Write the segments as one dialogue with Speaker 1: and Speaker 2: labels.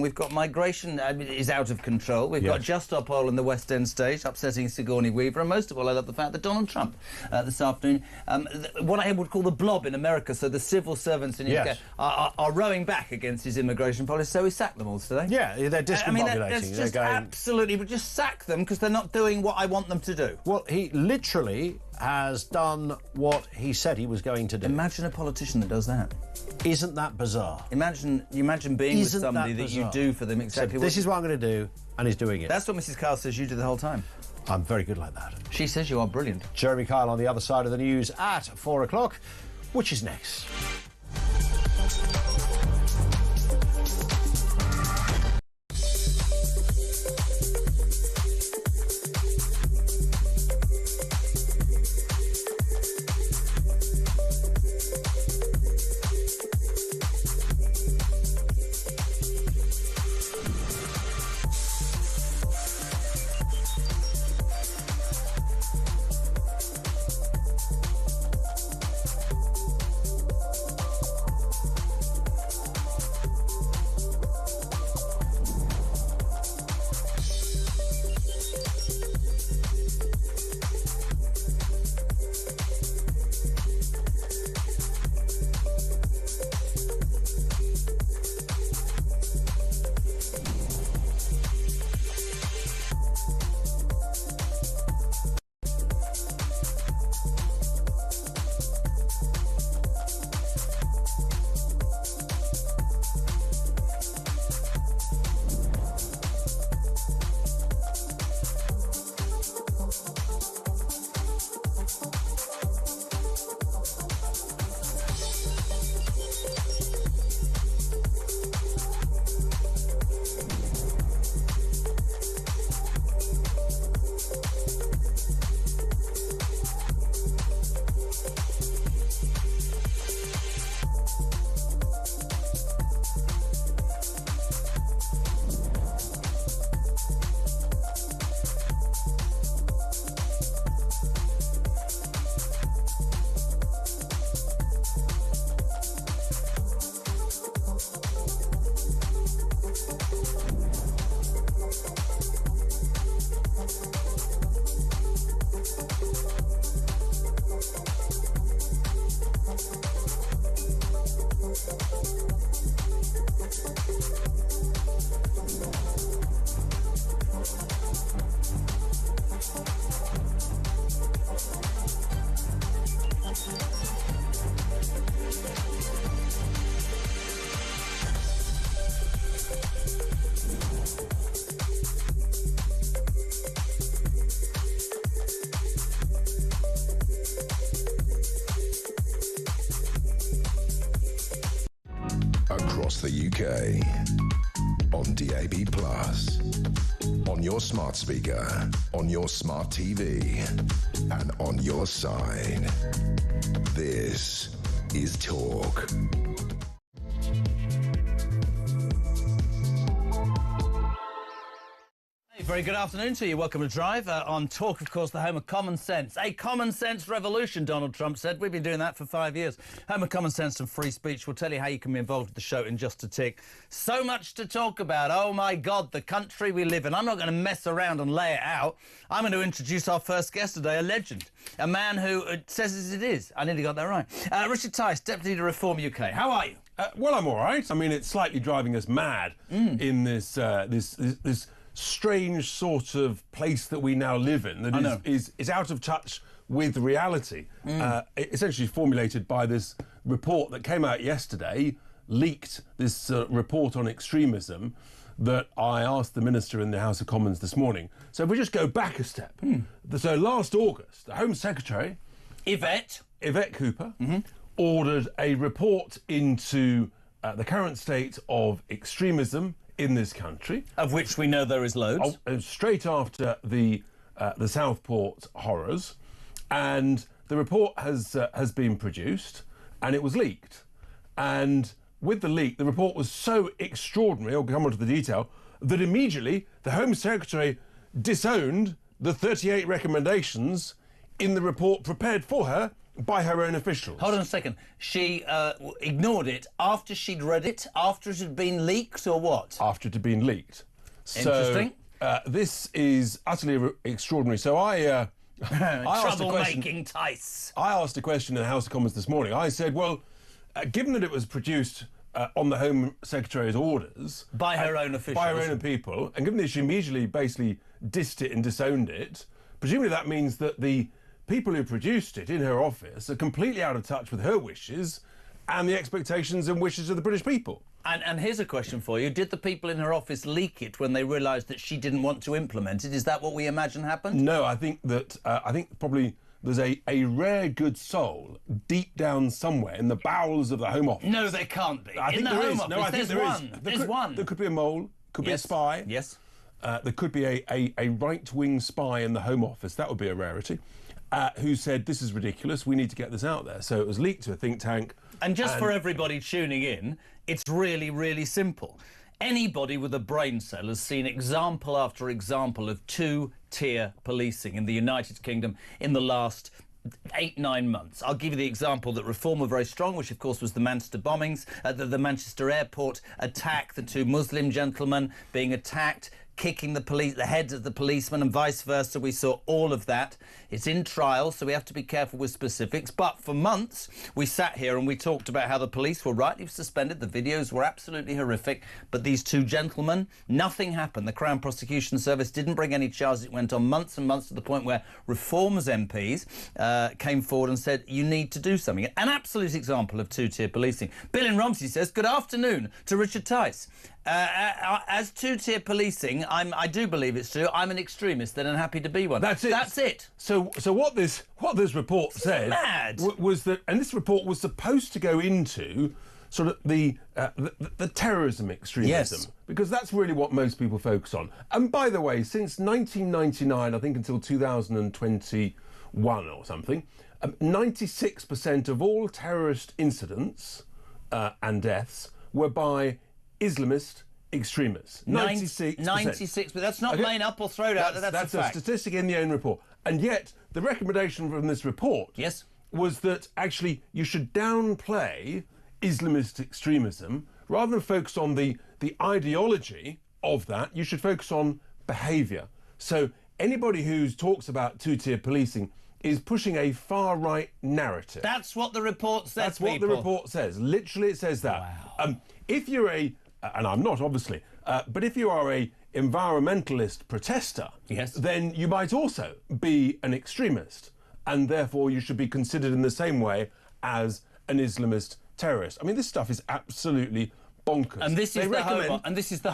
Speaker 1: We've got migration is out of control. We've got Just Stop Oil in the West End stage, upsetting Sigourney Weaver. And most of all, I love the fact that Donald Trump, this afternoon, what I would call the blob in America, so the civil servants in UK, are rowing back against his immigration policy, so he sacked them all today.
Speaker 2: Yeah, they're discombobulating.
Speaker 1: Just absolutely, but just sack them because they're not doing what I want them to do.
Speaker 2: Well, he literally has done what he said he was going to do.
Speaker 1: Imagine a politician that does that.
Speaker 2: Isn't that bizarre?
Speaker 1: Imagine being with somebody that you do for them exactly what...
Speaker 2: This is what I'm going to do, and he's doing it.
Speaker 1: That's what Mrs. Kyle says you do the whole time.
Speaker 2: I'm very good like that.
Speaker 1: She says you are brilliant.
Speaker 2: Jeremy Kyle on the other side of the news at 4 o'clock. Which is next?
Speaker 3: Across the UK, on DAB+, on your smart speaker, on your smart TV, and on your side. This is Talk.
Speaker 1: Very good afternoon to you. Welcome to Drive on Talk, of course, the home of common sense. A common sense revolution, Donald Trump said. We've been doing that for 5 years. Home of common sense and free speech. We'll tell you how you can be involved with the show in just a tick. So much to talk about. Oh, my God, the country we live in. I'm not going to mess around and lay it out. I'm going to introduce our first guest today, a legend, a man who says as it is. I nearly got that right. Richard Tice, Deputy to Reform UK. How are you?
Speaker 4: Well, I'm all right. I mean, it's slightly driving us mad in this this strange sort of place that we now live in that is out of touch with reality. Essentially formulated by this report that came out yesterday, leaked this report on extremism that I asked the Minister in the House of Commons this morning. So if we just go back a step. So last August, the Home Secretary, Yvette Cooper, ordered a report into the current state of extremism in this country,
Speaker 1: of which we know there is loads.
Speaker 4: Straight after the Southport horrors, and the report has been produced, and it was leaked. And with the leak, the report was so extraordinary, I'll come on to the detail, that immediately the Home Secretary disowned the 38 recommendations in the report prepared for her by her own officials.
Speaker 1: Hold on a second. She ignored it after she'd read it, after it had been leaked, or what?
Speaker 4: After it had been leaked.
Speaker 1: Interesting.
Speaker 4: So, this is utterly extraordinary. So I asked a question.
Speaker 1: Troublemaking Tice.
Speaker 4: I asked a question in the House of Commons this morning. I said, well, given that it was produced on the Home Secretary's orders...
Speaker 1: By her own officials.
Speaker 4: By her own people, and given that she immediately basically dissed it and disowned it, presumably that means that the people who produced it in her office are completely out of touch with her wishes and the expectations and wishes of the British people.
Speaker 1: And here's a question for you. Did the people in her office leak it when they realised that she didn't want to implement it? Is that what we imagine happened?
Speaker 4: No, I think that, probably there's a rare good soul deep down somewhere in the bowels of the Home Office.
Speaker 1: No, there can't be.
Speaker 4: I think there is. No, I think there is.
Speaker 1: There's one.
Speaker 4: There could be a mole, could be a spy.
Speaker 1: Yes.
Speaker 4: There could be a right-wing spy in the Home Office. That would be a rarity. Who said, this is ridiculous, we need to get this out there. So it was leaked to a think tank.
Speaker 1: And just for everybody tuning in, it's really, really simple. Anybody with a brain cell has seen example after example of two-tier policing in the United Kingdom in the last 8-9 months. I'll give you the example that Reform were very strong, which of course was the Manchester bombings, the Manchester airport attack, the two Muslim gentlemen being attacked, kicking the heads of the policemen and vice versa. We saw all of that. It's in trial, so we have to be careful with specifics. But for months, we sat here and we talked about how the police were rightly suspended. The videos were absolutely horrific. But these two gentlemen, nothing happened. The Crown Prosecution Service didn't bring any charges. It went on months and months to the point where Reform's MPs came forward and said, you need to do something. An absolute example of two-tier policing. Bill in Romsey says, good afternoon to Richard Tice. As two-tier policing, I do believe it's true. I'm an extremist and I'm happy to be one.
Speaker 4: That's it.
Speaker 1: That's it.
Speaker 4: So what this report said was that, and this report was supposed to go into sort of the terrorism extremism,
Speaker 1: yes,
Speaker 4: because that's really what most people focus on. And by the way, since 1999, I think until 2021 or something, 96% of all terrorist incidents and deaths were by Islamist extremists. 96%.
Speaker 1: But that's not made up or thrown out. That's a fact.
Speaker 4: Statistic in the own report. And yet, the recommendation from this report was that actually you should downplay Islamist extremism rather than focus on the ideology of that. You should focus on behaviour. So anybody who talks about two-tier policing is pushing a far-right narrative.
Speaker 1: That's what the report says.
Speaker 4: That's what the report says. Literally, it says that.
Speaker 1: Wow.
Speaker 4: If you're and I'm not obviously, but if you are a environmentalist protester, then you might also be an extremist, and therefore you should be considered in the same way as an Islamist terrorist. I mean, this stuff is absolutely bonkers.
Speaker 1: And this is the Home Office.
Speaker 4: This is the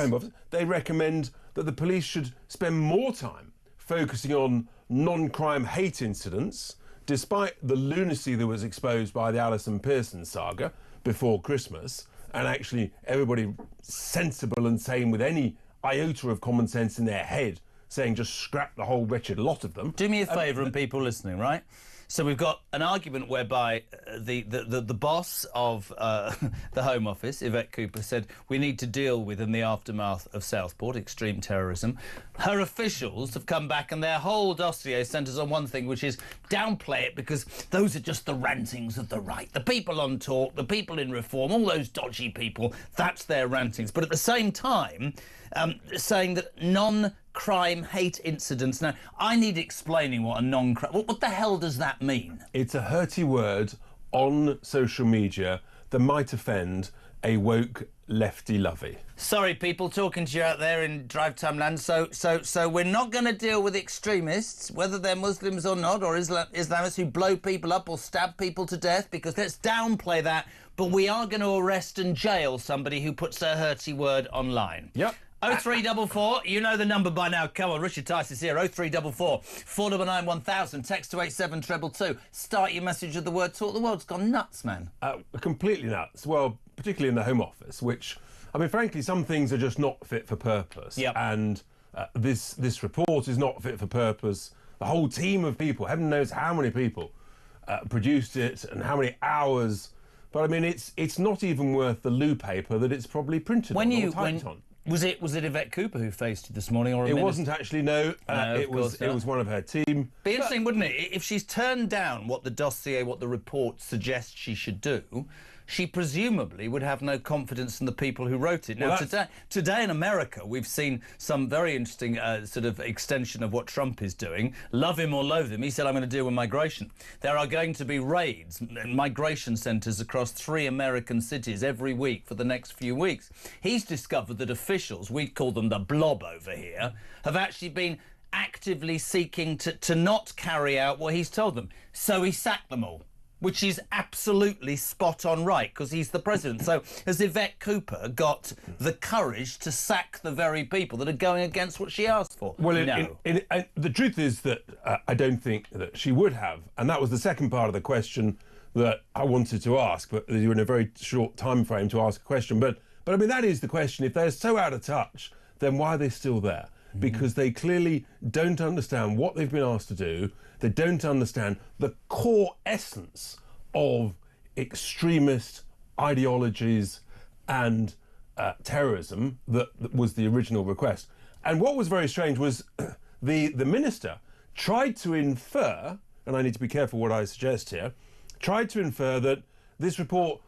Speaker 4: Home Office. They recommend that the police should spend more time focusing on non-crime hate incidents, despite the lunacy that was exposed by the Alison Pearson saga before Christmas. And actually, everybody sensible and sane with any iota of common sense in their head saying just scrap the whole wretched lot of them.
Speaker 1: Do me a favour and people listening, right? So we've got an argument whereby the boss of the Home Office, Yvette Cooper, said we need to deal with, in the aftermath of Southport, extreme terrorism. Her officials have come back and their whole dossier centres on one thing, which is downplay it because those are just the rantings of the right. The people on talk, the people in Reform, all those dodgy people, that's their rantings. But at the same time, saying that non-crime hate incidents. Now, I need explaining what a non-crime... What the hell does that mean?
Speaker 4: It's a hurty word on social media that might offend a woke lefty-lovey.
Speaker 1: Sorry, people, talking to you out there in drive time land. So we're not going to deal with extremists, whether they're Muslims or not, or Islamists who blow people up or stab people to death, because let's downplay that. But we are going to arrest and jail somebody who puts a hurty word online.
Speaker 4: Yep.
Speaker 1: 0344, you know the number by now. Come on, Richard Tice is here. 0344 499 1000. Text to 87222. Start your message with the word talk. The world's gone nuts, man.
Speaker 4: Completely nuts. Well, particularly in the Home Office, which, I mean, frankly, some things are just not fit for purpose.
Speaker 1: Yep.
Speaker 4: And this report is not fit for purpose. The whole team of people, heaven knows how many people produced it and how many hours. But I mean, it's not even worth the loo paper that it's probably printed on or typed on.
Speaker 1: Was it Yvette Cooper who faced you this morning, or
Speaker 4: it wasn't actually? No, it was one of her team.
Speaker 1: Be interesting, wouldn't it, if she's turned down what the dossier, what the report suggests she should do? She presumably would have no confidence in the people who wrote it. Now, today in America, we've seen some very interesting sort of extension of what Trump is doing. Love him or loathe him, he said, I'm going to deal with migration. There are going to be raids, migration centres across 3 American cities every week for the next few weeks. He's discovered that officials, we call them the blob over here, have actually been actively seeking to not carry out what he's told them. So he sacked them all, which is absolutely spot on right, because he's the president. So has Yvette Cooper got the courage to sack the very people that are going against what she asked for?
Speaker 4: Well,
Speaker 1: no.
Speaker 4: The truth is that I don't think that she would have. And that was the second part of the question that I wanted to ask, but you're in a very short time frame to ask a question. But I mean, that is the question. If they're so out of touch, then why are they still there? Because they clearly don't understand what they've been asked to do. They don't understand the core essence of extremist ideologies and terrorism that was the original request. And what was very strange was the minister tried to infer, and I need to be careful what I suggest here, tried to infer that this report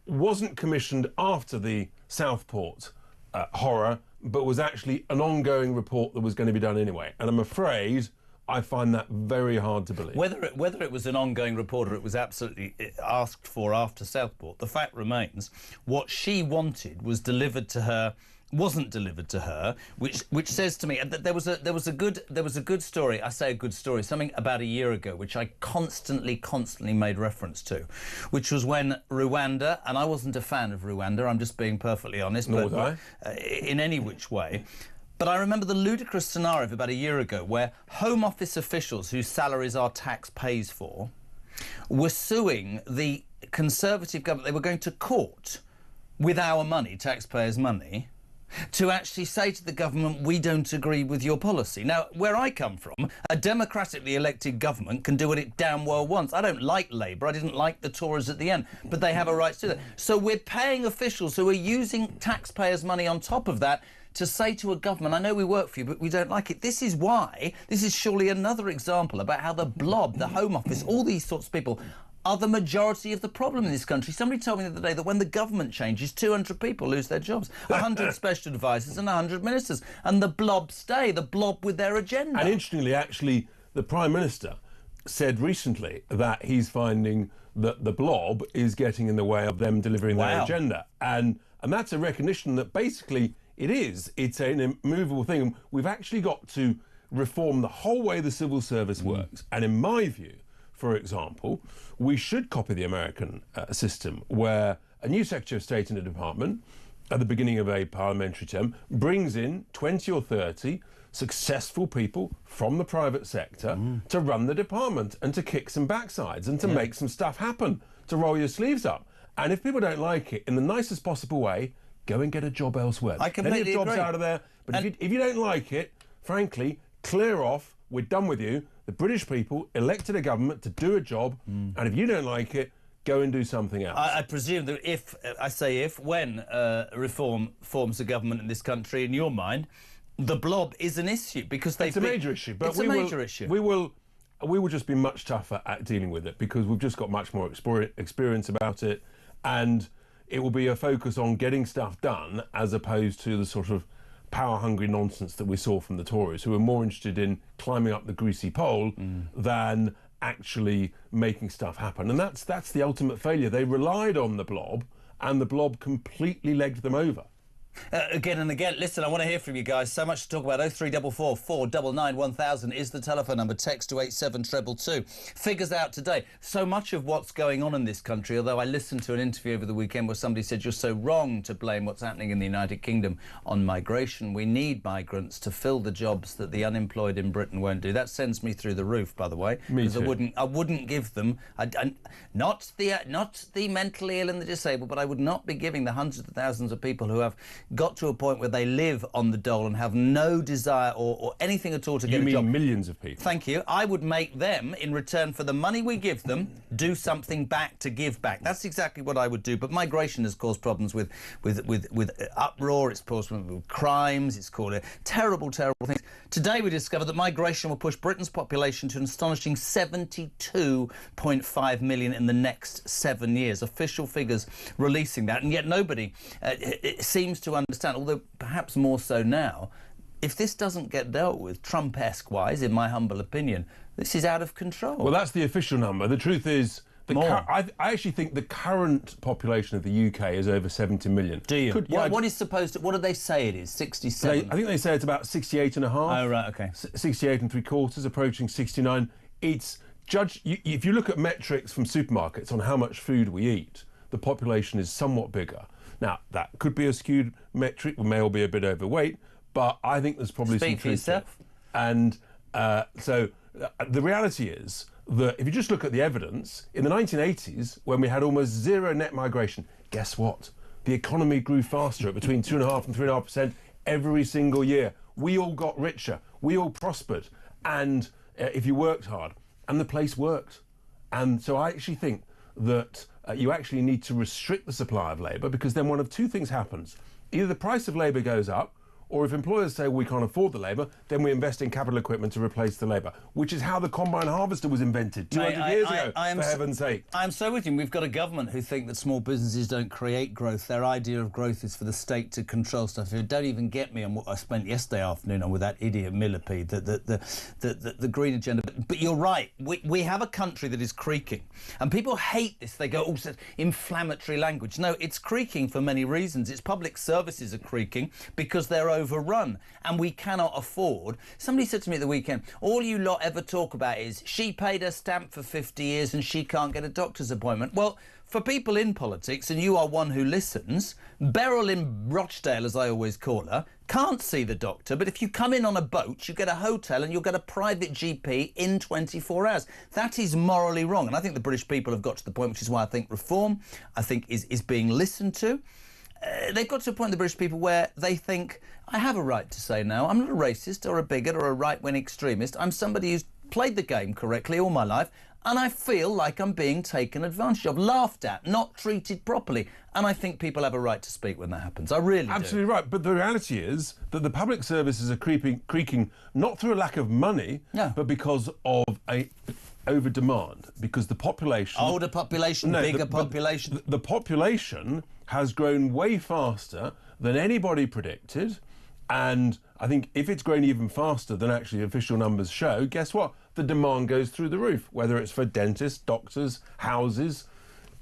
Speaker 4: wasn't commissioned after the Southport horror, but was actually an ongoing report that was going to be done anyway. And I'm afraid I find that very hard to believe.
Speaker 1: Whether it was an ongoing report or it was absolutely asked for after Southport, the fact remains what she wanted was delivered to her, wasn't delivered to her, which says to me that there was a good story. I say a good story, something about a year ago, which I constantly made reference to, which was when Rwanda, and I wasn't a fan of Rwanda, I'm just being perfectly honest,
Speaker 4: nor was I.
Speaker 1: In any which way. But I remember the ludicrous scenario of about a year ago where Home Office officials whose salaries our tax pays for were suing the Conservative government. They were going to court with our money, taxpayers' money, to actually say to the government, we don't agree with your policy. Now, where I come from, a democratically elected government can do what it damn well wants. I don't like Labour, I didn't like the Tories at the end, but they have a right to do that. So we're paying officials who are using taxpayers' money on top of that to say to a government, I know we work for you, but we don't like it. This is why, this is surely another example about how the blob, the Home Office, all these sorts of people are the majority of the problem in this country. Somebody told me the other day that when the government changes, 200 people lose their jobs, 100 special advisors and 100 ministers, and the blob stay, the blob with their agenda.
Speaker 4: And interestingly, actually, the Prime Minister said recently that he's finding that the blob is getting in the way of them delivering their agenda. And that's a recognition that basically it's an immovable thing. We've actually got to reform the whole way the civil service works. And in my view, for example, we should copy the American system where a new Secretary of State in a department at the beginning of a parliamentary term brings in 20 or 30 successful people from the private sector to run the department and to kick some backsides and to make some stuff happen, to roll your sleeves up. And if people don't like it, in the nicest possible way, go and get a job elsewhere.
Speaker 1: I completely
Speaker 4: agree. Plenty of jobs
Speaker 1: agree.
Speaker 4: out of there. But if you don't like it, frankly, clear off. We're done with you. The British people elected a government to do a job, and if you don't like it, go and do something else.
Speaker 1: I presume that when reform forms a government in this country, in your mind, the blob is an issue because
Speaker 4: it's a major issue. But
Speaker 1: it's a major issue.
Speaker 4: We will just be much tougher at dealing with it because we've just got much more experience about it, and it will be a focus on getting stuff done as opposed to the sort of power-hungry nonsense that we saw from the Tories, who were more interested in climbing up the greasy pole than actually making stuff happen. And that's the ultimate failure. They relied on the blob, and the blob completely legged them over.
Speaker 1: Again and again. Listen, I want to hear from you guys. So much to talk about. 0344 499 1000 is the telephone number. Text to 87222. Figures out today. So much of what's going on in this country, although I listened to an interview over the weekend where somebody said you're so wrong to blame what's happening in the United Kingdom on migration. We need migrants to fill the jobs that the unemployed in Britain won't do. That sends me through the roof, by the way.
Speaker 4: Me too.
Speaker 1: I wouldn't give them, not the mentally ill and the disabled, but I would not be giving the hundreds of thousands of people who have got to a point where they live on the dole and have no desire or anything at all to get a job.
Speaker 4: You mean millions of people?
Speaker 1: Thank you. I would make them, in return for the money we give them, do something back to give back. That's exactly what I would do. But migration has caused problems with uproar. It's caused problems with crimes. It's caused terrible, terrible things. Today we discovered that migration will push Britain's population to an astonishing 72.5 million in the next 7 years. Official figures releasing that, and yet nobody it seems to understand, although perhaps more so now. If this doesn't get dealt with, Trump-esque wise, in my humble opinion, this is out of control.
Speaker 4: Well, that's the official number. The truth is, I actually think the current population of the UK is over 70 million.
Speaker 1: Do you? What is supposed to? What do they say it is? 67.
Speaker 4: I think they say it's about 68 and a half.
Speaker 1: Oh right, okay.
Speaker 4: 68 and 3/4, approaching 69. It's if you look at metrics from supermarkets on how much food we eat, the population is somewhat bigger. Now that could be a skewed metric. We may all be a bit overweight, but I think there's probably some truth to it.
Speaker 1: Speak for yourself.
Speaker 4: And so the reality is that if you just look at the evidence, in the 1980s, when we had almost zero net migration, guess what? The economy grew faster at between 2.5% and 3.5% every single year. We all got richer. We all prospered. And if you worked hard, and the place worked. And so I actually think that you actually need to restrict the supply of labour, because then one of two things happens. Either the price of labour goes up, or if employers say we can't afford the labour, then we invest in capital equipment to replace the labour, which is how the combine harvester was invented 200 years ago, for heaven's sake.
Speaker 1: I'm so with you. We've got a government who think that small businesses don't create growth. Their idea of growth is for the state to control stuff. Don't even get me on what I spent yesterday afternoon on with that idiot Millipede, the green agenda. But you're right. We have a country that is creaking. And people hate this. They go, oh, it's inflammatory language. No, it's creaking for many reasons. Its public services are creaking because they're overrun, and we cannot afford. Somebody said to me at the weekend, all you lot ever talk about is she paid her stamp for 50 years and she can't get a doctor's appointment. Well, for people in politics, and you are one who listens, Beryl in Rochdale, as I always call her, can't see the doctor, but if you come in on a boat, you get a hotel and you'll get a private GP in 24 hours. That is morally wrong, and I think the British people have got to the point, which is why I think reform, is being listened to. They've got to a point, the British people, where they think, I have a right to say no. I'm not a racist or a bigot or a right-wing extremist. I'm somebody who's played the game correctly all my life, and I feel like I'm being taken advantage of, laughed at, not treated properly. And I think people have a right to speak when that happens. I really do.
Speaker 4: Absolutely right. But the reality is that the public services are creaking not through a lack of money, but because of a over-demand, because the population...
Speaker 1: Older population, bigger population.
Speaker 4: The population has grown way faster than anybody predicted, and I think if it's grown even faster than actually official numbers show, guess what? The demand goes through the roof, whether it's for dentists, doctors, houses,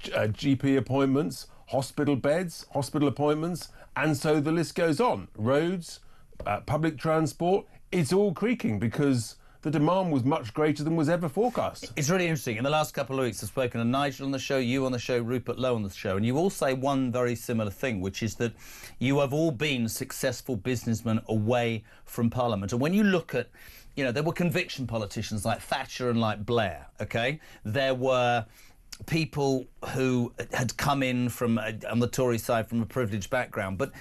Speaker 4: GP appointments, hospital beds, hospital appointments, and so the list goes on. Roads, public transport, it's all creaking because the demand was much greater than was ever forecast.
Speaker 1: It's really interesting. In the last couple of weeks, I've spoken to Nigel on the show, you on the show, Rupert Lowe on the show, and you all say one very similar thing, which is that you have all been successful businessmen away from Parliament. And when you look at, you know, there were conviction politicians like Thatcher and like Blair, OK? There were people who had come in from, on the Tory side, from a privileged background, but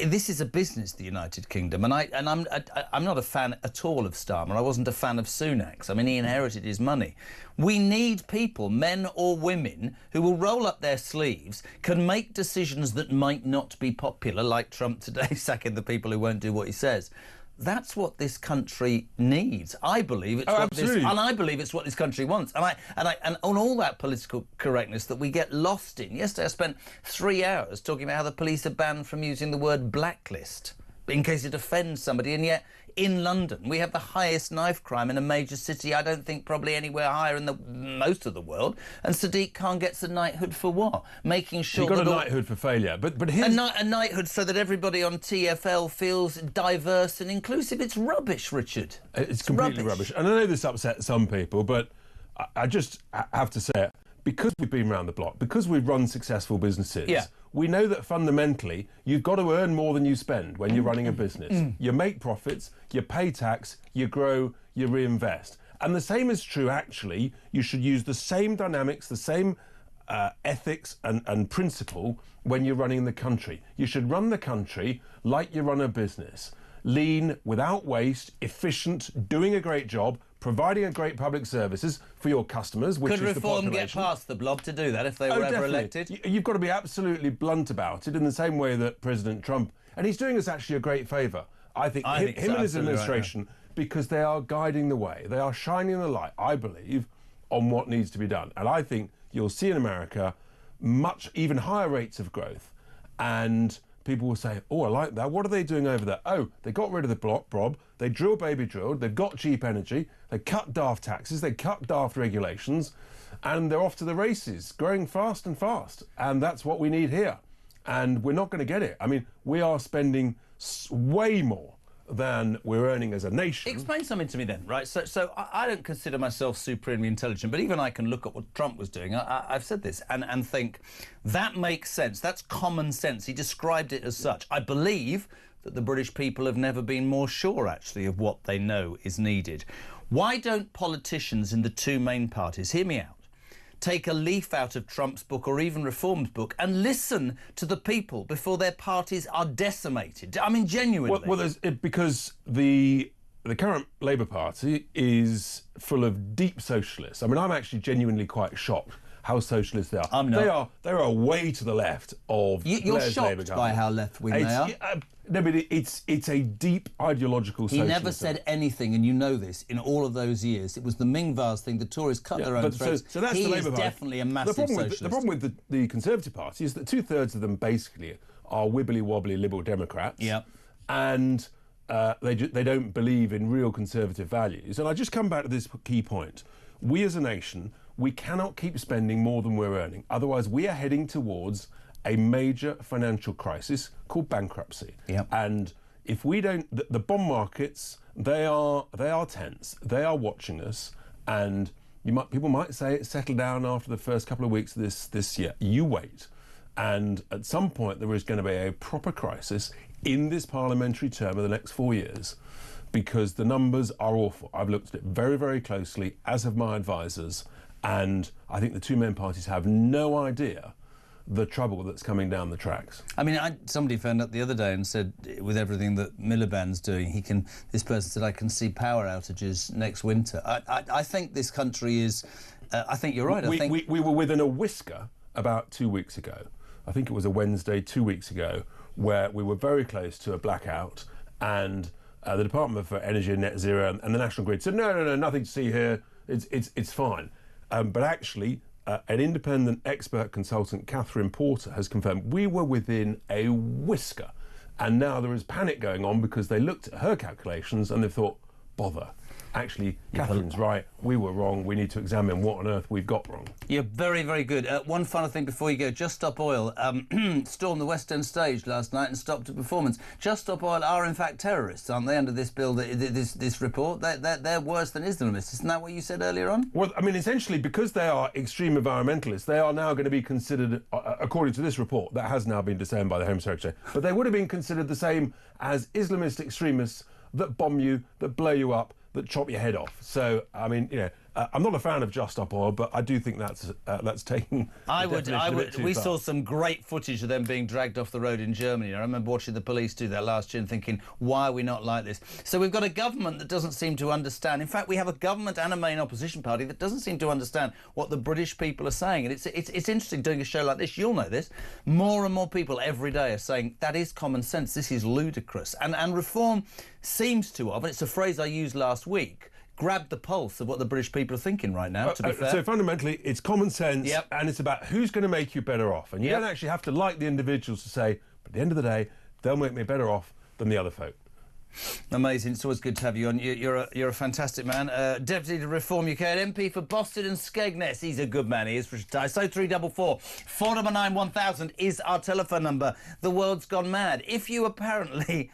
Speaker 1: this is a business, the United Kingdom, and I'm not a fan at all of Starmer. I wasn't a fan of Sunak's. I mean, he inherited his money. We need people, men or women, who will roll up their sleeves, can make decisions that might not be popular, like Trump today, sacking the people who won't do what he says. That's what this country needs. I believe it's I believe it's what this country wants. And on all that political correctness that we get lost in. Yesterday I spent 3 hours talking about how the police are banned from using the word blacklist in case it offends somebody, and yet in London we have the highest knife crime in a major city, I don't think probably anywhere higher in the most of the world, and Sadiq Khan gets a knighthood for what? Making sure
Speaker 4: he got a knighthood for failure, but his...
Speaker 1: a knighthood so that everybody on TfL feels diverse and inclusive. It's rubbish, Richard.
Speaker 4: It's completely rubbish. And I know this upsets some people, but I just have to say it. Because we've been around the block, because we've run successful businesses, we know that fundamentally you've got to earn more than you spend when you're running a business. You make profits, you pay tax, you grow, you reinvest. And the same is true, actually. You should use the same dynamics, the same ethics and principle when you're running the country. You should run the country like you run a business. Lean, without waste, efficient, doing a great job, providing a great public services for your customers, which is the population.
Speaker 1: Could Reform get past the blob to do that if they were ever
Speaker 4: definitely.
Speaker 1: elected?
Speaker 4: You've got to be absolutely blunt about it in the same way that President Trump, and he's doing us actually a great favour. I think him and his administration, because they are guiding the way. They are shining the light, I believe, on what needs to be done. And I think you'll see in America much, even higher rates of growth. And people will say, oh, I like that. What are they doing over there? Oh, they got rid of the blob. They drill, baby drilled. They've got cheap energy. They cut daft taxes. They cut daft regulations. And they're off to the races, growing fast and fast. And that's what we need here. And we're not going to get it. I mean, we are spending way more than we're earning as a nation.
Speaker 1: Explain something to me then, right? So I don't consider myself supremely intelligent, but even I can look at what Trump was doing. I've said this and think that makes sense. That's common sense. He described it as such. I believe that the British people have never been more sure, actually, of what they know is needed. Why don't politicians in the two main parties, hear me out, take a leaf out of Trump's book or even Reform's book and listen to the people before their parties are decimated? I mean, genuinely.
Speaker 4: Well, because the current Labour Party is full of deep socialists. I mean, I'm actually genuinely quite shocked how socialist they are.
Speaker 1: I'm not.
Speaker 4: They are way to the left of
Speaker 1: You're
Speaker 4: Blair's Labour
Speaker 1: shocked by how left-wing they are?
Speaker 4: No, but it's a deep ideological socialism.
Speaker 1: He never said anything, and you know this, in all of those years. It was the Ming Vase thing. The Tories cut their own throats.
Speaker 4: So that's
Speaker 1: he
Speaker 4: the Labour
Speaker 1: is
Speaker 4: Party.
Speaker 1: Definitely a massive socialist.
Speaker 4: The problem with the Conservative Party is that 2/3 of them basically are wibbly-wobbly Liberal Democrats.
Speaker 1: Yeah.
Speaker 4: And they don't believe in real conservative values. And I just come back to this key point. We as a nation, we cannot keep spending more than we're earning. Otherwise, we are heading towards a major financial crisis called bankruptcy.
Speaker 1: Yep.
Speaker 4: And if we don't, the bond markets, they are tense. They are watching us, and people might say it's settled down after the first couple of weeks of this year. You wait, and at some point there is going to be a proper crisis in this parliamentary term of the next 4 years, because the numbers are awful. I've looked at it very, very closely, as have my advisors, and I think the two main parties have no idea the trouble that's coming down the tracks.
Speaker 1: I mean, somebody phoned up the other day and said, with everything that Miliband's doing, this person said, I can see power outages next winter. I think this country is, I think you're right.
Speaker 4: We were within a whisker about 2 weeks ago. I think it was a Wednesday 2 weeks ago, where we were very close to a blackout, and the Department for Energy and Net Zero and the National Grid said, no, nothing to see here, it's fine. But actually, an independent expert consultant, Catherine Porter, has confirmed we were within a whisker. And now there is panic going on because they looked at her calculations and they thought, bother. Actually, Catherine's right. We were wrong. We need to examine what on earth we've got wrong.
Speaker 1: You're very, very good. One final thing before you go. Just Stop Oil stormed the West End stage last night and stopped a performance. Just Stop Oil are, in fact, terrorists, aren't they, under this bill, this report? They're worse than Islamists. Isn't that what you said earlier on?
Speaker 4: Well, I mean, essentially, because they are extreme environmentalists, they are now going to be considered, according to this report, that has now been disowned by the Home Secretary, but they would have been considered the same as Islamist extremists that bomb you, that blow you up, that chop your head off. So, I mean, I'm not a fan of Just Stop Oil, but I do think that's taking.
Speaker 1: We saw some great footage of them being dragged off the road in Germany. I remember watching the police do that last year and thinking, why are we not like this? So we've got a government that doesn't seem to understand. In fact, we have a government and a main opposition party that doesn't seem to understand what the British people are saying. And it's interesting doing a show like this. You'll know this. More and more people every day are saying that is common sense. This is ludicrous. And reform seems to have, and it's a phrase I used last week, grab the pulse of what the British people are thinking right now, to be fair.
Speaker 4: So fundamentally, it's common sense, and it's about who's going to make you better off. And you don't actually have to like the individuals to say, but at the end of the day, they'll make me better off than the other folk.
Speaker 1: Amazing. It's always good to have you on. You're a fantastic man. Deputy to Reform UK and MP for Boston and Skegness. He's a good man. He is retired. So 344 499 1000 is our telephone number. The world's gone mad. If you apparently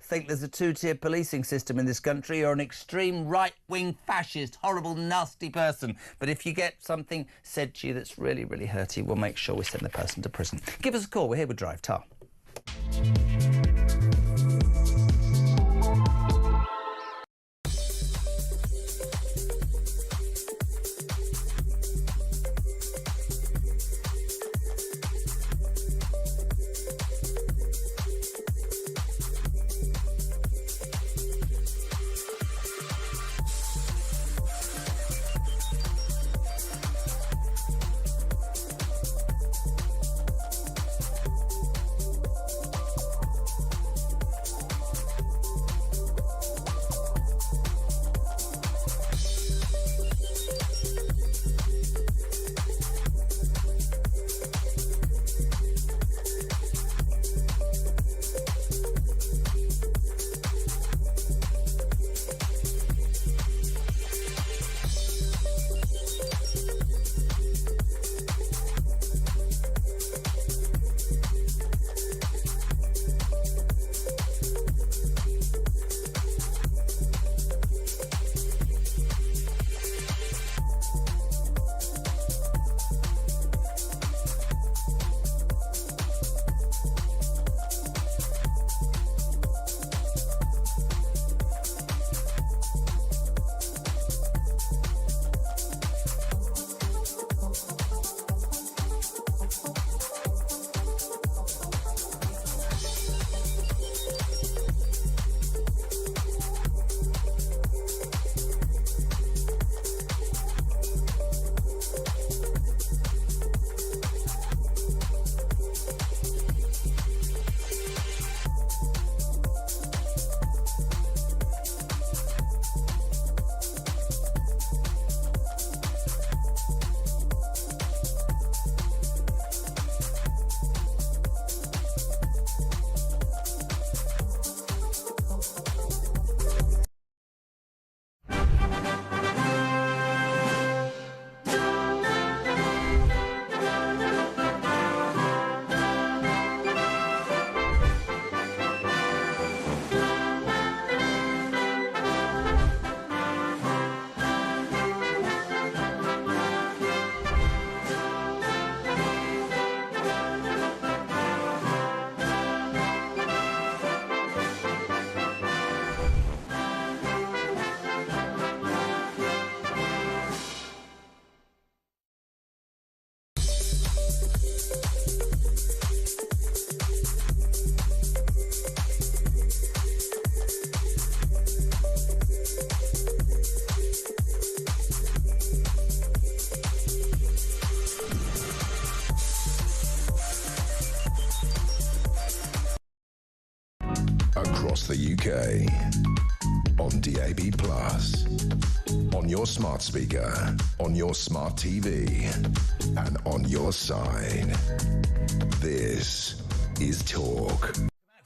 Speaker 1: think there's a two-tier policing system in this country, you're an extreme right-wing fascist, horrible, nasty person. But if you get something said to you that's really, really hurty, we'll make sure we send the person to prison. Give us a call. We're here with Drive. Ta.
Speaker 3: across the UK. On DAB+, on your smart speaker, on your smart TV, and on your side. This is Talk.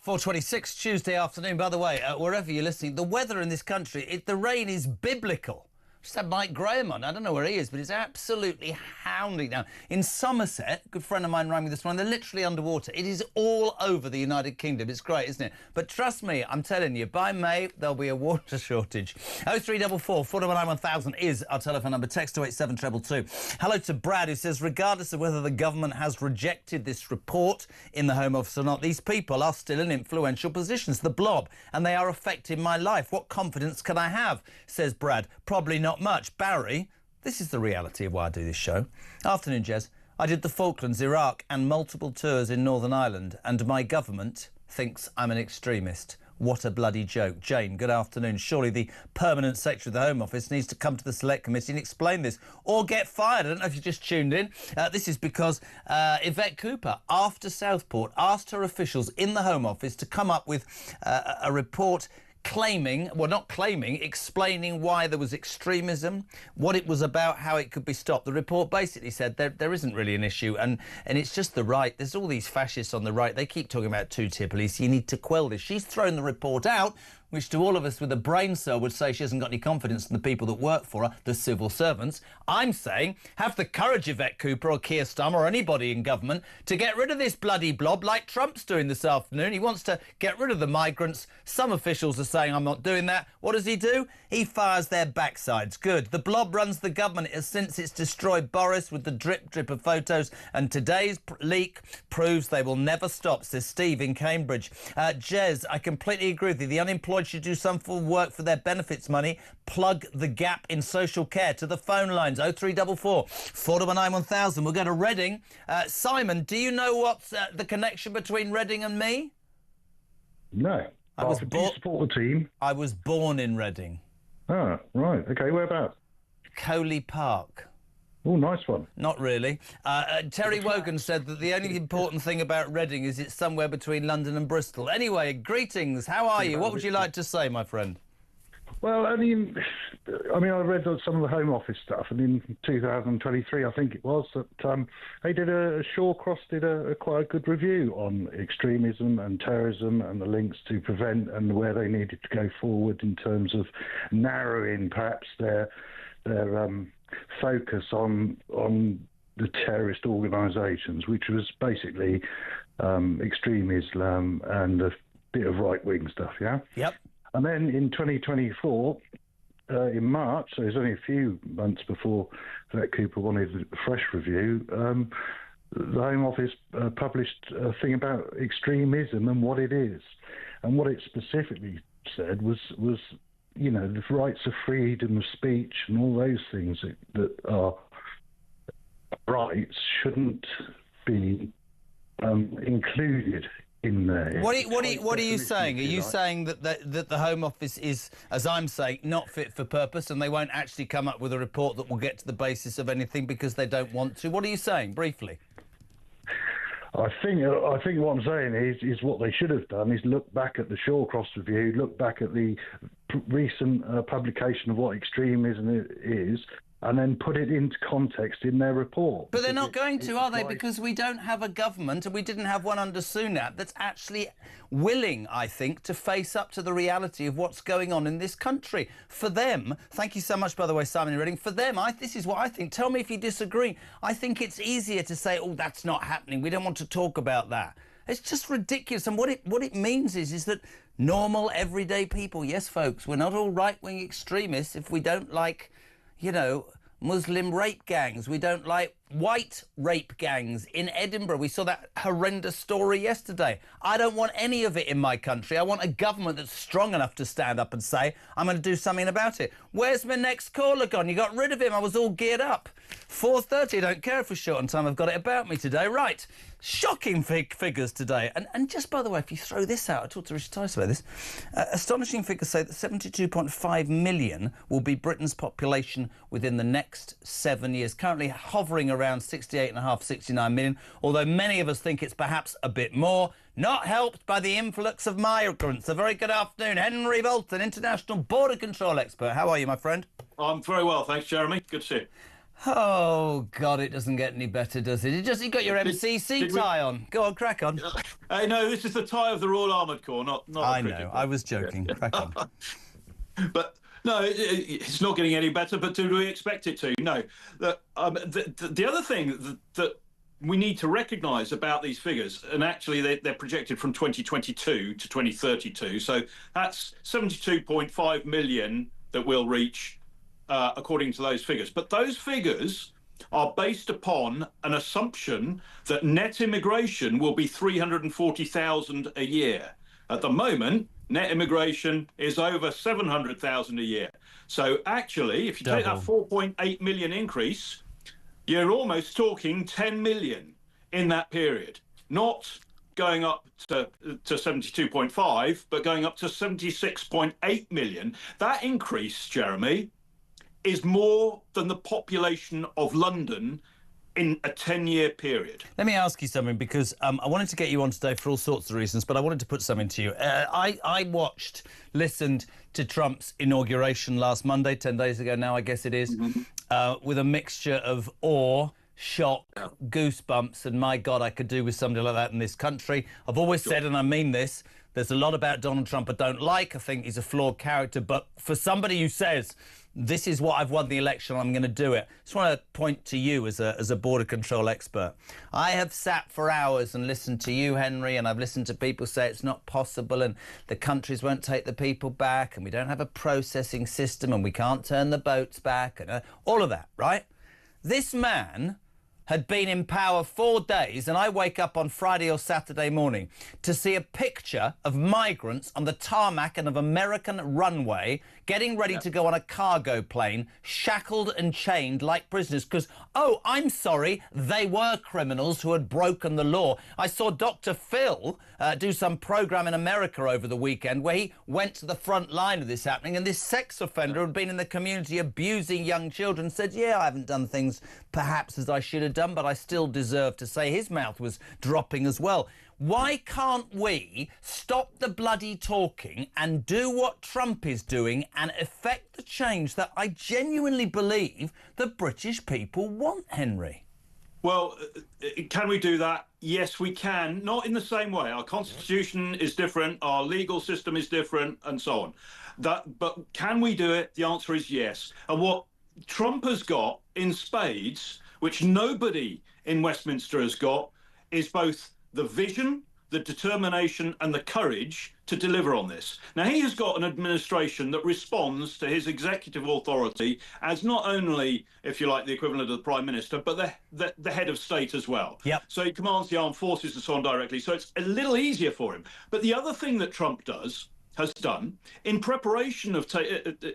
Speaker 1: 4:26 Tuesday afternoon. By the way, wherever you're listening, the weather in this country, the rain is biblical. Just had Mike Graham on. I don't know where he is, but it's absolutely hounding down. In Somerset, a good friend of mine rang me this morning, they're literally underwater. It is all over the United Kingdom. It's great, isn't it? But trust me, I'm telling you, by May, there'll be a water shortage. 0344 419 1000 is our telephone number. Text to 87222. Hello to Brad, who says, regardless of whether the government has rejected this report in the Home Office or not, these people are still in influential positions, the blob, and they are affecting my life. What confidence can I have? Says Brad. Probably not much. Barry, this is the reality of why I do this show. Afternoon, Jez. I did the Falklands, Iraq and multiple tours in Northern Ireland, and my government thinks I'm an extremist. What a bloody joke. Jane, good afternoon. Surely the permanent secretary of the Home Office needs to come to the Select Committee and explain this, or get fired. I don't know if you just tuned in. This is because Yvette Cooper, after Southport, asked her officials in the Home Office to come up with a report claiming, well, not claiming, explaining why there was extremism, what it was about, how it could be stopped. The report basically said there isn't really an issue, and it's just the right. There's all these fascists on the right. They keep talking about two-tier police. You need to quell this. She's thrown the report out, which to all of us with a brain cell would say she hasn't got any confidence in the people that work for her, the civil servants. I'm saying have the courage, Yvette Cooper or Keir Starmer or anybody in government, to get rid of this bloody blob like Trump's doing this afternoon. He wants to get rid of the migrants. Some officials are saying I'm not doing that. What does he do? He fires their backsides. Good. The blob runs the government since it's destroyed Boris with the drip of photos, and today's leak proves they will never stop, says Steve in Cambridge. Jez, I completely agree with you. The unemployed should do some full work for their benefits money. Plug the gap in social care. To the phone lines, 0344 419 1000. We'll go to Reading. Simon, do you know what's the connection between Reading and me?
Speaker 5: No. Do you support the team?
Speaker 1: I was born in Reading.
Speaker 5: Ah, right. Okay, whereabouts?
Speaker 1: Coley Park.
Speaker 5: Oh, nice one.
Speaker 1: Not really. Terry Wogan said that the only important thing about Reading is it's somewhere between London and Bristol. Anyway, greetings. How are you? What would you like to say, my friend?
Speaker 5: Well, I mean, I read some of the Home Office stuff, and in 2023, I think it was, that they did Shawcross did quite a good review on extremism and terrorism and the links to prevent and where they needed to go forward in terms of narrowing perhaps their focus on the terrorist organisations, which was basically extreme Islam and a bit of right-wing stuff, yeah?
Speaker 1: Yep.
Speaker 5: And then in 2024, in March, so it was only a few months before Yvette Cooper wanted a fresh review, the Home Office published a thing about extremism and what it is. And what it specifically said was you know, the rights of freedom of speech and all those things that are rights shouldn't be included in there.
Speaker 1: What are you saying? Are you saying that the Home Office is, as I'm saying, not fit for purpose, and they won't actually come up with a report that will get to the basis of anything because they don't want to? What are you saying, briefly?
Speaker 5: I think what I'm saying is what they should have done is look back at the Shawcross review, look back at the recent publication of what extremism is, and then put it into context in their report.
Speaker 1: But they're not going to, are they? Because we don't have a government, and we didn't have one under Sunak, that's actually willing, I think, to face up to the reality of what's going on in this country. For them, thank you so much, by the way, Simon Reading, for them, this is what I think. Tell me if you disagree. I think it's easier to say, oh, that's not happening. We don't want to talk about that. It's just ridiculous. And what it means is that normal, everyday people, yes, folks, we're not all right-wing extremists if we don't like, you know, Muslim rape gangs. We don't like white rape gangs in Edinburgh. We saw that horrendous story yesterday. I don't want any of it in my country. I want a government that's strong enough to stand up and say, I'm going to do something about it. Where's my next caller gone? You got rid of him. I was all geared up. 4:30. I don't care if we're short on time. I've got it about me today. Right. Shocking figures today. And just by the way, if you throw this out, I talked to Richard Tice about this, astonishing figures say that 72.5 million will be Britain's population within the next 7 years, currently hovering around 68.5, 69 million, although many of us think it's perhaps a bit more, not helped by the influx of migrants. A very good afternoon. Henry Bolton, International Border Control Expert. How are you, my friend?
Speaker 6: I'm very well, thanks, Jeremy. Good to see you.
Speaker 1: Oh, God, it doesn't get any better, does it? You got your MCC tie on. Go on, crack on.
Speaker 6: No, this is the tie of the Royal Armoured Corps, not
Speaker 1: I
Speaker 6: a cricket
Speaker 1: know,
Speaker 6: club.
Speaker 1: I was joking. Yeah. Crack on.
Speaker 6: But no, it's not getting any better, but do we expect it to? No. The other thing that we need to recognise about these figures, and actually they're projected from 2022 to 2032, so that's 72.5 million that we'll reach according to those figures. But those figures are based upon an assumption that net immigration will be 340,000 a year. At the moment, net immigration is over 700,000 a year. So actually, if you take that 4.8 million increase, you're almost talking 10 million in that period. Not going up to 72.5, but going up to 76.8 million. That increase, Jeremy, is more than the population of London in a 10-year period.
Speaker 1: Let me ask you something, because I wanted to get you on today for all sorts of reasons, but I wanted to put something to you. I listened to Trump's inauguration last Monday, 10 days ago now, I guess it is, with a mixture of awe, shock, goosebumps, and my God, I could do with somebody like that in this country. I've always said, and I mean this, there's a lot about Donald Trump I don't like. I think he's a flawed character, but for somebody who says, this is what I've won the election, I'm going to do it. I just want to point to you as a border control expert. I have sat for hours and listened to you, Henry, and I've listened to people say it's not possible and the countries won't take the people back and we don't have a processing system and we can't turn the boats back and all of that, right? This man had been in power 4 days, and I wake up on Friday or Saturday morning to see a picture of migrants on the tarmac and of American runway getting ready to go on a cargo plane, shackled and chained like prisoners, because, oh, I'm sorry, they were criminals who had broken the law. I saw Dr. Phil do some programme in America over the weekend where he went to the front line of this happening, and this sex offender who had been in the community abusing young children said, yeah, I haven't done things perhaps as I should have done, but I still deserve to say. His mouth was dropping as well. Why can't we stop the bloody talking and do what Trump is doing and effect the change that I genuinely believe the British people want, Henry?
Speaker 6: Well, can we do that? Yes, we can. Not in the same way. Our constitution is different, our legal system is different, and so on. But can we do it? The answer is yes. And what Trump has got in spades, which nobody in Westminster has got, is both the vision, the determination and the courage to deliver on this. Now, he has got an administration that responds to his executive authority as not only, if you like, the equivalent of the Prime Minister, but the head of state as well.
Speaker 1: Yep.
Speaker 6: So he commands the armed forces and so on directly. So it's a little easier for him. But the other thing that Trump has done, in preparation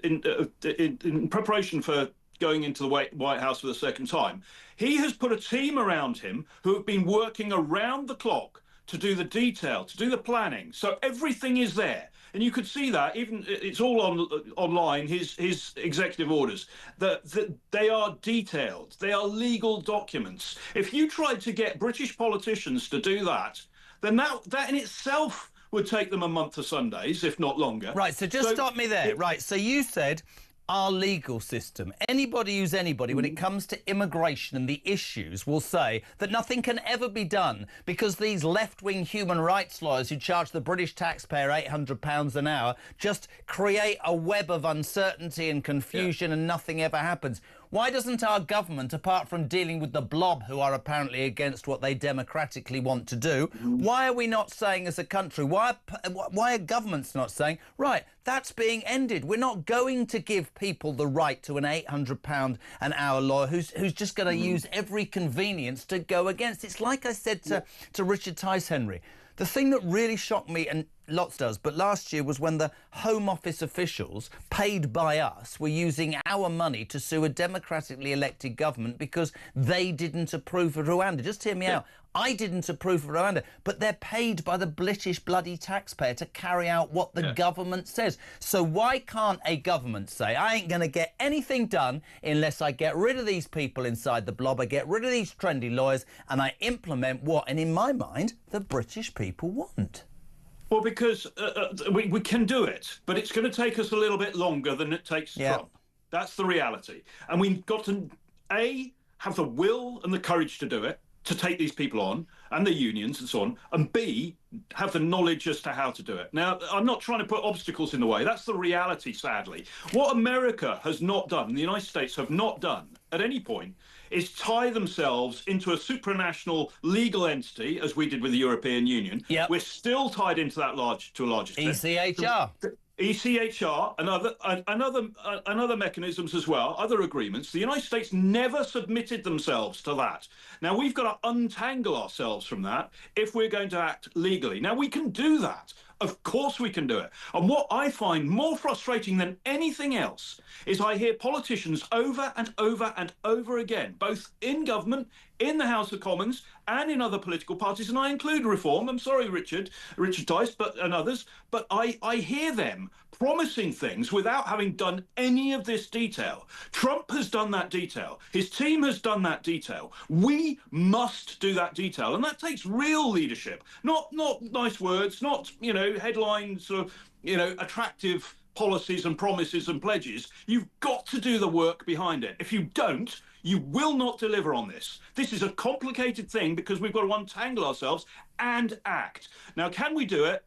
Speaker 6: in preparation for going into the White House for the second time, he has put a team around him who have been working around the clock to do the detail, to do the planning. So everything is there. And you could see that, even it's all online, his executive orders, that they are detailed. They are legal documents. If you tried to get British politicians to do that, then that in itself would take them a month of Sundays, if not longer.
Speaker 1: Right, so just stop me there. Right, so you said our legal system, anybody who's anybody, when it comes to immigration and the issues, will say that nothing can ever be done because these left-wing human rights lawyers who charge the British taxpayer £800 an hour just create a web of uncertainty and confusion and nothing ever happens. Why doesn't our government, apart from dealing with the blob who are apparently against what they democratically want to do, why are we not saying as a country, why are governments not saying, right, that's being ended. We're not going to give people the right to an £800 an hour lawyer who's just going to use every convenience to go against. It's like I said to Richard Tice, Henry. The thing that really shocked me, and lots does, but last year was when the Home Office officials, paid by us, were using our money to sue a democratically elected government because they didn't approve of Rwanda. Just hear me out. I didn't approve of Rwanda, but they're paid by the British bloody taxpayer to carry out what the government says. So why can't a government say, I ain't going to get anything done unless I get rid of these people inside the blob, I get rid of these trendy lawyers, and I implement what, and in my mind, the British people want?
Speaker 6: Well, because we can do it, but it's going to take us a little bit longer than it takes Trump. That's the reality. And we've got to, A, have the will and the courage to do it, to take these people on, and the unions and so on, and B, have the knowledge as to how to do it. Now, I'm not trying to put obstacles in the way. That's the reality, sadly. What America has not done, the United States have not done at any point, is tie themselves into a supranational legal entity, as we did with the European Union. We're still tied into that to a large extent.
Speaker 1: ECHR.
Speaker 6: ECHR and other mechanisms as well, other agreements. The United States never submitted themselves to that. Now, we've got to untangle ourselves from that if we're going to act legally. Now, we can do that. Of course we can do it. And what I find more frustrating than anything else is I hear politicians over and over and over again, both in government, in the House of Commons, and in other political parties, and I include Reform. I'm sorry, Richard Tice, and others, but I hear them promising things without having done any of this detail. Trump has done that detail. His team has done that detail. We must do that detail, and that takes real leadership, not nice words, not headlines or attractive policies and promises and pledges. You've got to do the work behind it. If you don't, you will not deliver on this. This is a complicated thing because we've got to untangle ourselves and act. Now, can we do it?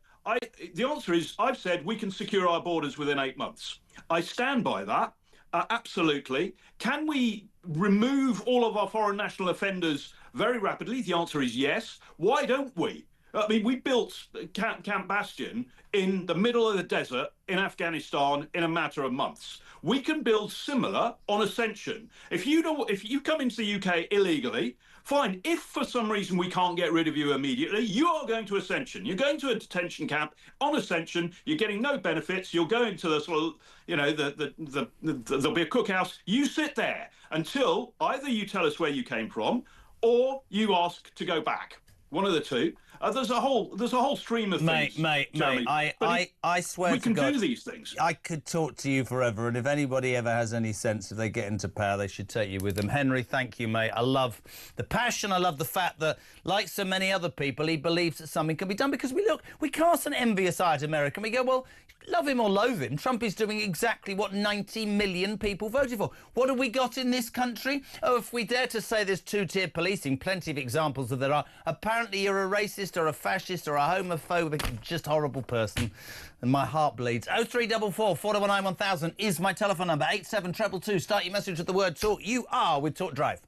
Speaker 6: The answer is, I've said we can secure our borders within 8 months. I stand by that, absolutely. Can we remove all of our foreign national offenders very rapidly? The answer is yes. Why don't we? I mean, we built Camp Bastion in the middle of the desert in Afghanistan in a matter of months. We can build similar on Ascension. If you come into the UK illegally, fine. If for some reason we can't get rid of you immediately, you are going to Ascension. You're going to a detention camp on Ascension. You're getting no benefits. You're going to the sort of, there'll be a cookhouse. You sit there until either you tell us where you came from or you ask to go back. One of the two. There's a whole stream of things.
Speaker 1: Mate, I swear to God,
Speaker 6: we can do these things.
Speaker 1: I could talk to you forever, and if anybody ever has any sense if they get into power, they should take you with them. Henry, thank you, mate. I love the passion. I love the fact that, like so many other people, he believes that something can be done, because we cast an envious eye at America and we go, well, love him or loathe him, Trump is doing exactly what 90 million people voted for. What have we got in this country? Oh, if we dare to say there's two-tier policing, plenty of examples of there are. Apparently you're a racist or a fascist or a homophobic, just horrible person, and my heart bleeds. 0344 419 1000 is my telephone number. 87222. Start your message with the word talk. You are with Talk Drive.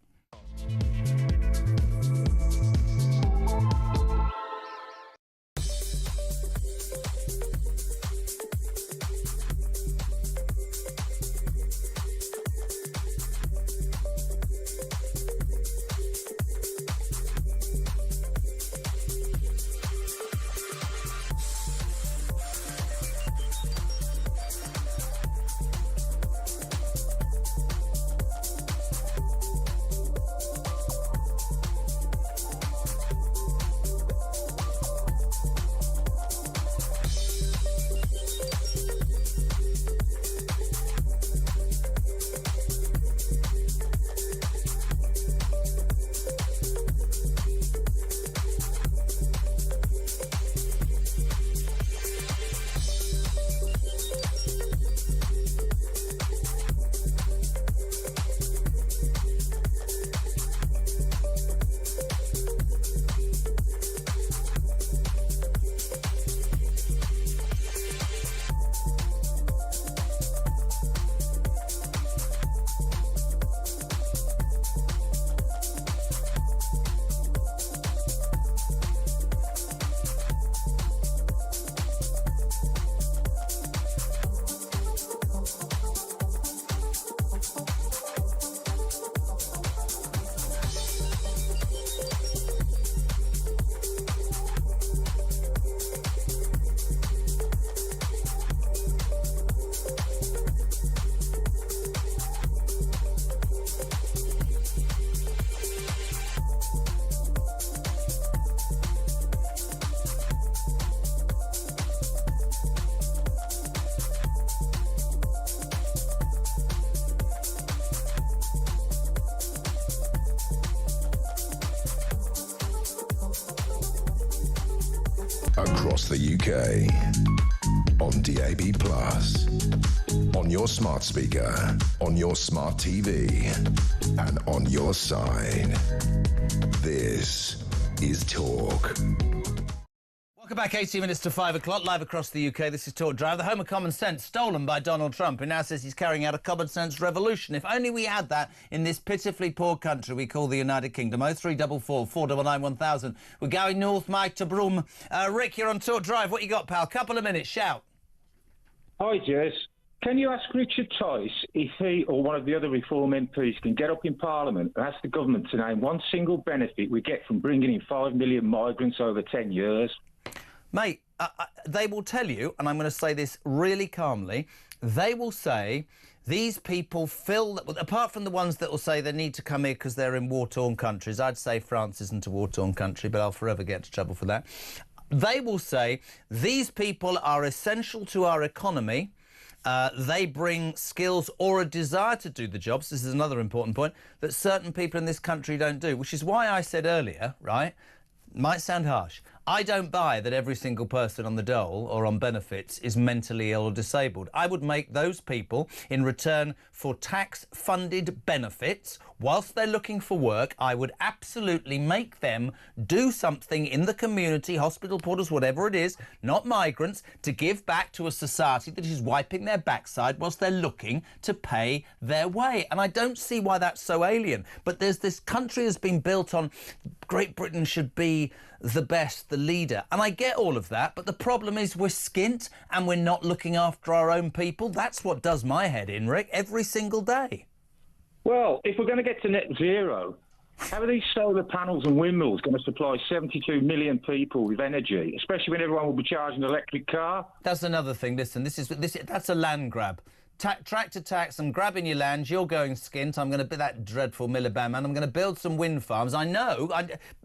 Speaker 3: across the UK. On DAB+, on your smart speaker, on your smart TV, and on your side. This is Talk.
Speaker 1: Welcome back, 18 minutes to 5 o'clock, live across the UK. This is Talk Drive, the home of common sense, stolen by Donald Trump, who now says he's carrying out a common sense revolution. If only we had that in this pitifully poor country we call the United Kingdom. 0344 499 1000. We're going north, Mike, to Broome. Rick, you're on Talk Drive. What you got, pal? Couple of minutes, shout.
Speaker 7: Hi, Jez. Can you ask Richard Tice if he or one of the other Reform MPs can get up in Parliament and ask the government to name one single benefit we get from bringing in 5 million migrants over 10 years?
Speaker 1: Mate, they will tell you, and I'm going to say this really calmly, they will say these people apart from the ones that will say they need to come here because they're in war-torn countries. I'd say France isn't a war-torn country, but I'll forever get into trouble for that. They will say these people are essential to our economy. They bring skills or a desire to do the jobs. This is another important point that certain people in this country don't do, which is why I said earlier, right, might sound harsh, I don't buy that every single person on the dole or on benefits is mentally ill or disabled. I would make those people, in return for tax-funded benefits, whilst they're looking for work, I would absolutely make them do something in the community, hospital porters, whatever it is, not migrants, to give back to a society that is wiping their backside whilst they're looking to pay their way. And I don't see why that's so alien. But there's this country has been built on Great Britain should be the best, the leader. And I get all of that, but the problem is we're skint and we're not looking after our own people. That's what does my head in, Rick, every single day.
Speaker 7: Well, if we're going to get to net zero, how are these solar panels and windmills going to supply 72 million people with energy, especially when everyone will be charging an electric car? That's
Speaker 1: another thing. Listen, that's a land grab. Tractor tax, I'm grabbing your land, you're going skint, I'm going to be that dreadful Miliband man, I'm going to build some wind farms. I know,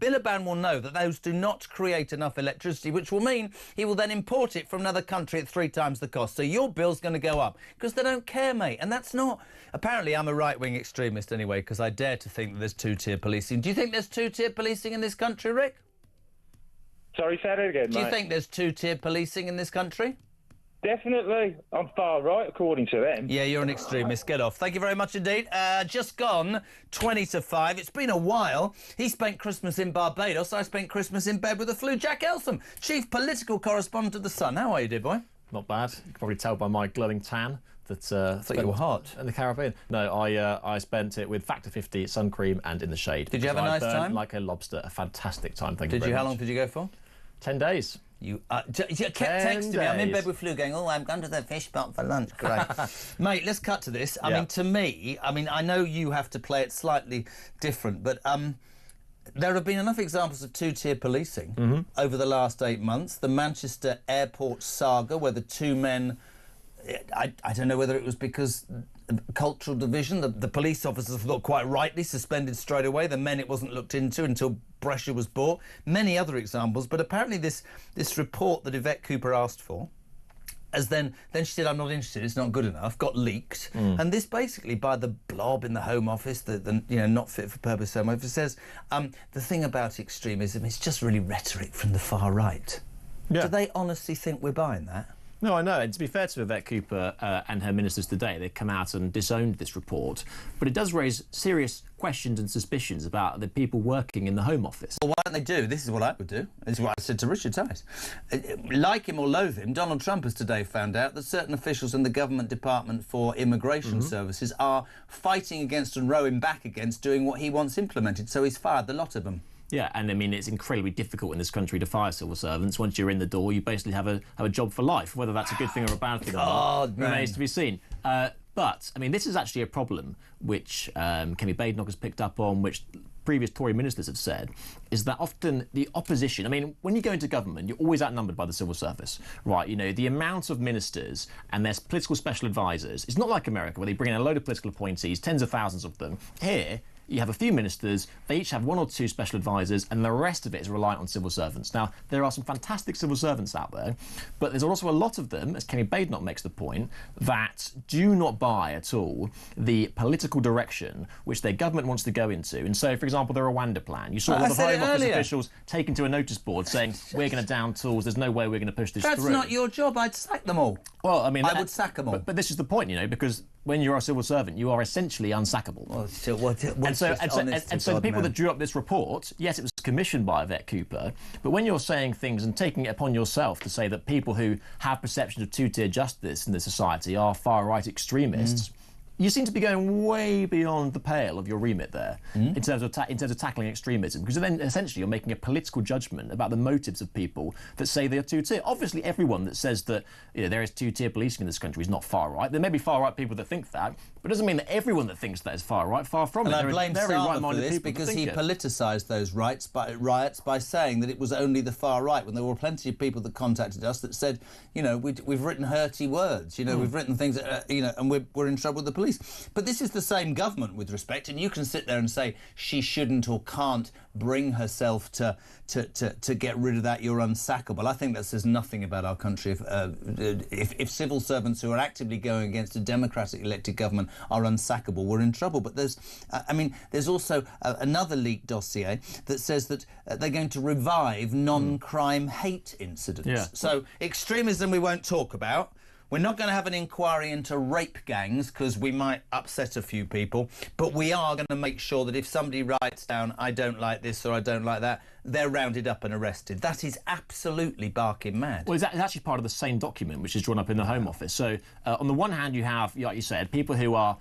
Speaker 1: Miliband will know that those do not create enough electricity, which will mean he will then import it from another country at 3 times the cost. So your bill's going to go up, because they don't care, mate. And that's not... Apparently I'm a right-wing extremist anyway, because I dare to think that there's two-tier policing. Do you think there's two-tier policing in this country, Rick?
Speaker 7: Sorry, say that again,
Speaker 1: Do you think there's two-tier policing in this country?
Speaker 7: Definitely. I'm far right, according to them.
Speaker 1: Yeah, you're an extremist. Get off. Thank you very much indeed. Just gone 20 to 5. It's been a while. He spent Christmas in Barbados. I spent Christmas in bed with the flu. Jack Elsom, chief political correspondent of The Sun. How are you, dear boy?
Speaker 2: Not bad. You can probably tell by my glowing tan that
Speaker 1: I thought you were hot.
Speaker 2: In the Caribbean. No, I spent it with Factor 50 sun cream and in the shade.
Speaker 1: Did you have a nice time?
Speaker 2: Like a lobster. A fantastic time. Thank you
Speaker 1: very
Speaker 2: much.
Speaker 1: How long did you go for?
Speaker 2: 10 days.
Speaker 1: You kept texting me. I'm in bed with flu going, oh, I'm going to the fish spot for lunch. Great. Mate, let's cut to this. I mean, to me, I know you have to play it slightly different, but there have been enough examples of two-tier policing over the last 8 months. The Manchester airport saga, where the two men... I don't know whether it was because cultural division, the police officers thought quite rightly suspended straight away. The men, it wasn't looked into until pressure was brought. Many other examples, but apparently this report that Yvette Cooper asked for, as then she said, I'm not interested, it's not good enough, got leaked. And this basically by the blob in the Home Office, the not fit for purpose Home Office, says the thing about extremism is just really rhetoric from the far right. Yeah. Do they honestly think we're buying that?
Speaker 2: No, I know. And to be fair to Yvette Cooper and her ministers today, they've come out and disowned this report. But it does raise serious questions and suspicions about the people working in the Home Office.
Speaker 1: Well, why don't they do? This is what I would do. This is what I said to Richard Tice. Like him or loathe him, Donald Trump has today found out that certain officials in the Government Department for Immigration Services are fighting against and rowing back against doing what he wants implemented. So he's fired the lot of them.
Speaker 2: Yeah, and I mean, it's incredibly difficult in this country to fire civil servants. Once you're in the door, you basically have a job for life. Whether that's a good thing or a bad thing or not remains to be seen. But, I mean, this is actually a problem which Kemi Badenoch has picked up on, which previous Tory ministers have said, is that often the opposition... I mean, when you go into government, you're always outnumbered by the civil service, right? You know, the amount of ministers and their political special advisors, it's not like America, where they bring in a load of political appointees, tens of thousands of them. Here, you have a few ministers, they each have 1 or 2 special advisors, and the rest of it is reliant on civil servants. Now, there are some fantastic civil servants out there, but there's also a lot of them, as Kenny Badenoch makes the point, that do not buy at all the political direction which their government wants to go into. And so, for example, the Rwanda plan. You saw a lot of Home Office officials taken to a notice board saying, we're going to down tools, there's no way we're going to push this through.
Speaker 1: That's not your job. I'd sack them all.
Speaker 2: Well, I mean...
Speaker 1: I would sack them all.
Speaker 2: But this is the point, you know, because when you're a civil servant, you are essentially unsackable.
Speaker 1: Well, so
Speaker 2: the people that drew up this report, yes, it was commissioned by Yvette Cooper, but when you're saying things and taking it upon yourself to say that people who have perceptions of two-tier justice in this society are far-right extremists, you seem to be going way beyond the pale of your remit there in terms of tackling extremism, because then essentially you're making a political judgment about the motives of people that say they are two-tier. Obviously, everyone that says that there is two-tier policing in this country is not far right. There may be far right people that think that, but it doesn't mean that everyone that thinks that is far right. Far from it.
Speaker 1: And I blame Sama for this because he politicised those riots by saying that it was only the far right, when there were plenty of people that contacted us that said, we've written hurty words, we've written things, and we're in trouble with the police. But this is the same government, with respect, and you can sit there and say she shouldn't or can't bring herself to get rid of that. You're unsackable. I think that says nothing about our country. If civil servants who are actively going against a democratically elected government are unsackable, we're in trouble. But there's also another leaked dossier that says that they're going to revive non-crime hate incidents.
Speaker 2: Yeah.
Speaker 1: So extremism we won't talk about. We're not going to have an inquiry into rape gangs because we might upset a few people, but we are going to make sure that if somebody writes down, I don't like this or I don't like that, they're rounded up and arrested. That is absolutely barking mad.
Speaker 2: Well, it's actually part of the same document which is drawn up in the Home Office. So on the one hand, you have, like you said, people who are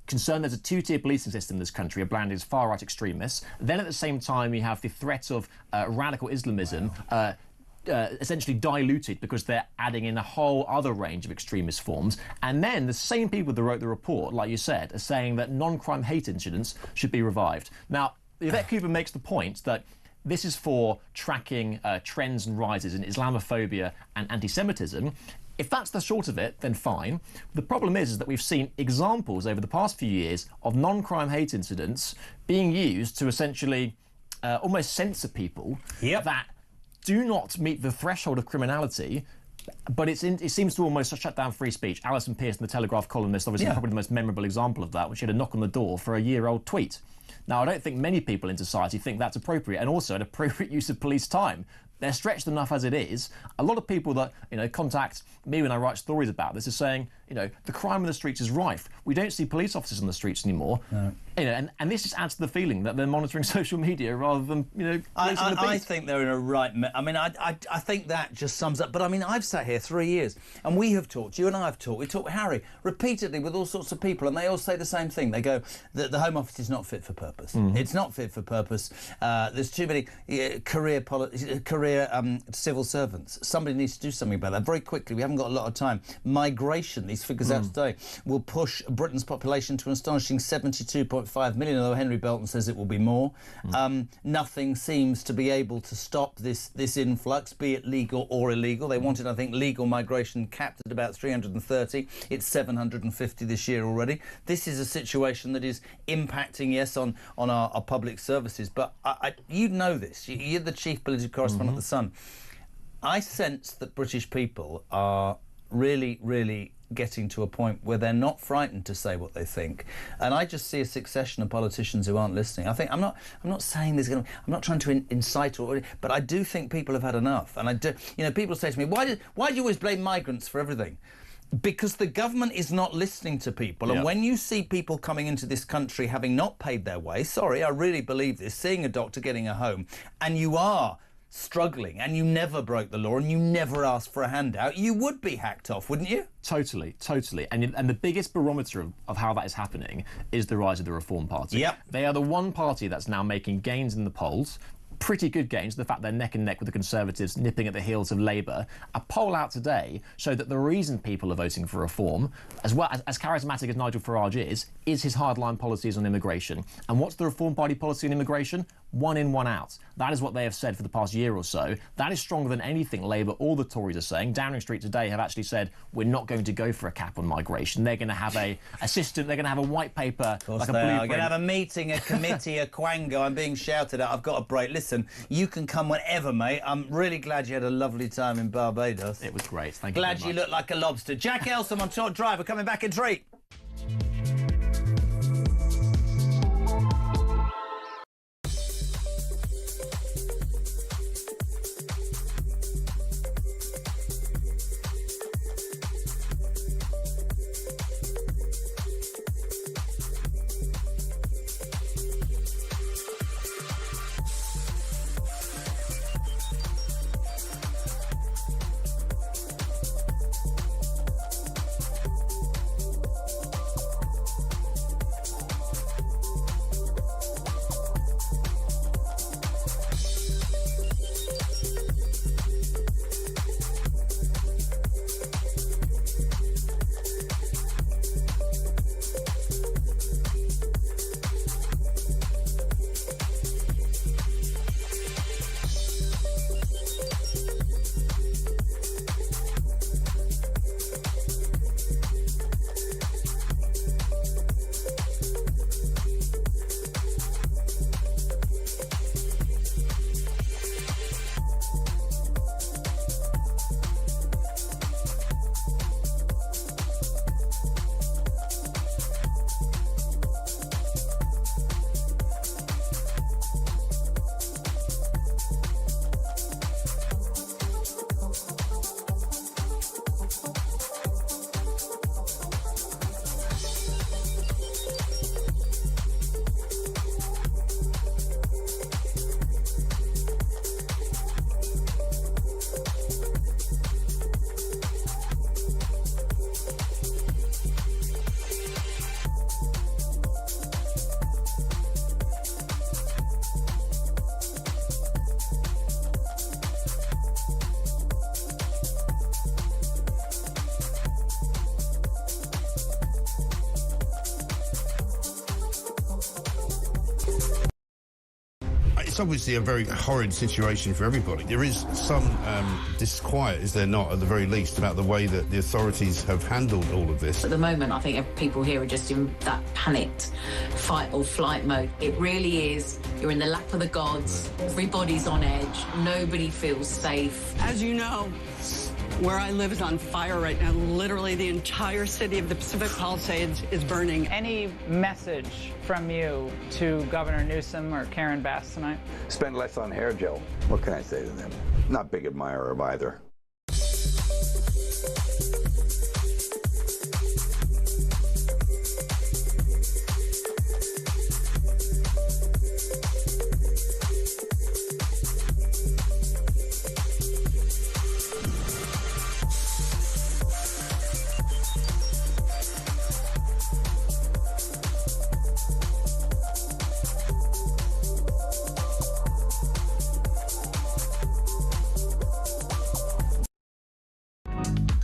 Speaker 2: concerned there's a two-tier policing system in this country, are branded as far-right extremists. Then at the same time, you have the threat of radical Islamism, essentially diluted because they're adding in a whole other range of extremist forms. And then the same people that wrote the report, like you said, are saying that non-crime hate incidents should be revived. Now, Yvette Cooper makes the point that this is for tracking trends and rises in Islamophobia and anti-Semitism. If that's the short of it, then fine. The problem is that we've seen examples over the past few years of non-crime hate incidents being used to essentially almost censor people that do not meet the threshold of criminality, but it seems to almost shut down free speech. Alison Pearson, the Telegraph columnist, obviously probably the most memorable example of that, when she had a knock on the door for a year-old tweet. Now, I don't think many people in society think that's appropriate, and also an appropriate use of police time. They're stretched enough as it is. A lot of people that contact me when I write stories about this are saying, the crime in the streets is rife. We don't see police officers on the streets anymore. No. And this just adds to the feeling that they're monitoring social media rather than
Speaker 1: I think they're in a right. I think that just sums up. But I've sat here 3 years, and we have talked. You and I have talked. We talked with Harry repeatedly with all sorts of people, and they all say the same thing. They go that the Home Office is not fit for purpose. It's not fit for purpose. There's too many career civil servants. Somebody needs to do something about that very quickly. We haven't got a lot of time. Migration. These figures out today will push Britain's population to an astonishing 72.5 million, although Henry Belton says it will be more. Nothing seems to be able to stop this influx, be it legal or illegal. They wanted, I think, legal migration capped at about 330. It's 750 this year already. This is a situation that is impacting, yes, on our public services. But you know this. You're the chief political correspondent of The Sun. I sense that British people are really, really getting to a point where they're not frightened to say what they think, and I just see a succession of politicians who aren't listening. I think I'm not saying there's going to. I'm not trying to incite but I do think people have had enough. And I do. People say to me, why do you always blame migrants for everything? Because the government is not listening to people. And when you see people coming into this country having not paid their way, sorry, I really believe this, seeing a doctor, getting a home, and you are struggling and you never broke the law and you never asked for a handout, you would be hacked off, wouldn't you?
Speaker 2: Totally. And the biggest barometer of how that is happening is the rise of the Reform Party.
Speaker 1: Yep.
Speaker 2: They are the one party that's now making gains in the polls. Pretty good gains. The fact they're neck and neck with the Conservatives, nipping at the heels of Labour. A poll out today showed that the reason people are voting for reform, as well as charismatic as Nigel Farage is his hardline policies on immigration. And what's the Reform Party policy on immigration? one in, one out. That is what they have said for the past year or so. That is stronger than anything Labour or the Tories are saying. Downing Street today have actually said, we're not going to go for a cap on migration. They're going to have a system, they're going to have a white paper, like a blueprint.
Speaker 1: They're going to have a meeting, a committee, a quango. I'm being shouted at. I've got a break. Listen, you can come whenever, mate. I'm really glad you had a lovely time in Barbados.
Speaker 2: It was great. Thank you
Speaker 1: Glad
Speaker 2: very
Speaker 1: you
Speaker 2: much.
Speaker 1: look like a lobster. Jack Elsom on Talk Drive. We're coming back in treat.
Speaker 8: It's obviously a very horrid situation for everybody. There is some disquiet, is there not, at the very least, about the way that the authorities have handled all of this.
Speaker 9: At the moment, I think people here are just in that panicked fight or flight mode. It really is. You're in the lap of the gods. Everybody's on edge. Nobody feels safe.
Speaker 10: As you know, where I live is on fire right now. Literally, the entire city of the Pacific Palisades is burning.
Speaker 11: Any message from you to Governor Newsom or Karen Bass tonight?
Speaker 12: Spend less on hair gel. What can I say to them? Not big admirer of either.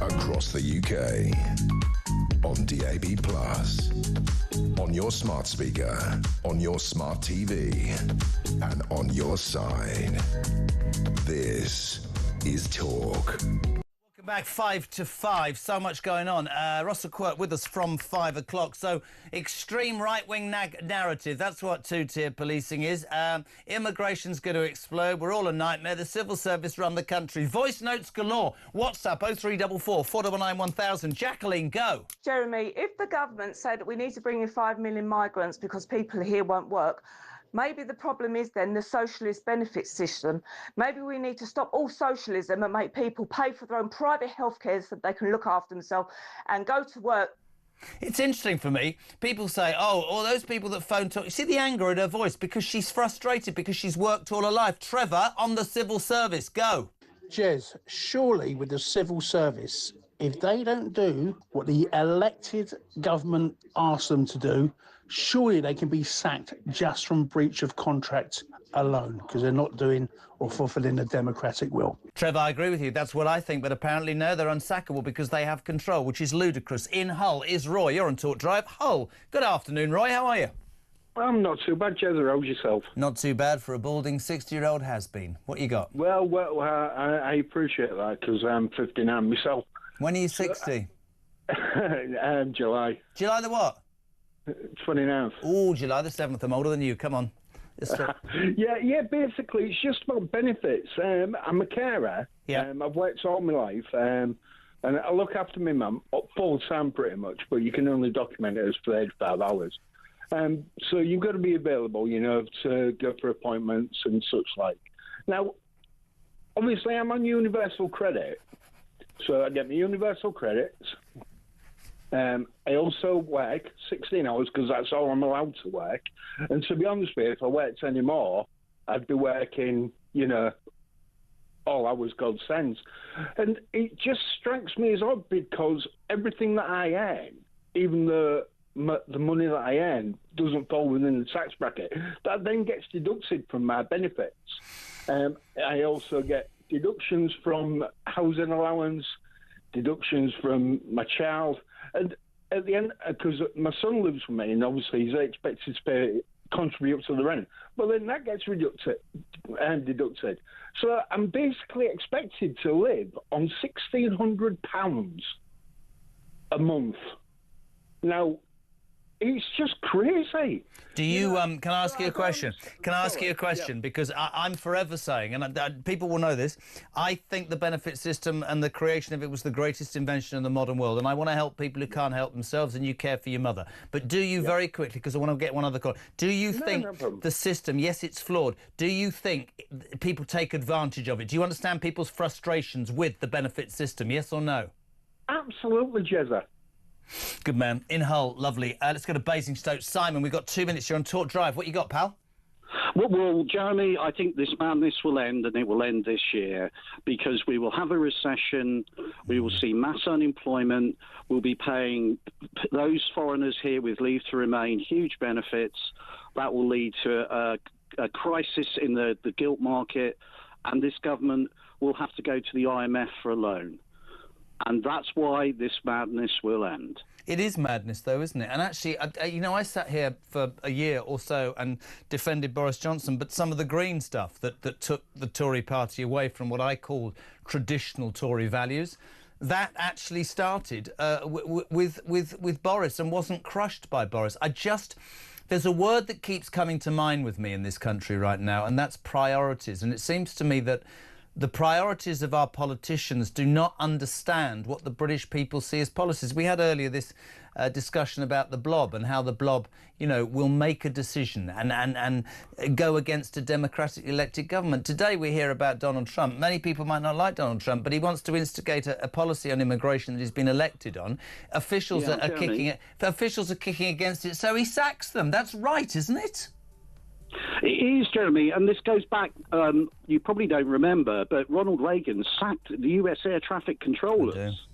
Speaker 3: Across the UK, on DAB+, on your smart speaker, on your smart TV, and on your side. This is Talk.
Speaker 1: Welcome back, 5 to 5. So much going on. Russell Quirk with us from 5 o'clock. So, extreme right-wing narrative. That's what two-tier policing is. Immigration's going to explode. We're all a nightmare. The civil service run the country. Voice notes galore. WhatsApp 0344 499 1000. Jacqueline, go.
Speaker 13: Jeremy, if the government said we need to bring in 5 million migrants because people here won't work, maybe the problem is then the socialist benefit system. Maybe we need to stop all socialism and make people pay for their own private healthcare so they can look after themselves and go to work.
Speaker 1: It's interesting for me. People say, oh, all those people that phone talk. You see the anger in her voice because she's frustrated because she's worked all her life. Trevor, on the civil service, go.
Speaker 14: Jez, surely with the civil service, if they don't do what the elected government asks them to do, surely they can be sacked just from breach of contract alone because they're not doing or fulfilling the democratic will.
Speaker 1: Trevor, I agree with you. That's what I think. But apparently, no, they're unsackable because they have control, which is ludicrous. In Hull is Roy. You're on Talk Drive. Hull. Good afternoon, Roy. How are you?
Speaker 15: I'm not too bad, Jezza. How's yourself?
Speaker 1: Not too bad for a balding 60-year-old has-been. What you got?
Speaker 15: Well, I appreciate that because I'm 59 myself.
Speaker 1: When are you 60?
Speaker 15: July.
Speaker 1: July the what?
Speaker 15: 29th.
Speaker 1: Oh, July the 7th. I'm older than you. Come on.
Speaker 15: Yeah. Basically, it's just about benefits. I'm a carer.
Speaker 1: Yeah.
Speaker 15: I've worked all my life, and I look after my mum full time pretty much. But you can only document it as for 85 hours. So you've got to be available, to go for appointments and such like. Now, obviously, I'm on universal credit, so I get my universal credits. I also work 16 hours because that's all I'm allowed to work. And to be honest with you, if I worked any more, I'd be working, all hours God sends. And it just strikes me as odd because everything that I earn, even the money that I earn, doesn't fall within the tax bracket. That then gets deducted from my benefits. I also get deductions from housing allowance, deductions from my child, and at the end, because my son lives with me, and obviously he's expected to contribute to the rent, but then that gets deducted. So I'm basically expected to live on £1,600 a month. Now, it's just crazy.
Speaker 1: Do you, can I ask you a question? Can I ask you a question? Yeah. Because I'm forever saying, and people will know this, I think the benefit system and the creation of it was the greatest invention in the modern world, and I want to help people who can't help themselves, and you care for your mother. But do you, very quickly, because I want to get one other call, do you think the system, yes, it's flawed, do you think people take advantage of it? Do you understand people's frustrations with the benefit system, yes or no?
Speaker 15: Absolutely, Jezza.
Speaker 1: Good man. In Hull, lovely. Let's go to Basingstoke. Simon, we've got 2 minutes here on Talk Drive. What you got, pal?
Speaker 16: Well, Jeremy, I think this madness will end, and it will end this year, because we will have a recession, we will see mass unemployment, we'll be paying those foreigners here with leave to remain huge benefits. That will lead to a crisis in the gilt market, and this government will have to go to the IMF for a loan. And that's why this madness will end.
Speaker 1: It is madness, though, isn't it? And actually, I sat here for a year or so and defended Boris Johnson, but some of the Green stuff that took the Tory party away from what I call traditional Tory values, that actually started with Boris and wasn't crushed by Boris. There's a word that keeps coming to mind with me in this country right now, and that's priorities. And it seems to me that the priorities of our politicians do not understand what the British people see as policies. We had earlier this discussion about the blob and how the blob, will make a decision and go against a democratically elected government. Today we hear about Donald Trump. Many people might not like Donald Trump, but he wants to instigate a policy on immigration that he's been elected on. Officials are kicking against it, so he sacks them. That's right, isn't it?
Speaker 16: It is, Jeremy, and this goes back, you probably don't remember, but Ronald Reagan sacked the US air traffic controllers.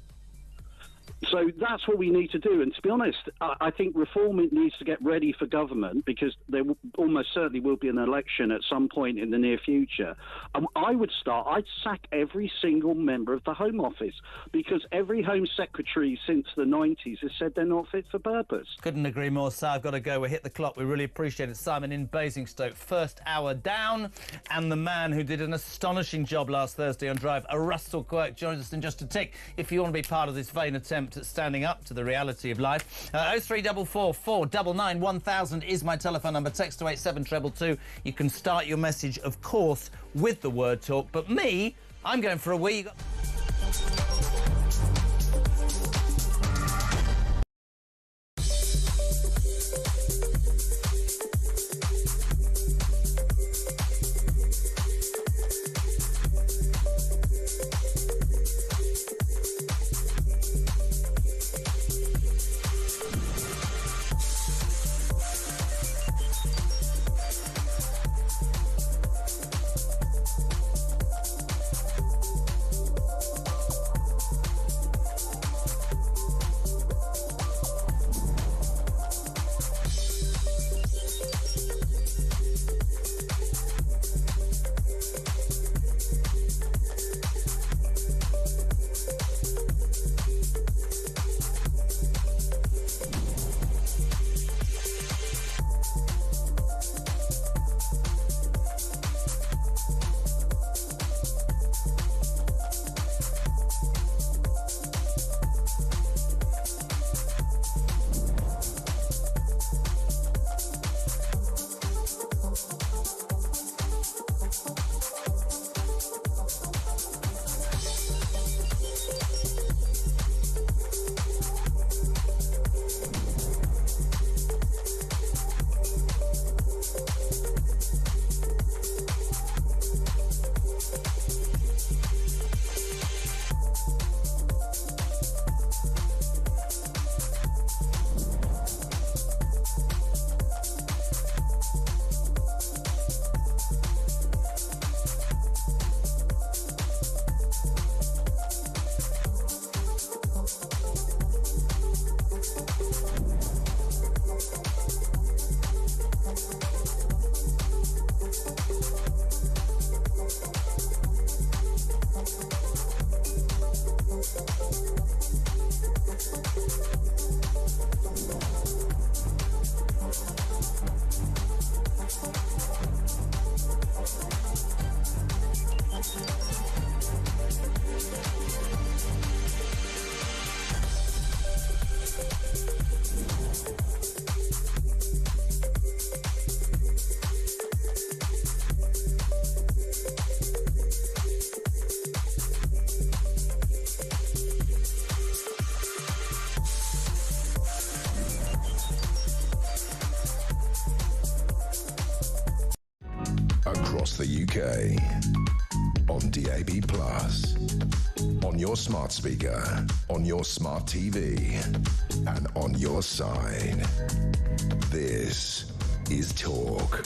Speaker 16: So that's what we need to do. And to be honest, I think reform needs to get ready for government, because there almost certainly will be an election at some point in the near future. I'd sack every single member of the Home Office, because every Home Secretary since the 90s has said they're not fit for purpose.
Speaker 1: Couldn't agree more, sir. I've got to go. We hit the clock. We really appreciate it. Simon in Basingstoke, first hour down. And the man who did an astonishing job last Thursday on Drive, Russell Quirk, joins us in just a tick. If you want to be part of this vain attempt at standing up to the reality of life, 0344 499 1000 is my telephone number. Text to 87222. You can start your message, of course, with the word talk. But me, I'm going for a wee.
Speaker 3: across the UK. On DAB+, on your smart speaker, on your smart TV, and on your side. This is Talk.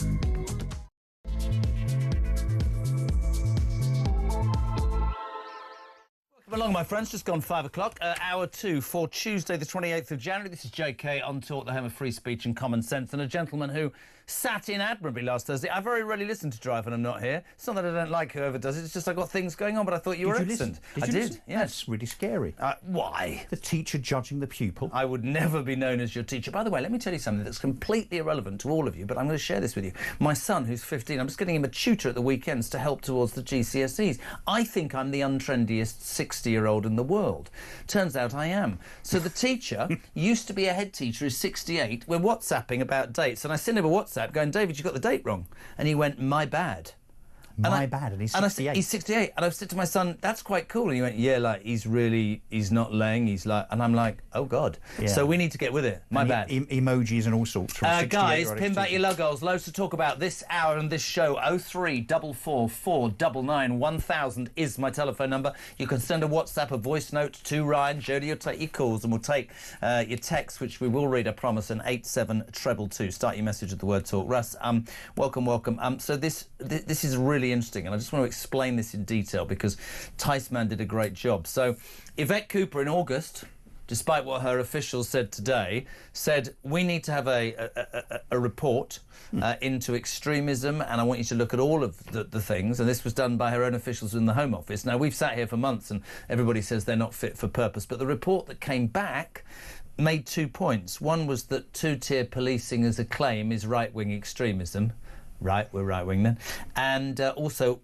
Speaker 1: Welcome along, my friends. Just gone 5 o'clock, hour 2 for Tuesday, the 28th of January. This is JK on Talk, the home of free speech and common sense, and a gentleman who sat in admirably last Thursday. I very rarely listen to Drive when I'm not here. It's not that I don't like whoever does it, it's just I've got things going on, but I thought you were excellent.
Speaker 17: I did, yes. That's really scary.
Speaker 1: Why?
Speaker 17: The teacher judging the pupil.
Speaker 1: I would never be known as your teacher. By the way, let me tell you something that's completely irrelevant to all of you, but I'm going to share this with you. My son, who's 15, I'm just getting him a tutor at the weekends to help towards the GCSEs. I think I'm the untrendiest 60-year-old in the world. Turns out I am. So the teacher used to be a head teacher, is 68. We're WhatsApping about dates, and I sent him a WhatsApp going, David, you got the date wrong. And he went, my bad.
Speaker 17: My bad, and he's 68.
Speaker 1: He's 68. And I've said to my son, that's quite cool. And he went, yeah, like, he's not laying, he's like... And I'm like, oh, God. Yeah. So we need to get with it. My bad.
Speaker 17: Emojis and all sorts.
Speaker 1: Guys, pin back your logos. Loads to talk about this hour and this show. 0344 499 1000 is my telephone number. You can send a WhatsApp, a voice note to Ryan. Jodie will take your calls, and we'll take your texts, which we will read, I promise, and 87222. Start your message with the word talk. Russ, welcome. So this is really interesting, and I just want to explain this in detail because Ticeman did a great job. So Yvette Cooper in August, despite what her officials said today, said we need to have a report into extremism, and I want you to look at all of the things, and this was done by her own officials in the Home Office. Now, we've sat here for months and everybody says they're not fit for purpose, but the report that came back made 2 points. One was that two-tier policing as a claim is right-wing extremism. Right, we're right-wing then. And also,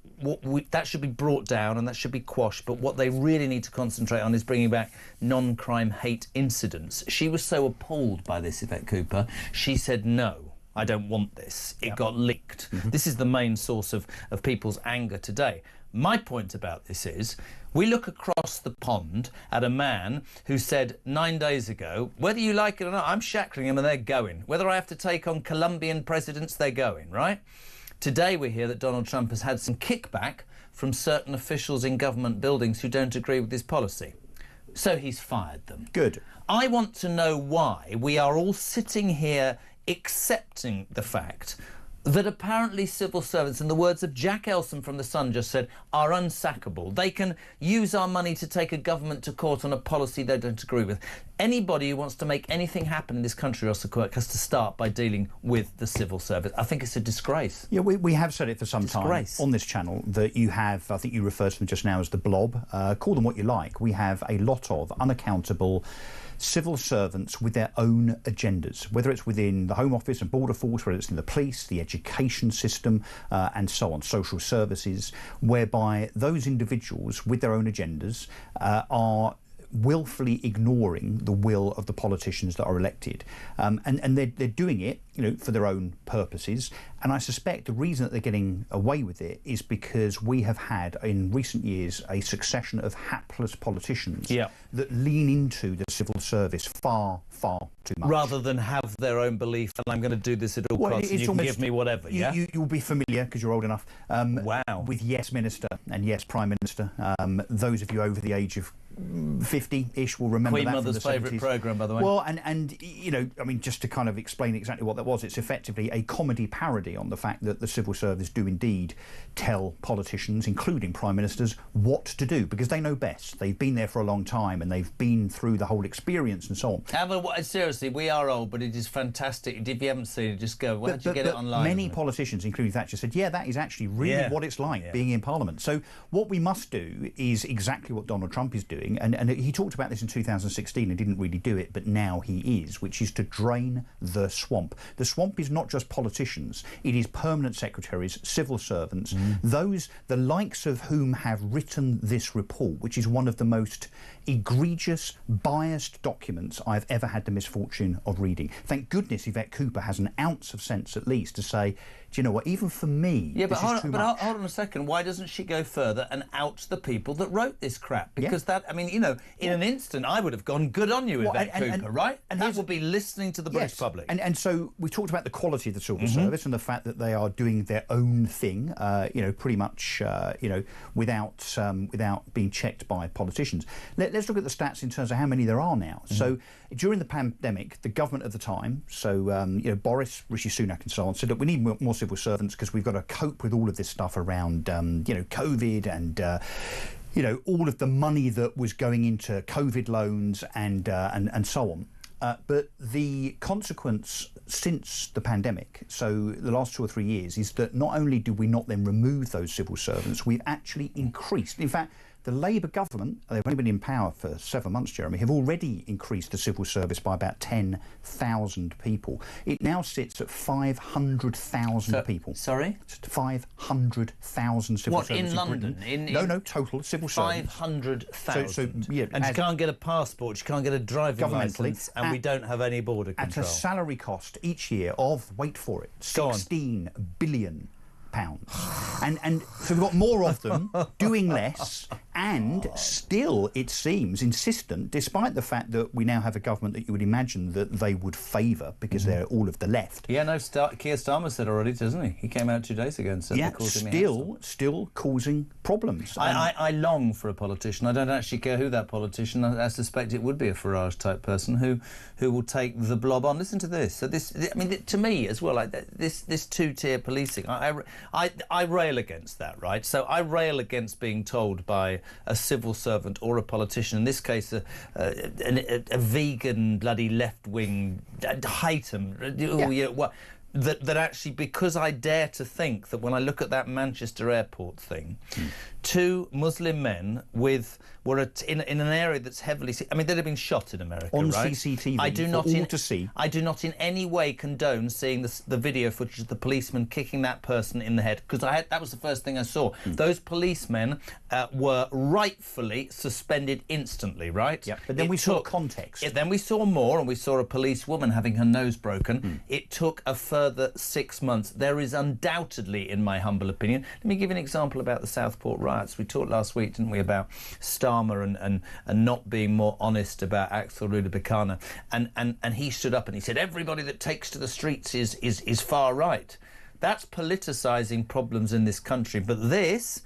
Speaker 1: that should be brought down and that should be quashed, but what they really need to concentrate on is bringing back non-crime hate incidents. She was so appalled by this, Yvette Cooper, she said, no, I don't want this. It got leaked. This is the main source of people's anger today. My point about this is, we look across the pond at a man who said 9 days ago, whether you like it or not, I'm shackling them and they're going. Whether I have to take on Colombian presidents, they're going, right? Today we hear that Donald Trump has had some kickback from certain officials in government buildings who don't agree with his policy. So he's fired them.
Speaker 17: Good.
Speaker 1: I want to know why we are all sitting here accepting the fact that apparently civil servants, in the words of Jack Elson from The Sun just said, are unsackable. They can use our money to take a government to court on a policy they don't agree with. Anybody who wants to make anything happen in this country, Ross Quirk, has to start by dealing with the civil service. I think it's a disgrace.
Speaker 17: Yeah, we have said it for some time on this channel that you have, I think you referred to them just now as the blob. Call them what you like. We have a lot of unaccountable civil servants with their own agendas, whether it's within the Home Office and Border Force, whether it's in the police, the education system, and so on, social services, whereby those individuals with their own agendas are willfully ignoring the will of the politicians that are elected, and they're doing it, for their own purposes. And I suspect the reason that they're getting away with it is because we have had in recent years a succession of hapless politicians that lean into the civil service far too much,
Speaker 1: rather than have their own belief. And I'm going to do this at all costs. You can give me whatever.
Speaker 17: You'll be familiar because you're old enough.
Speaker 1: Wow.
Speaker 17: With Yes Minister and Yes Prime Minister. Those of you over the age of 50-ish will remember
Speaker 1: Queen
Speaker 17: that
Speaker 1: Mother's favourite programme, by the way.
Speaker 17: Well, and just to kind of explain exactly what that was, it's effectively a comedy parody on the fact that the civil service do indeed tell politicians, including prime ministers, what to do, because they know best. They've been there for a long time and they've been through the whole experience and so on.
Speaker 1: Seriously, we are old, but it is fantastic. If you haven't seen it, just go. Why don't you get it online?
Speaker 17: Many politicians, including Thatcher, said, yeah, that is actually really what it's like being in Parliament. So what we must do is exactly what Donald Trump is doing. And he talked about this in 2016 and didn't really do it, but now he is, which is to drain the swamp. The swamp is not just politicians, it is permanent secretaries, civil servants, those, the likes of whom have written this report, which is one of the most egregious, biased documents I've ever had the misfortune of reading. Thank goodness Yvette Cooper has an ounce of sense, at least, to say, do you know what, even for me,
Speaker 1: yeah,
Speaker 17: this is too much.
Speaker 1: Hold on a second. Why doesn't she go further and out the people that wrote this crap? Because that, I mean, you know, in an instant, I would have gone, good on you, Yvette Cooper, right? And that would be listening to the British public.
Speaker 17: And so we talked about the quality of the civil service and the fact that they are doing their own thing, you know, pretty much, you know, without being checked by politicians. Let's look at the stats in terms of how many there are now. So during the pandemic, the government at the time, so you know, Boris, Rishi Sunak, and so on, said that we need more civil servants because we've got to cope with all of this stuff around, you know, COVID and. You know, all of the money that was going into COVID loans and so on. But the consequence since the pandemic, so the last 2 or 3 years, is that not only did we not then remove those civil servants, we've actually increased. In fact, the Labour government, they've only been in power for 7 months, Jeremy, have already increased the civil service by about 10,000 people. It now sits at 500,000 people.
Speaker 1: Sorry?
Speaker 17: 500,000 civil servants
Speaker 1: in London?
Speaker 17: Britain. No, total civil servants.
Speaker 1: 500,000.
Speaker 17: So, yeah,
Speaker 1: and you can't get a passport, you can't get a driving licence, and we don't have any border control.
Speaker 17: At a salary cost each year of, wait for it, 16 billion pounds. And so we've got more of them doing less, and still, it seems, insistent, despite the fact that we now have a government that you would imagine that they would favour because they're all of the left.
Speaker 1: Yeah, no, Keir Starmer said already, doesn't he? He came out 2 days ago and said they're causing me
Speaker 17: still causing problems.
Speaker 1: I long for a politician. I don't actually care who that politician. I suspect it would be a Farage type person who will take the blob on. Listen to this. So this, I mean, to me as well, like this two-tier policing. I rail against that, right? So I rail against being told by a civil servant or a politician, in this case a vegan bloody left-wing item, that actually, because I dare to think that when I look at that Manchester airport thing, 2 Muslim men were in an area that's heavily... I mean, they'd have been shot in America,
Speaker 17: on
Speaker 1: right?
Speaker 17: CCTV,
Speaker 1: I do not
Speaker 17: for all to see.
Speaker 1: I do not in any way condone seeing the video footage of the policeman kicking that person in the head, because that was the first thing I saw. Those policemen were rightfully suspended instantly, right?
Speaker 17: Yeah, but then we saw context.
Speaker 1: Then we saw more, and we saw a police woman having her nose broken. It took a further 6 months. There is undoubtedly, in my humble opinion... Let me give you an example about the Southport riots. We talked last week, didn't we, about Starmer and not being more honest about Axel Rudabikana. And he stood up and he said, everybody that takes to the streets is far right. That's politicising problems in this country. But this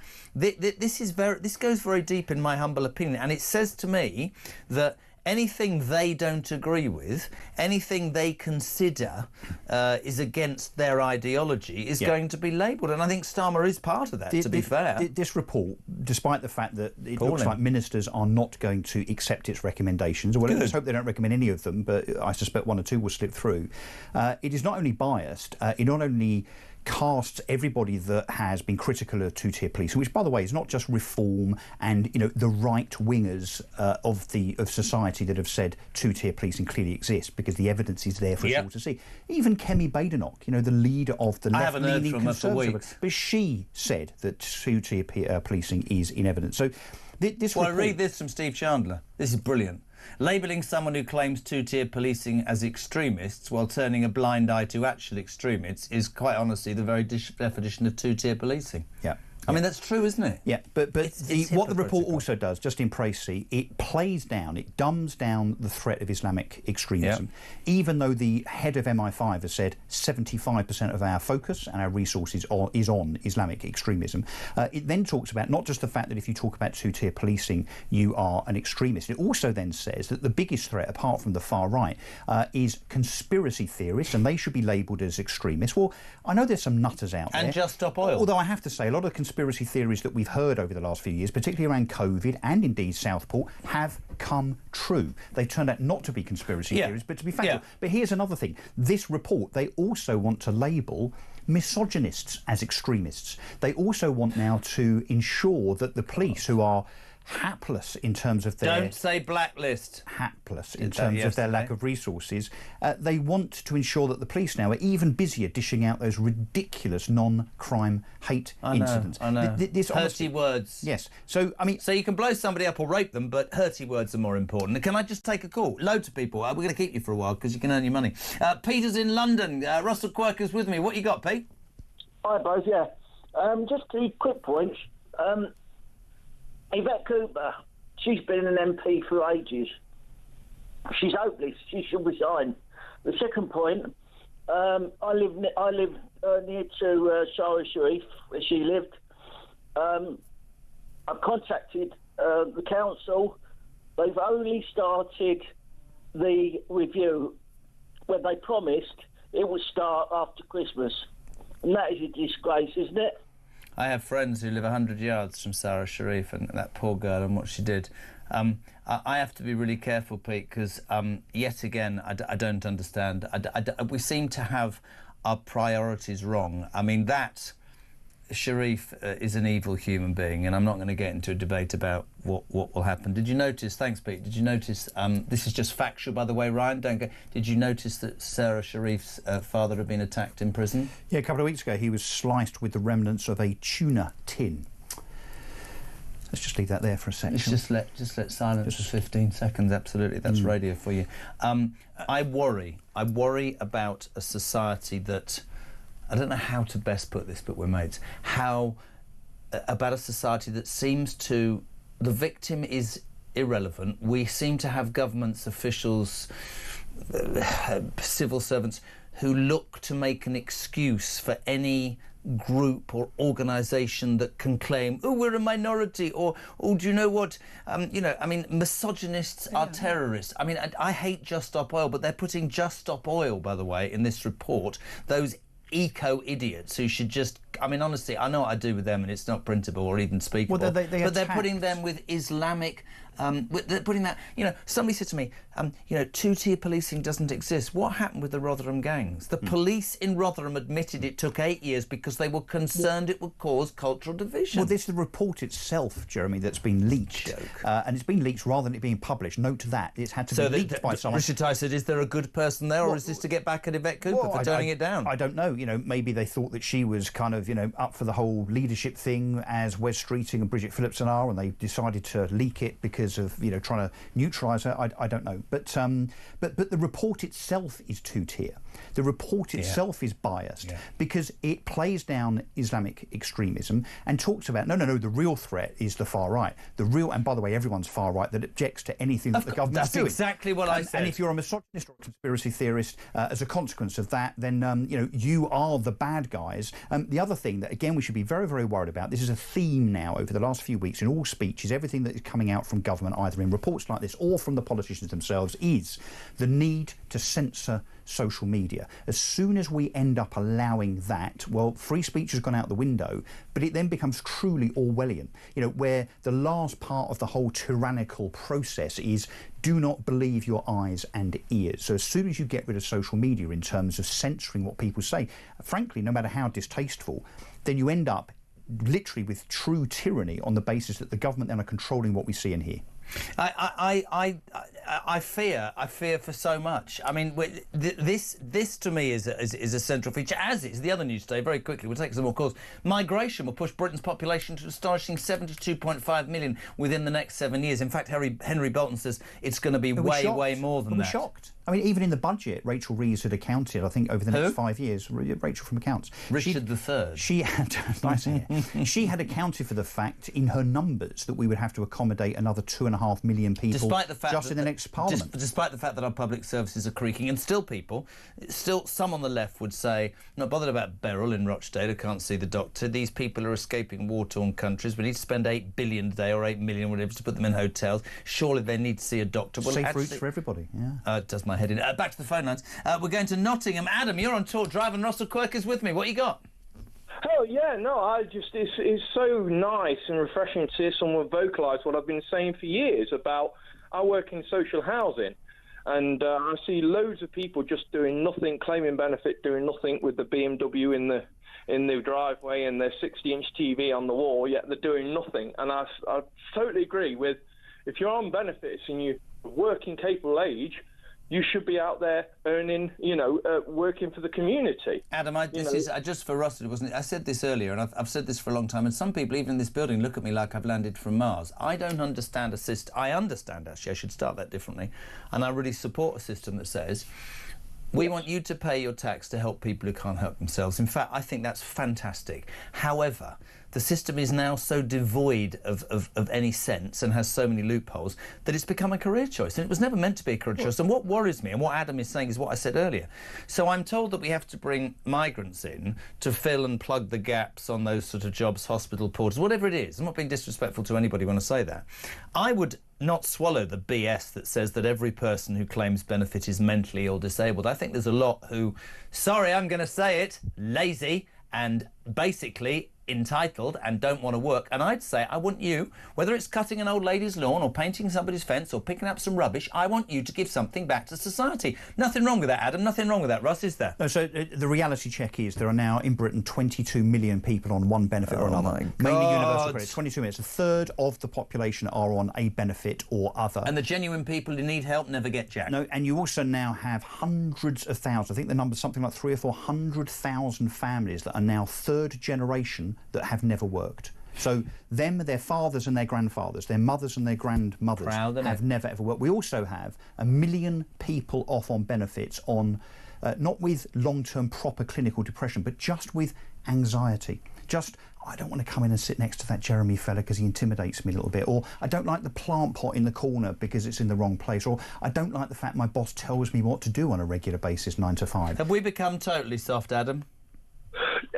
Speaker 1: goes very deep in my humble opinion. And it says to me that anything they don't agree with, anything they consider is against their ideology, is going to be labelled. And I think Starmer is part of that, to be fair.
Speaker 17: This report, despite the fact that it looks like ministers are not going to accept its recommendations, well, let's hope they don't recommend any of them, but I suspect 1 or 2 will slip through. It is not only biased, it not only casts everybody that has been critical of two-tier policing, which, by the way, is not just reform and, you know, the right-wingers of society that have said two-tier policing clearly exists, because the evidence is there for us all to see. Even Kemi Badenoch, you know, the leader of the left-leaning Conservative, but she said that two-tier policing is in evidence. So this report...
Speaker 1: I read this from Steve Chandler. This is brilliant. Labelling someone who claims two-tier policing as extremists while turning a blind eye to actual extremists is, quite honestly, the very definition of two-tier policing.
Speaker 17: Yeah.
Speaker 1: I mean, that's true, isn't it?
Speaker 17: Yeah, but what the report also does, just in précis, it plays down, it dumbs down the threat of Islamic extremism. Even though the head of MI5 has said 75% of our focus and our resources is on Islamic extremism, it then talks about not just the fact that if you talk about two-tier policing, you are an extremist. It also then says that the biggest threat, apart from the far right, is conspiracy theorists, and they should be labelled as extremists. Well, I know there's some nutters out there.
Speaker 1: And Just Stop Oil.
Speaker 17: Although I have to say, a lot of conspiracy theories that we've heard over the last few years, particularly around COVID and indeed Southport, have come true. They turned out not to be conspiracy theories, but to be factual. But here's another thing. This report, they also want to label misogynists as extremists. They also want now to ensure that the police, who are hapless in terms of their...
Speaker 1: Don't say blacklist.
Speaker 17: Hapless in terms of their lack of resources. They want to ensure that the police now are even busier dishing out those ridiculous non-crime hate incidents.
Speaker 1: I know.
Speaker 17: This
Speaker 1: hurty words.
Speaker 17: Yes. So, I mean...
Speaker 1: So you can blow somebody up or rape them, but hurty words are more important. Can I just take a call? Loads of people. We're going to keep you for a while because you can earn your money. Peter's in London. Russell Quirker's with me. What you got, Pete?
Speaker 18: Hi, both, yeah. Just 2 quick points. Yvette Cooper, she's been an MP for ages. She's hopeless. She should resign. The second point, I live near to Sarah Sharif, where she lived. I've contacted the council. They've only started the review when they promised it would start after Christmas. And that is a disgrace, isn't it?
Speaker 1: I have friends who live 100 yards from Sarah Sharif and that poor girl and what she did. I have to be really careful, Pete, because yet again, I don't understand. We seem to have our priorities wrong. I mean, that Sharif is an evil human being, and I'm not going to get into a debate about what will happen. Did you notice, thanks Pete, did you notice, this is just factual by the way, Ryan, don't go, did you notice that Sarah Sharif's father had been attacked in prison?
Speaker 17: Yeah, a couple of weeks ago he was sliced with the remnants of a tuna tin. Let's just leave that there for a second.
Speaker 1: Just let silence for 15 seconds, absolutely, that's radio for you. I worry about a society that, I don't know how to best put this, but we're mates. About a society that seems to... The victim is irrelevant. We seem to have governments, officials, civil servants who look to make an excuse for any group or organisation that can claim, oh, we're a minority, or, oh, do you know what, I mean, misogynists are terrorists. I mean, I hate Just Stop Oil, but they're putting Just Stop Oil, by the way, in this report, those eco-idiots who should just... I mean, honestly, I know what I do with them and it's not printable or even speakable,
Speaker 17: well,
Speaker 1: but they're putting them with Islamic... they're putting that... somebody said to me, two-tier policing doesn't exist. What happened with the Rotherham gangs? The police in Rotherham admitted it took 8 years because they were concerned it would cause cultural division.
Speaker 17: Well, this is the report itself, Jeremy, that's been leaked. And it's been leaked rather than it being published. Note that. It's had to be leaked by someone.
Speaker 1: Richard Ty said, is there a good person there, or is this to get back at Yvette Cooper for turning it down?
Speaker 17: I don't know. Maybe they thought that she was kind of, up for the whole leadership thing as Wes Streeting and Bridget Phillipson are, and they decided to leak it because of, trying to neutralise her. I don't know. But the report itself is two-tier. The report itself is biased because it plays down Islamic extremism and talks about, no, the real threat is the far right. And by the way, everyone's far right that objects to anything that the government's doing.
Speaker 1: That's exactly what I said.
Speaker 17: And if you're a misogynist or a conspiracy theorist, as a consequence of that, then, you are the bad guys. The other thing that, again, we should be very, very worried about, this is a theme now over the last few weeks in all speeches, everything that is coming out from government, either in reports like this or from the politicians themselves, is the need to censor social media. As soon as we end up allowing that, well, free speech has gone out the window, but it then becomes truly Orwellian, where the last part of the whole tyrannical process is do not believe your eyes and ears. So as soon as you get rid of social media in terms of censoring what people say, frankly, no matter how distasteful, then you end up literally with true tyranny on the basis that the government then are controlling what we see and hear.
Speaker 1: I fear for so much. I mean, this to me is a central feature, as is the other news today. Very quickly, we'll take some more calls. Migration will push Britain's population to an astonishing 72.5 million within the next 7 years. In fact, Henry Bolton says it's going to be way more than that.
Speaker 17: We're shocked. I mean, even in the budget, Rachel Reeves had accounted, I think, over the next 5 years. Rachel from Accounts.
Speaker 1: Richard III.
Speaker 17: She had, nice hair. She had accounted for the fact in her numbers that we would have to accommodate another 2.5 million people
Speaker 1: despite the fact
Speaker 17: just in the next Parliament.
Speaker 1: Despite the fact that our public services are creaking, and still some on the left would say, not bothered about Beryl in Rochdale who can't see the doctor. These people are escaping war-torn countries. We need to spend 8 billion a day or 8 million, whatever, to put them in hotels. Surely they need to see a doctor. Well,
Speaker 17: safe routes for everybody, yeah.
Speaker 1: It does my head in. Back to the phone lines. We're going to Nottingham. Adam, you're on Talk Drive and Russell Quirker's with me. What you got?
Speaker 19: Oh, yeah, no, it's so nice and refreshing to hear someone vocalise what I've been saying for years about, I work in social housing, and I see loads of people just doing nothing, claiming benefit, doing nothing with the BMW in in the driveway and their 60-inch TV on the wall, yet they're doing nothing. And I totally agree with, if you're on benefits and you're working capable age, you should be out there earning, working for the community.
Speaker 1: Adam, this is just for Russell, wasn't it? I said this earlier, and I've said this for a long time, and some people, even in this building, look at me like I've landed from Mars. I don't understand a system. I understand, actually, I should start that differently, and I really support a system that says, we want you to pay your tax to help people who can't help themselves. In fact, I think that's fantastic. However, the system is now so devoid of any sense and has so many loopholes that it's become a career choice. And it was never meant to be a career choice. And what worries me, and what Adam is saying, is what I said earlier. So I'm told that we have to bring migrants in to fill and plug the gaps on those sort of jobs, hospital porters, whatever it is. I'm not being disrespectful to anybody when I say that. I would not swallow the BS that says that every person who claims benefit is mentally or disabled. I think there's a lot who, sorry, I'm going to say it, lazy and basically entitled and don't want to work. And I'd say, I want you, whether it's cutting an old lady's lawn or painting somebody's fence or picking up some rubbish, I want you to give something back to society. Nothing wrong with that, Adam. Nothing wrong with that, Russ, is there?
Speaker 17: No, so the reality check is there are now in Britain 22 million people on one benefit or another. Mainly universal credit. 22 million. It's a third of the population are on a benefit or other.
Speaker 1: And the genuine people who need help never get jack.
Speaker 17: No, and you also now have hundreds of thousands. I think the number's something like 300,000 or 400,000 families that are now third generation that have never worked. So them, their fathers and their grandfathers, their mothers and their grandmothers have never ever worked. We also have 1 million people off on benefits on, not with long-term proper clinical depression, but just with anxiety. Just, I don't want to come in and sit next to that Jeremy fella because he intimidates me a little bit, or I don't like the plant pot in the corner because it's in the wrong place, or I don't like the fact my boss tells me what to do on a regular basis, 9 to 5.
Speaker 1: Have we become totally soft, Adam?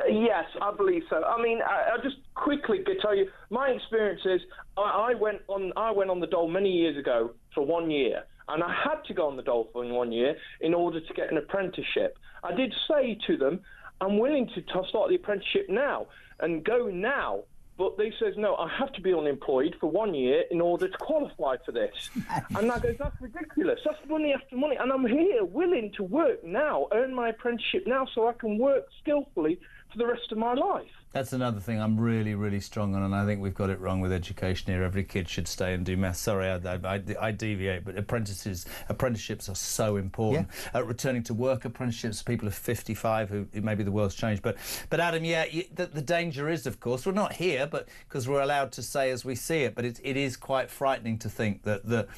Speaker 19: Yes, I believe so. I mean, I'll just quickly tell you, my experience is I went on the dole many years ago for 1 year, and I had to go on the dole for 1 year in order to get an apprenticeship. I did say to them, I'm willing to start the apprenticeship now and go now, but they says, no, I have to be unemployed for 1 year in order to qualify for this. And I goes, that's ridiculous. That's money after money. And I'm here willing to work now, earn my apprenticeship now so I can work skillfully for the rest of my life.
Speaker 1: That's another thing I'm really, really strong on, and I think we've got it wrong with education here. Every kid should stay and do maths. Sorry, I deviate, but apprenticeships are so important. Yeah. Returning to work apprenticeships, people of 55 who maybe the world's changed. But Adam, the danger is, of course, we're not here, but because we're allowed to say as we see it, but it is quite frightening to think that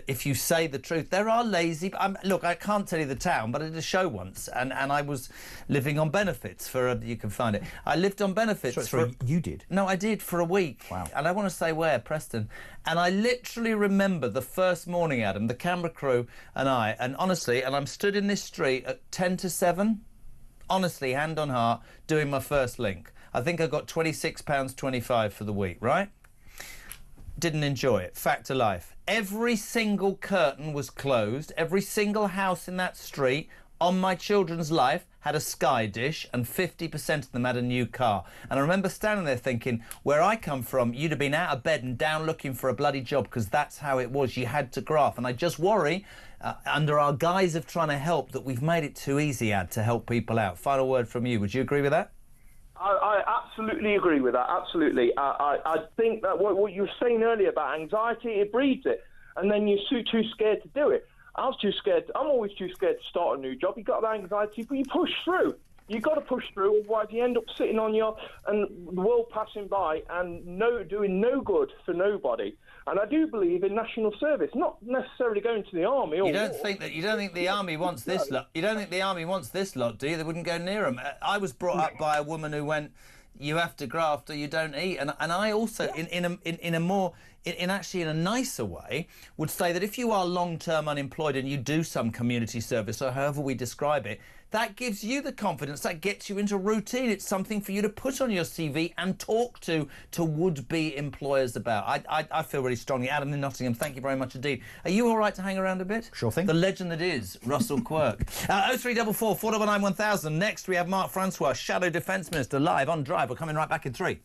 Speaker 1: if you say the truth, there are lazy... look, I can't tell you the town, but I did a show once, and I was living on benefits for... you can find it. I lived on benefits
Speaker 17: you did?
Speaker 1: No, I did, for a week.
Speaker 17: Wow.
Speaker 1: And I want to say where, Preston. And I literally remember the first morning, Adam, the camera crew and I, and honestly, and I'm stood in this street at 10 to 7, honestly, hand on heart, doing my first link. I think I got £26.25 for the week, right? Didn't enjoy it. Fact of life. Every single curtain was closed. Every single house in that street on my children's life had a Sky dish, and 50% of them had a new car. And I remember standing there thinking, where I come from, you'd have been out of bed and down looking for a bloody job, because that's how it was. You had to graft. And I just worry, under our guise of trying to help, that we've made it too easy, Ad, to help people out. Final word from you. Would you agree with that?
Speaker 19: I absolutely agree with that, absolutely. I think that what you were saying earlier about anxiety, it breeds it, and then you're too scared to do it. I was too scared. I'm always too scared to start a new job. You've got that anxiety, but you push through. You've got to push through, otherwise you end up sitting on and the world passing by and doing no good for nobody. And I do believe in national service, not necessarily going to the army. Or
Speaker 1: you don't think the army wants this lot? You don't think the army wants this lot, do you? They wouldn't go near them. I was brought up by a woman who went, you have to graft or you don't eat. And I also, in a nicer way, would say that if you are long-term unemployed and you do some community service, or however we describe it, that gives you the confidence, that gets you into routine. It's something for you to put on your CV and talk to would-be employers about. I feel really strongly. Adam in Nottingham, thank you very much indeed. Are you all right to hang around a bit?
Speaker 17: Sure thing.
Speaker 1: The legend that is Russell Quirk. 0344 419 1000. Next, we have Mark Francois, Shadow Defence Minister, live on Drive. We're coming right back in 3.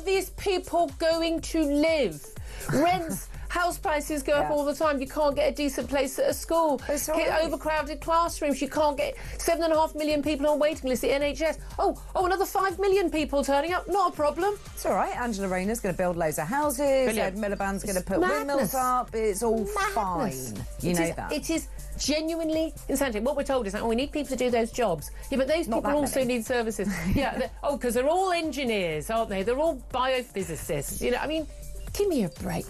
Speaker 20: these people going to live? Rents, house prices go up all the time. You can't get a decent place at a school. Overcrowded classrooms. You can't get 7.5 million people on waiting list. The NHS. Oh, another 5 million people turning up. Not a problem.
Speaker 21: It's all right. Angela Rayner's going to build loads of houses. Ed Miliband's going to put windmills up. It's all fine. You know that.
Speaker 20: It is genuinely insanity. What we're told is that we need people to do those jobs. Yeah, but those people also need services. Yeah. Because they're all engineers, aren't they? They're all biophysicists. You know, I mean, give me a break.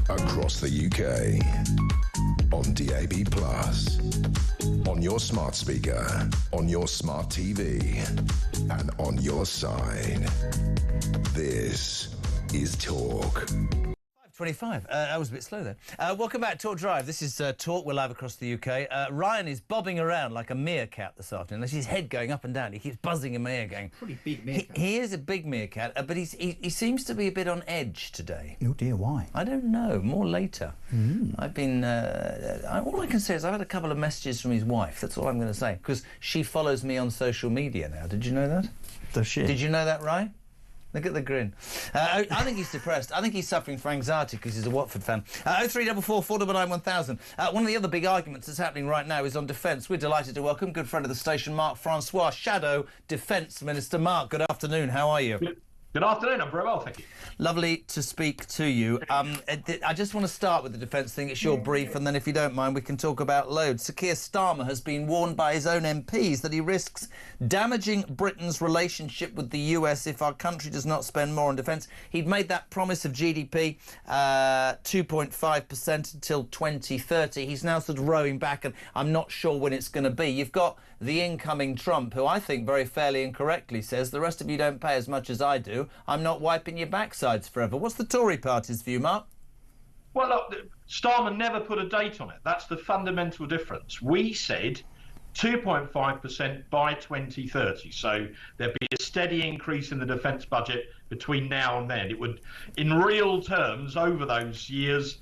Speaker 3: Across the UK, on DAB+, on your smart speaker, on your smart TV, and on your side. This is Talk.
Speaker 1: 5:25. I was a bit slow there. Welcome back, Talk Drive. This is Talk. We're live across the UK. Ryan is bobbing around like a meerkat this afternoon. That's his head going up and down. He keeps buzzing in my ear going...
Speaker 17: Pretty big meerkat.
Speaker 1: He is a big meerkat, but he seems to be a bit on edge today.
Speaker 17: Oh dear, why?
Speaker 1: I don't know. More later. I've been... all I can say is I've had a couple of messages from his wife. That's all I'm going to say. Because she follows me on social media now. Did you know that?
Speaker 17: Does she?
Speaker 1: Did you know that, Ryan? Look at the grin. I think he's depressed. I think he's suffering from anxiety because he's a Watford fan. 0344 499 1000. One of the other big arguments that's happening right now is on defence. We're delighted to welcome good friend of the station, Mark Francois, Shadow Defence Minister. Mark, good afternoon. How are you?
Speaker 22: Good afternoon. I'm very well, thank you.
Speaker 1: Lovely to speak to you. I just want to start with the defence thing. It's your brief, and then if you don't mind, we can talk about loads. Sir Keir Starmer has been warned by his own MPs that he risks damaging Britain's relationship with the US if our country does not spend more on defence. He'd made that promise of GDP 2.5% until 2030. He's now sort of rowing back, and I'm not sure when it's going to be. You've got the incoming Trump, who I think very fairly and correctly says, the rest of you don't pay as much as I do. I'm not wiping your backsides forever. What's the Tory party's view, Mark?
Speaker 22: Well, look, Starmer never put a date on it. That's the fundamental difference. We said 2.5% by 2030. So there'd be a steady increase in the defence budget between now and then. It would, in real terms, over those years,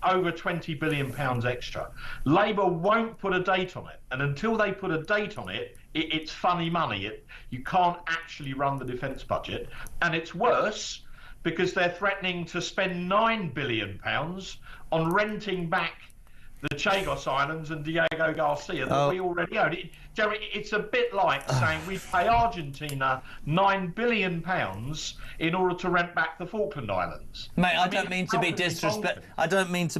Speaker 22: over £20 billion extra. Labour won't put a date on it. And until they put a date on it, it's funny money. You can't actually run the defence budget. And it's worse because they're threatening to spend £9 billion on renting back the Chagos Islands and Diego Garcia that we already own. Jerry, it's a bit like saying we pay Argentina £9 billion in order to rent back the Falkland Islands.
Speaker 1: Mate, I don't mean to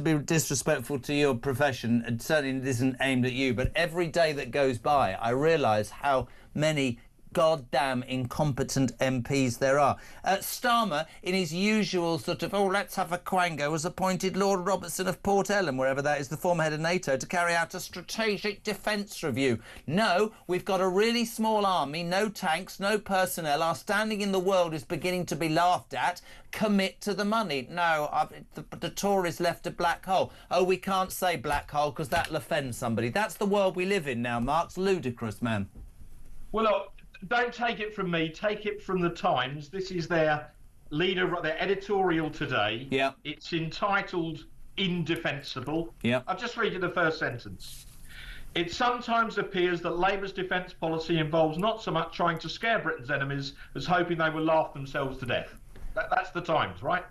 Speaker 1: be disrespectful to your profession. It certainly isn't aimed at you. But every day that goes by, I realise how many goddamn incompetent MPs there are. Starmer, in his usual sort of, let's have a quango, was appointed Lord Robertson of Port Ellen, wherever that is, the former head of NATO, to carry out a strategic defence review. No, we've got a really small army, no tanks, no personnel. Our standing in the world is beginning to be laughed at. Commit to the money. No, the Tories left a black hole. Oh, we can't say black hole because that'll offend somebody. That's the world we live in now, Mark. It's ludicrous, man.
Speaker 22: Well, look, don't take it from me, take it from the Times. This is their leader, their editorial today.
Speaker 1: Yeah.
Speaker 22: It's entitled Indefensible.
Speaker 1: Yeah.
Speaker 22: I'll just read you the first sentence. It sometimes appears that Labour's defence policy involves not so much trying to scare Britain's enemies as hoping they will laugh themselves to death. That's the Times, right?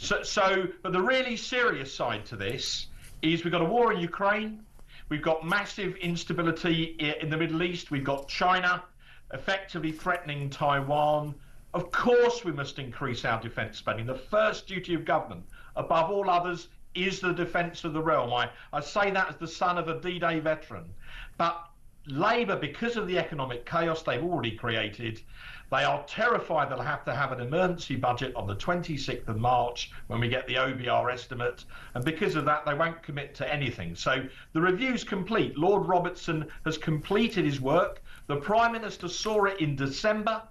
Speaker 22: But the really serious side to this is we've got a war in Ukraine, we've got massive instability in the Middle East, we've got China effectively threatening Taiwan. Of course we must increase our defence spending. The first duty of government, above all others, is the defence of the realm. I say that as the son of a D-Day veteran. But Labour, because of the economic chaos they've already created, they are terrified they'll have to have an emergency budget on the 26th of March when we get the OBR estimate. And because of that, they won't commit to anything. So the review's complete. Lord Robertson has completed his work. The Prime Minister saw it in December.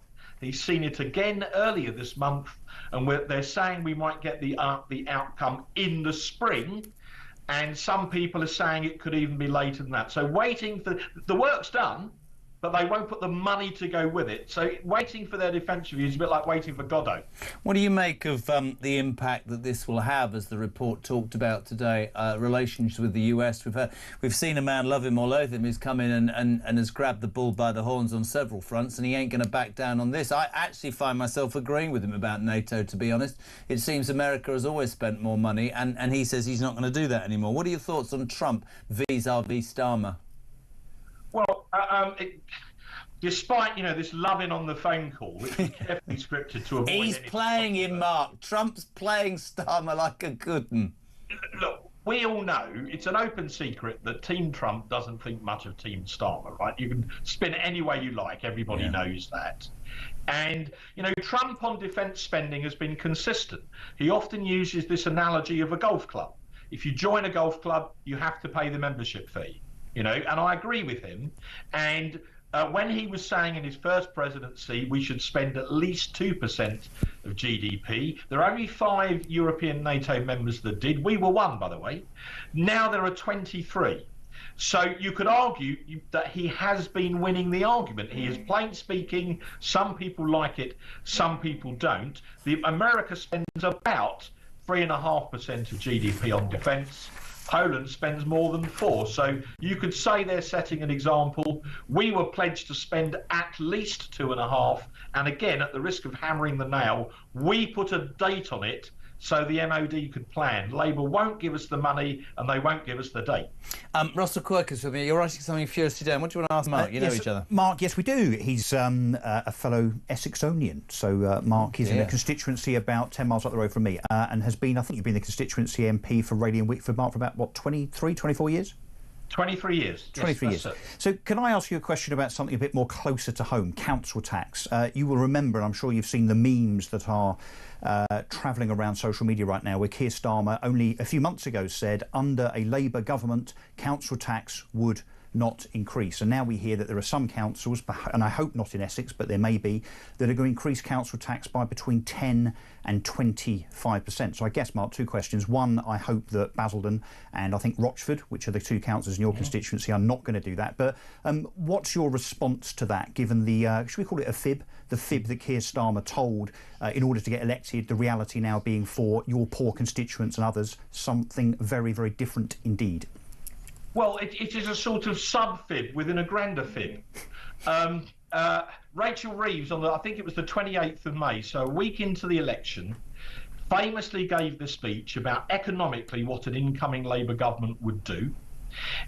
Speaker 22: He's seen it again earlier this month. And they're saying we might get the outcome in the spring. and some people are saying it could even be later than that. So waiting for the work's done, but they won't put the money to go with it. So waiting for their defence review is a bit like waiting for Godot.
Speaker 1: What do you make of the impact that this will have, as the report talked about today, relations with the US? We've seen a man, love him or loathe him, who's come in and has grabbed the bull by the horns on several fronts, and he ain't going to back down on this. I actually find myself agreeing with him about NATO, to be honest. It seems America has always spent more money, and he says he's not going to do that anymore. What are your thoughts on Trump vis-a-vis Starmer?
Speaker 22: Well, despite, this loving on the phone call, which was carefully scripted to avoid...
Speaker 1: He's playing him, Mark. Trump's playing Starmer like a good one.
Speaker 22: Look, we all know, it's an open secret that Team Trump doesn't think much of Team Starmer, right? You can spin it any way you like. Everybody knows that. And, Trump on defence spending has been consistent. He often uses this analogy of a golf club. If you join a golf club, you have to pay the membership fee. And I agree with him. And when he was saying in his first presidency we should spend at least 2% of GDP, there are only 5 European NATO members that did. We were one, by the way. Now there are 23. So you could argue that he has been winning the argument. He is plain speaking. Some people like it, some people don't. America spends about 3.5% of GDP on defence. Poland spends more than 4%. So you could say they're setting an example. We were pledged to spend at least 2.5%. And again, at the risk of hammering the nail, we put a date on it so the MOD could plan. Labour won't give us the money and they won't give us the date.
Speaker 1: Russell Quirker's with me. You're writing something furiously down. What do you want to ask Mark? You know each other.
Speaker 17: Mark, yes, we do. He's a fellow Essexonian. So, Mark is in a constituency about 10 miles up the road from me and has been, I think you've been the constituency MP for Raleigh and Wickford, Mark, for about, what, 23, 24 years?
Speaker 22: 23 years.
Speaker 17: 23 years. So can I ask you a question about something a bit more closer to home, council tax? You will remember, and I'm sure you've seen the memes that are travelling around social media right now, where Keir Starmer only a few months ago said under a Labour government, council tax would not increase. And now we hear that there are some councils, and I hope not in Essex, but there may be, that are going to increase council tax by between 10 and 25%. So I guess, Mark, 2 questions. One, I hope that Basildon and I think Rochford, which are the 2 councils in your constituency, are not going to do that. But what's your response to that, given the, should we call it a fib? The fib that Keir Starmer told in order to get elected, the reality now being for your poor constituents and others, something very, very different indeed.
Speaker 22: Well, it is a sort of sub-fib within a grander fib. Rachel Reeves, I think it was the 28th of May, so a week into the election, famously gave the speech about economically what an incoming Labour government would do.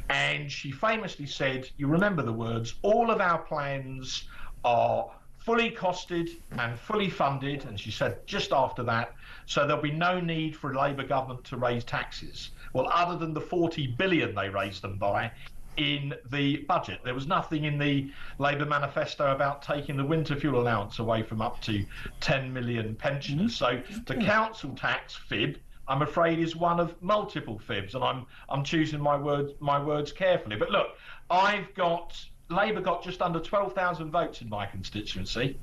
Speaker 22: And she famously said, you remember the words, all of our plans are fully costed and fully funded, and she said just after that, so there'll be no need for a Labour government to raise taxes. Well, other than the 40 billion they raised them by in the budget, there was nothing in the Labour manifesto about taking the winter fuel allowance away from up to 10 million pensioners. So the council tax fib, I'm afraid, is one of multiple fibs, and I'm choosing my words carefully. But look, Labour got just under 12,000 votes in my constituency.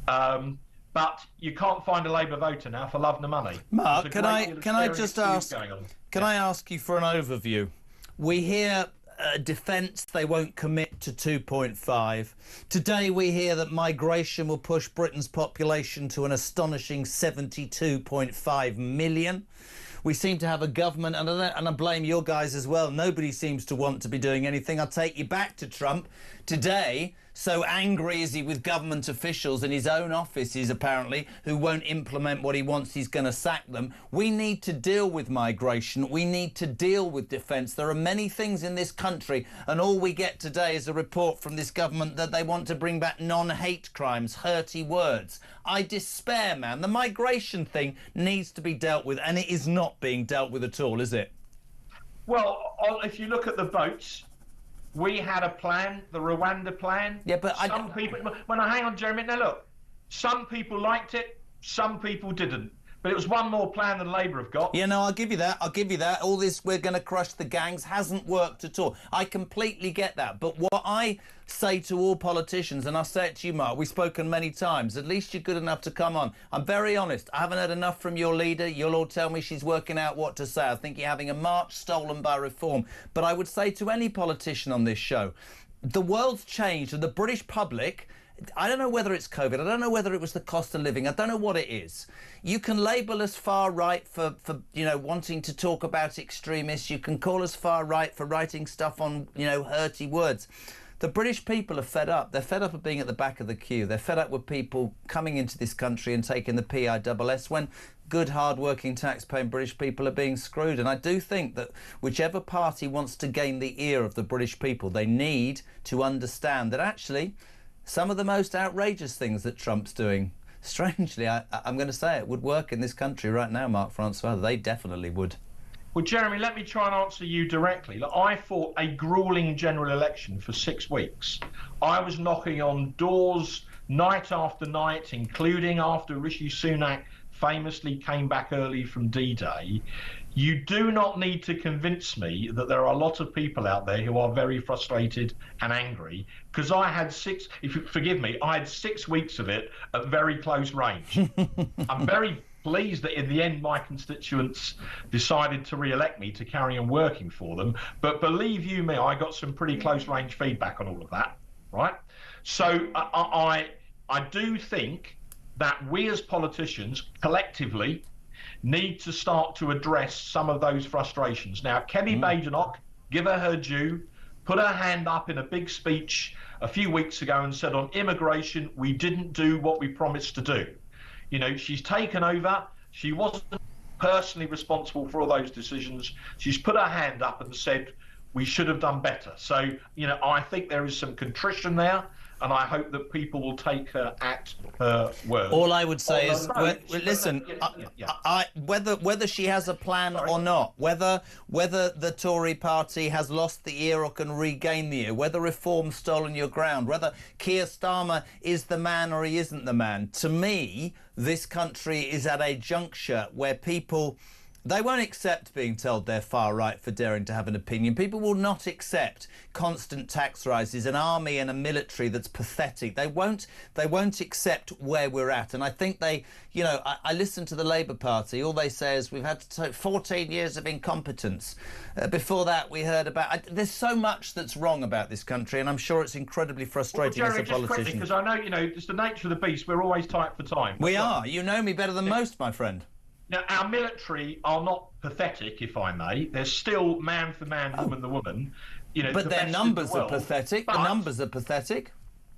Speaker 22: But you can't find a Labour voter now for love nor money.
Speaker 1: Mark, can I just ask? Can I ask you for an overview? We hear defence, they won't commit to 2.5. Today we hear that migration will push Britain's population to an astonishing 72.5 million. We seem to have a government, and I blame your guys as well, nobody seems to want to be doing anything. I'll take you back to Trump. Today, so angry is he with government officials in his own offices, apparently, who won't implement what he wants, he's going to sack them. We need to deal with migration. We need to deal with defence. There are many things in this country, and all we get today is a report from this government that they want to bring back non-hate crimes, hurty words. I despair, man. The migration thing needs to be dealt with, and it is not being dealt with at all, is it?
Speaker 22: Well, if you look at the votes, we had a plan, the Rwanda plan.
Speaker 1: Yeah, but
Speaker 22: some people. Hang on, Jeremy. Now look, some people liked it, some people didn't. but it was one more plan than Labour have got.
Speaker 1: Yeah, no, I'll give you that. I'll give you that. All this, we're going to crush the gangs, hasn't worked at all. I completely get that. But what I say to all politicians, and I say it to you, Mark, we've spoken many times, at least you're good enough to come on. I'm very honest. I haven't heard enough from your leader. You'll all tell me she's working out what to say. I think you're having a march stolen by reform. But I would say to any politician on this show, the world's changed and the British public... I don't know whether it's COVID. I don't know whether it was the cost of living. I don't know what it is. You can label us far right for wanting to talk about extremists. You can call us far right for writing stuff on, hurty words. The British people are fed up. They're fed up of being at the back of the queue. They're fed up with people coming into this country and taking the PISS when good, hard-working, tax-paying British people are being screwed. And I do think that whichever party wants to gain the ear of the British people, they need to understand that actually... some of the most outrageous things that Trump's doing, strangely, I'm going to say it, would work in this country right now, Mark Francois. They definitely would.
Speaker 22: Well, Jeremy, let me try and answer you directly. Look, I fought a gruelling general election for 6 weeks. I was knocking on doors night after night, including after Rishi Sunak famously came back early from D-Day. You do not need to convince me that there are a lot of people out there who are very frustrated and angry, because I had if you forgive me, I had 6 weeks of it at very close range. I'm very pleased that in the end my constituents decided to re-elect me to carry on working for them. But believe you me, I got some pretty close range feedback on all of that, right? So I do think that we as politicians collectively need to start to address some of those frustrations. Now, Kemi Badenoch, give her due, put her hand up in a big speech a few weeks ago and said on immigration, we didn't do what we promised to do. She's taken over. She wasn't personally responsible for all those decisions. She's put her hand up and said, we should have done better. So, I think there is some contrition there. And I hope that people will take her at her word.
Speaker 1: All I would say is, listen, whether she has a plan or not, whether the Tory party has lost the ear or can regain the ear, whether reform's stolen your ground, whether Keir Starmer is the man or he isn't the man, to me, this country is at a juncture where people... they won't accept being told they're far right for daring to have an opinion. People will not accept constant tax rises, an army and a military that's pathetic. They won't accept where we're at. And I think I listen to the Labour Party. All they say is we've had 14 years of incompetence. Before that, we heard about... there's so much that's wrong about this country, and I'm sure it's incredibly frustrating as a politician.
Speaker 22: Because I know, it's the nature of the beast. We're always tight for time.
Speaker 1: We are. You know me better than most, my friend.
Speaker 22: Now, our military are not pathetic, if I may. They're still man for man, woman to woman.
Speaker 1: But their numbers are pathetic. The numbers are pathetic.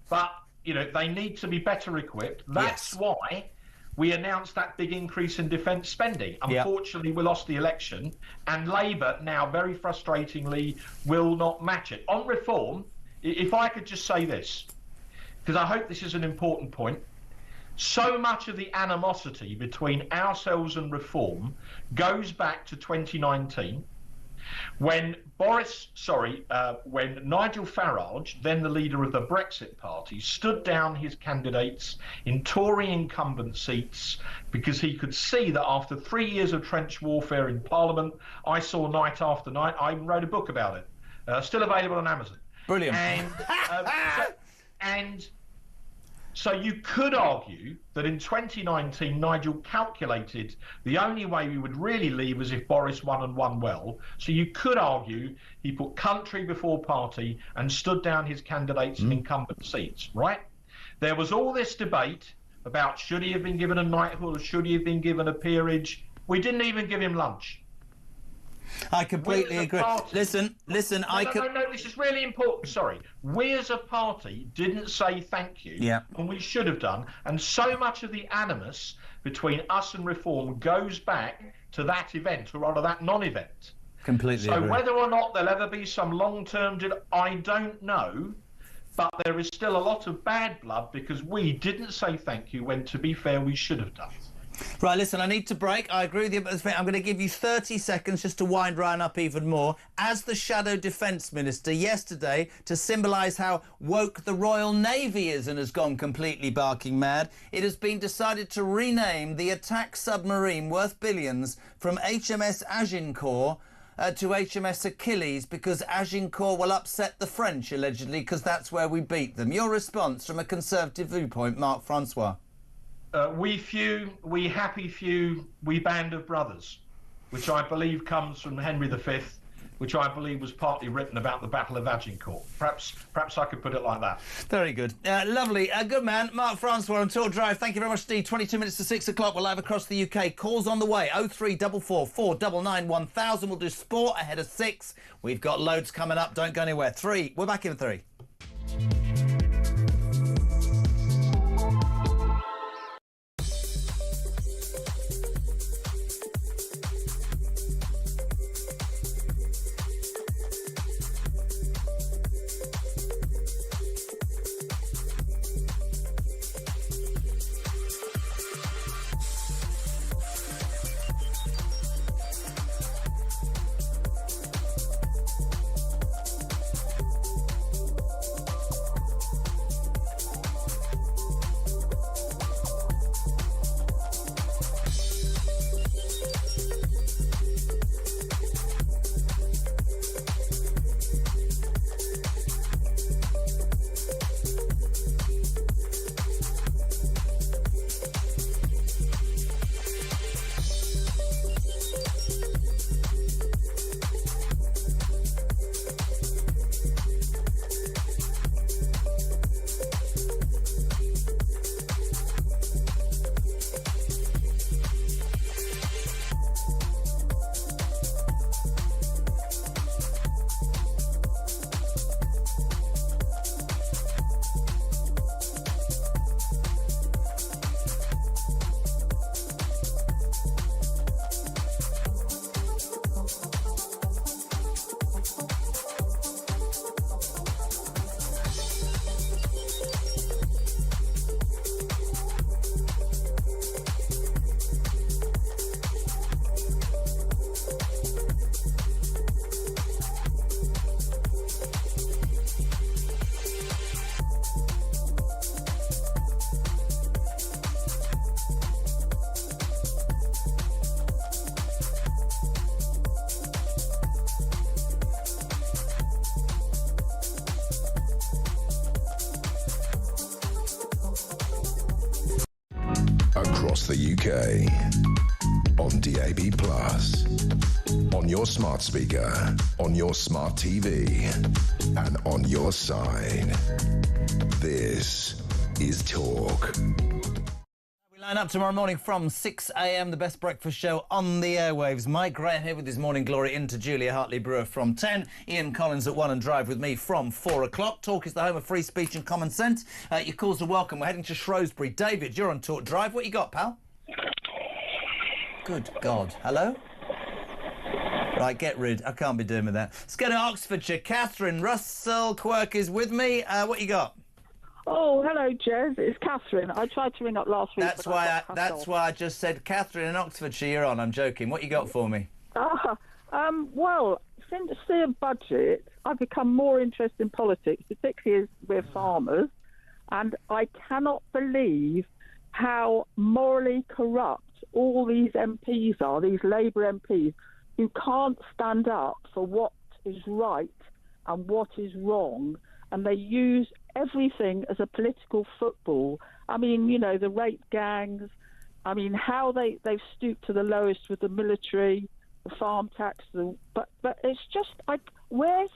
Speaker 22: But, they need to be better equipped. That's why we announced that big increase in defence spending. Unfortunately, we lost the election, and Labour now, very frustratingly, will not match it. On reform, if I could just say this, because I hope this is an important point, so much of the animosity between ourselves and reform goes back to 2019, when when Nigel Farage, then the leader of the Brexit Party, stood down his candidates in Tory incumbent seats because he could see that after 3 years of trench warfare in Parliament, I saw night after night. I even wrote a book about it, still available on Amazon.
Speaker 1: Brilliant.
Speaker 22: So you could argue that in 2019, Nigel calculated the only way we would really leave was if Boris won and won well. So you could argue he put country before party and stood down his candidates in incumbent seats, right? There was all this debate about should he have been given a knighthood or should he have been given a peerage. We didn't even give him lunch.
Speaker 1: I completely agree. Listen,
Speaker 22: No, this is really important. Sorry. We as a party didn't say thank you, and we should have done. And so much of the animus between us and reform goes back to that event, or rather that non-event.
Speaker 1: Completely agree.
Speaker 22: So whether or not there'll ever be some long-term I don't know, but there is still a lot of bad blood because we didn't say thank you when, to be fair, we should have done.
Speaker 1: Right, listen, I need to break. I agree with you, but I'm going to give you 30 seconds just to wind Ryan up even more. As the Shadow Defence Minister yesterday, to symbolise how woke the Royal Navy is and has gone completely barking mad, it has been decided to rename the attack submarine worth billions from HMS Agincourt to HMS Achilles, because Agincourt will upset the French, allegedly, because that's where we beat them. Your response from a Conservative viewpoint, Mark Francois?
Speaker 22: We few, we happy few, we band of brothers, which I believe comes from Henry V, which I believe was partly written about the Battle of Agincourt. Perhaps I could put it like that.
Speaker 1: Very good. Lovely. Good man. Mark Francois on Talk Drive. Thank you very much indeed. 22 minutes to 6 o'clock. We're live across the UK. Calls on the way. 0344 499 1000. We'll do sport ahead of 6. We've got loads coming up. Don't go anywhere. 3. We're back in 3.
Speaker 3: Across the UK, on DAB+, on your smart speaker, on your smart TV, and on your side. This is Talk.
Speaker 1: Line up tomorrow morning from 6 a.m, the best breakfast show on the airwaves. Mike Graham here with his morning glory into Julia Hartley-Brewer from 10. Ian Collins at 1 and Drive with me from 4 o'clock. Talk is the home of free speech and common sense. Your calls are welcome. We're heading to Shrewsbury. David, you're on Talk Drive. What you got, pal? Good God. Hello? Right, get rid. I can't be doing with that. Let's go to Oxfordshire. Catherine Russell Quirk is with me. What you got?
Speaker 4: Oh, hello, Jez. It's Catherine. I tried to ring up last week.
Speaker 1: That's why I just said Catherine in Oxfordshire. You're on. I'm joking. What you got for me?
Speaker 4: Well, since the budget, I've become more interested in politics, particularly as we're farmers, and I cannot believe how morally corrupt all these MPs are. These Labour MPs who can't stand up for what is right and what is wrong, and they use everything as a political football. I mean, you know, the rape gangs, I mean, how they've stooped to the lowest with the military, the farm tax, but it's just like, where's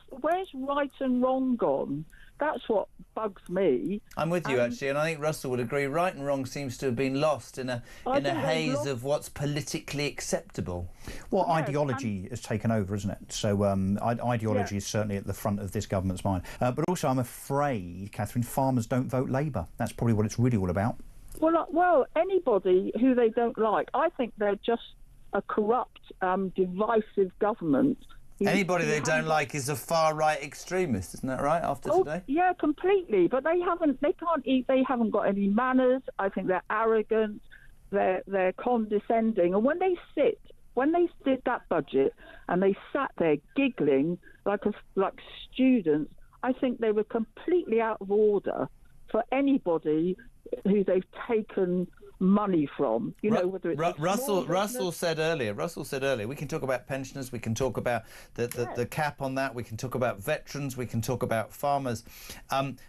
Speaker 4: right and wrong gone? That's what bugs me.
Speaker 1: I'm with you, actually, and I think Russell would agree. Right and wrong seems to have been lost in a haze of what's politically acceptable.
Speaker 17: Well, ideology has taken over, isn't it? So ideology is certainly at the front of this government's mind. But also, I'm afraid, Catherine, farmers don't vote Labour. That's probably what it's really all about.
Speaker 4: Well, anybody who they don't like, I think they're just a corrupt, divisive government.
Speaker 1: Anybody they don't like is a far-right extremist, isn't that right, after today?
Speaker 4: Yeah, completely. But they haven't got any manners. I think they're arrogant. they're condescending. And when they did that budget and they sat there giggling like students, I think they were completely out of order for anybody who they've taken money from, whether it's
Speaker 1: Russell said earlier, we can talk about pensioners, we can talk about the cap on that, we can talk about veterans, we can talk about farmers.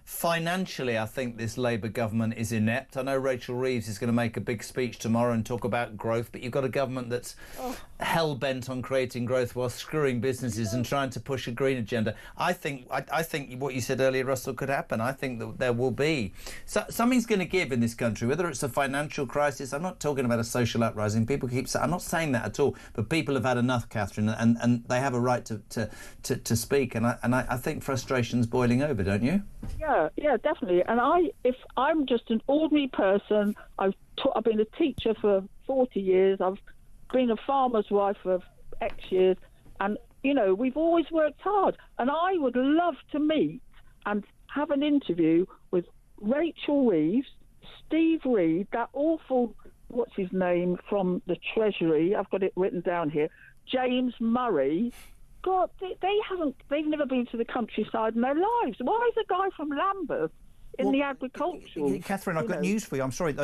Speaker 1: Financially, I think this Labour government is inept. I know Rachel Reeves is going to make a big speech tomorrow and talk about growth, but you've got a government that's hell-bent on creating growth while screwing businesses and trying to push a green agenda. I think what you said earlier, Russell, could happen. I think that there will be something's going to give in this country, whether it's a financial crisis. I'm not talking about a social uprising. People keep saying, I'm not saying that at all, but people have had enough, Catherine, and they have a right to speak. And I think frustration's boiling over, don't you?
Speaker 4: Yeah, definitely. And if I'm just an ordinary person, I've been a teacher for 40 years. I've been a farmer's wife for X years, and we've always worked hard. And I would love to meet and have an interview with Rachel Reeves, Steve Reed, that awful, what's his name, from the Treasury, I've got it written down here, James Murray. God, they've never been to the countryside in their lives. Why is a guy from Lambeth in the agricultural?
Speaker 17: Catherine, I've got news for you. I'm sorry,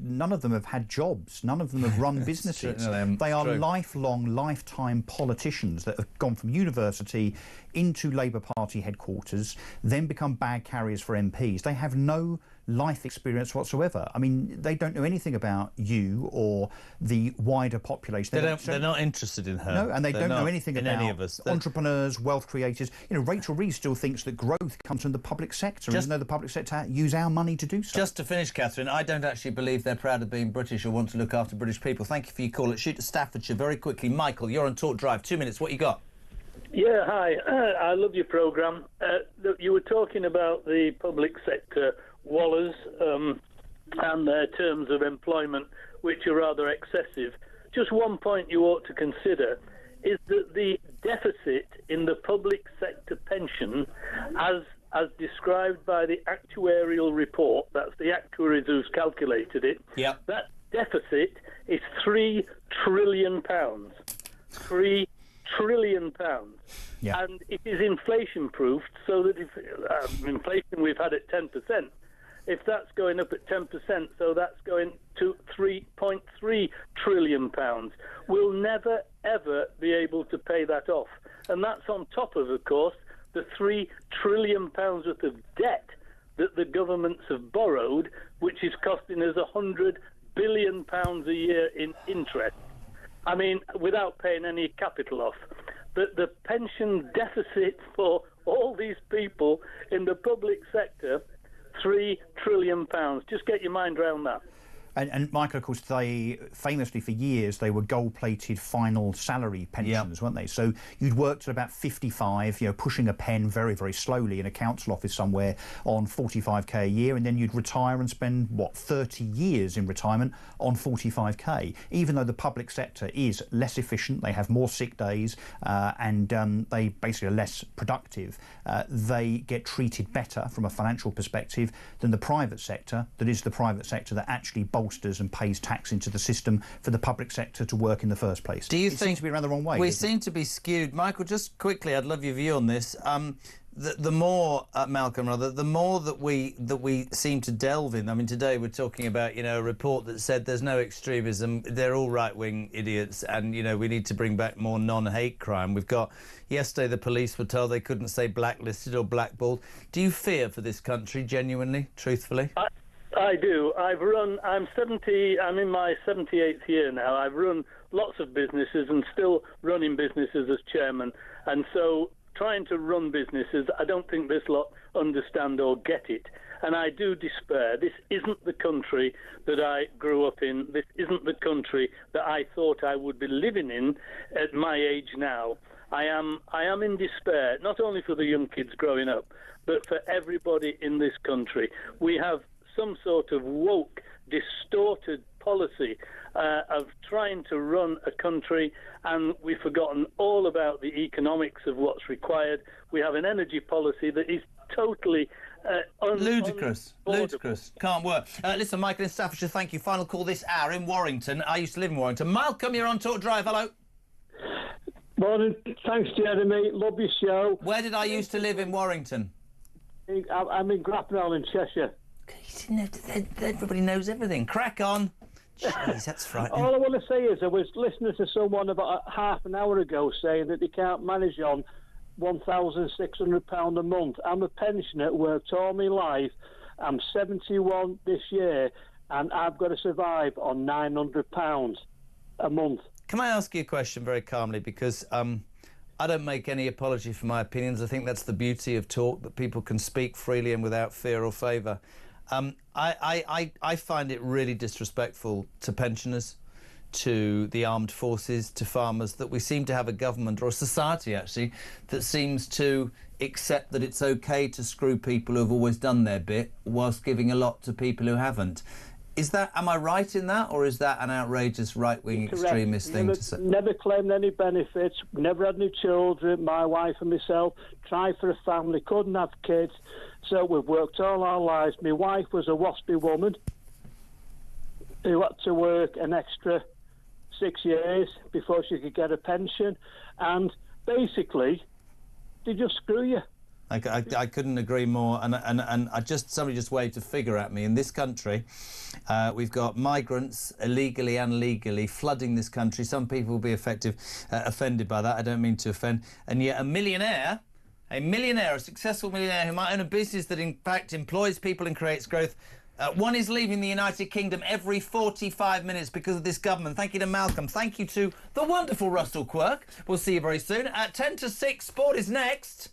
Speaker 17: none of them have had jobs. None of them have run businesses. They are lifetime politicians that have gone from university into Labour Party headquarters, then become bag carriers for MPs. They have no life experience whatsoever. I mean, they don't know anything about you or the wider population.
Speaker 1: They're not interested in her.
Speaker 17: No, and they don't know anything about
Speaker 1: any of us.
Speaker 17: Entrepreneurs, wealth creators. Rachel Reeves still thinks that growth comes from the public sector, even though the public sector use our money to do so.
Speaker 1: Just to finish, Catherine, I don't actually believe they're proud of being British or want to look after British people. Thank you for your call. Let's shoot to Staffordshire very quickly. Michael, you're on Talk Drive. 2 minutes. What you got?
Speaker 5: Yeah, hi. I love your programme. You were talking about the public sector wallers and their terms of employment, which are rather excessive. Just one point you ought to consider is that the deficit in the public sector pension, as described by the actuarial report, that's the actuaries who's calculated it, that deficit is £3 trillion. £3 trillion.
Speaker 17: Yeah.
Speaker 5: And it is inflation proofed, so that if inflation we've had at 10%, if that's going up at 10%, so that's going to £3.3 trillion. We'll never, ever be able to pay that off. And that's on top of course, the £3 trillion worth of debt that the governments have borrowed, which is costing us £100 billion a year in interest. I mean, without paying any capital off. The pension deficit for all these people in the public sector, £3 trillion. Just get your mind around that.
Speaker 17: And Michael, of course, they famously for years they were gold-plated final salary pensions, weren't they? So you'd work till about 55, pushing a pen very, very slowly in a council office somewhere on 45k a year, and then you'd retire and spend 30 years in retirement on 45k. Even though the public sector is less efficient, they have more sick days, and they basically are less productive. They get treated better from a financial perspective than the private sector. That is the private sector that actually bolsters and pays tax into the system for the public sector to work in the first place.
Speaker 1: Do you think
Speaker 17: seems to be around the wrong way?
Speaker 1: We seem to be skewed. Michael, just quickly, I'd love your view on this. The more, Malcolm, rather, the more that we seem to delve in. I mean, today we're talking about, a report that said there's no extremism, they're all right-wing idiots, and, we need to bring back more non-hate crime. We've got, yesterday the police were told they couldn't say blacklisted or blackballed. Do you fear for this country, genuinely, truthfully?
Speaker 5: I do. I'm 70, I'm in my 78th year now. I've run lots of businesses and still running businesses as chairman. And so trying to run businesses, I don't think this lot understand or get it. And I do despair. This isn't the country that I grew up in. This isn't the country that I thought I would be living in at my age now. I am in despair, not only for the young kids growing up, but for everybody in this country. We have some sort of woke, distorted policy of trying to run a country, and we've forgotten all about the economics of what's required. We have an energy policy that is totally
Speaker 1: Ludicrous. Ludicrous. Can't work. Listen, Michael in Staffordshire, thank you. Final call this hour in Warrington. I used to live in Warrington. Malcolm, you're on Talk Drive. Hello.
Speaker 6: Morning. Thanks, Jeremy. Love your show.
Speaker 1: Where did I used to live in Warrington?
Speaker 6: I'm in Grapnell in Cheshire.
Speaker 1: Everybody knows everything. Crack on. Jeez, that's frightening.
Speaker 6: All I want to say is I was listening to someone about half an hour ago saying that they can't manage on £1,600 a month. I'm a pensioner, worked all my life. I'm 71 this year, and I've got to survive on £900 a month.
Speaker 1: Can I ask you a question very calmly? Because I don't make any apology for my opinions. I think that's the beauty of talk, that people can speak freely and without fear or favour. I find it really disrespectful to pensioners, to the armed forces, to farmers, that we seem to have a government, or a society actually, that seems to accept that it's okay to screw people who have always done their bit whilst giving a lot to people who haven't. Am I right in that, or is that an outrageous right-wing extremist thing to say?
Speaker 6: Never claimed any benefits, never had any children, my wife and myself, tried for a family, couldn't have kids, so we've worked all our lives. My wife was a waspy woman who had to work an extra 6 years before she could get a pension, and basically, they just screw you.
Speaker 1: I couldn't agree more, and somebody just waved a figure at me. In this country, we've got migrants illegally and legally flooding this country. Some people will be offended by that. I don't mean to offend. And yet, a successful millionaire who might own a business that in fact employs people and creates growth. One is leaving the United Kingdom every 45 minutes because of this government. Thank you to Malcolm. Thank you to the wonderful Russell Quirk. We'll see you very soon. At 10 to 6, sport is next.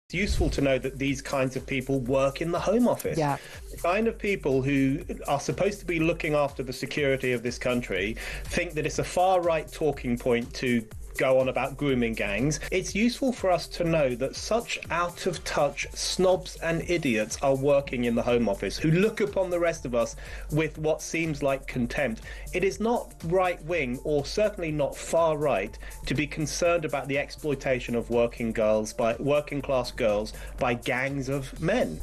Speaker 7: It's useful to know that these kinds of people work in the Home Office.
Speaker 21: Yeah.
Speaker 7: The kind of people who are supposed to be looking after the security of this country think that it's a far-right talking point to go on about grooming gangs. It's useful for us to know that such out-of-touch snobs and idiots are working in the Home Office who look upon the rest of us with what seems like contempt. It is not right-wing, or certainly not far-right, to be concerned about the exploitation of working-class girls by gangs of men.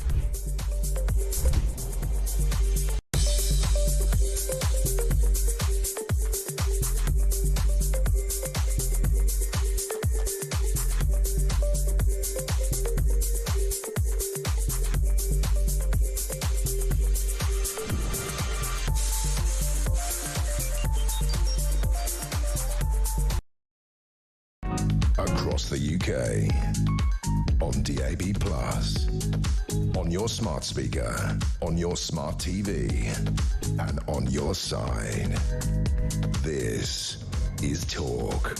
Speaker 3: UK. On DAB+, on your smart speaker, on your smart TV, and on your side. This is Talk.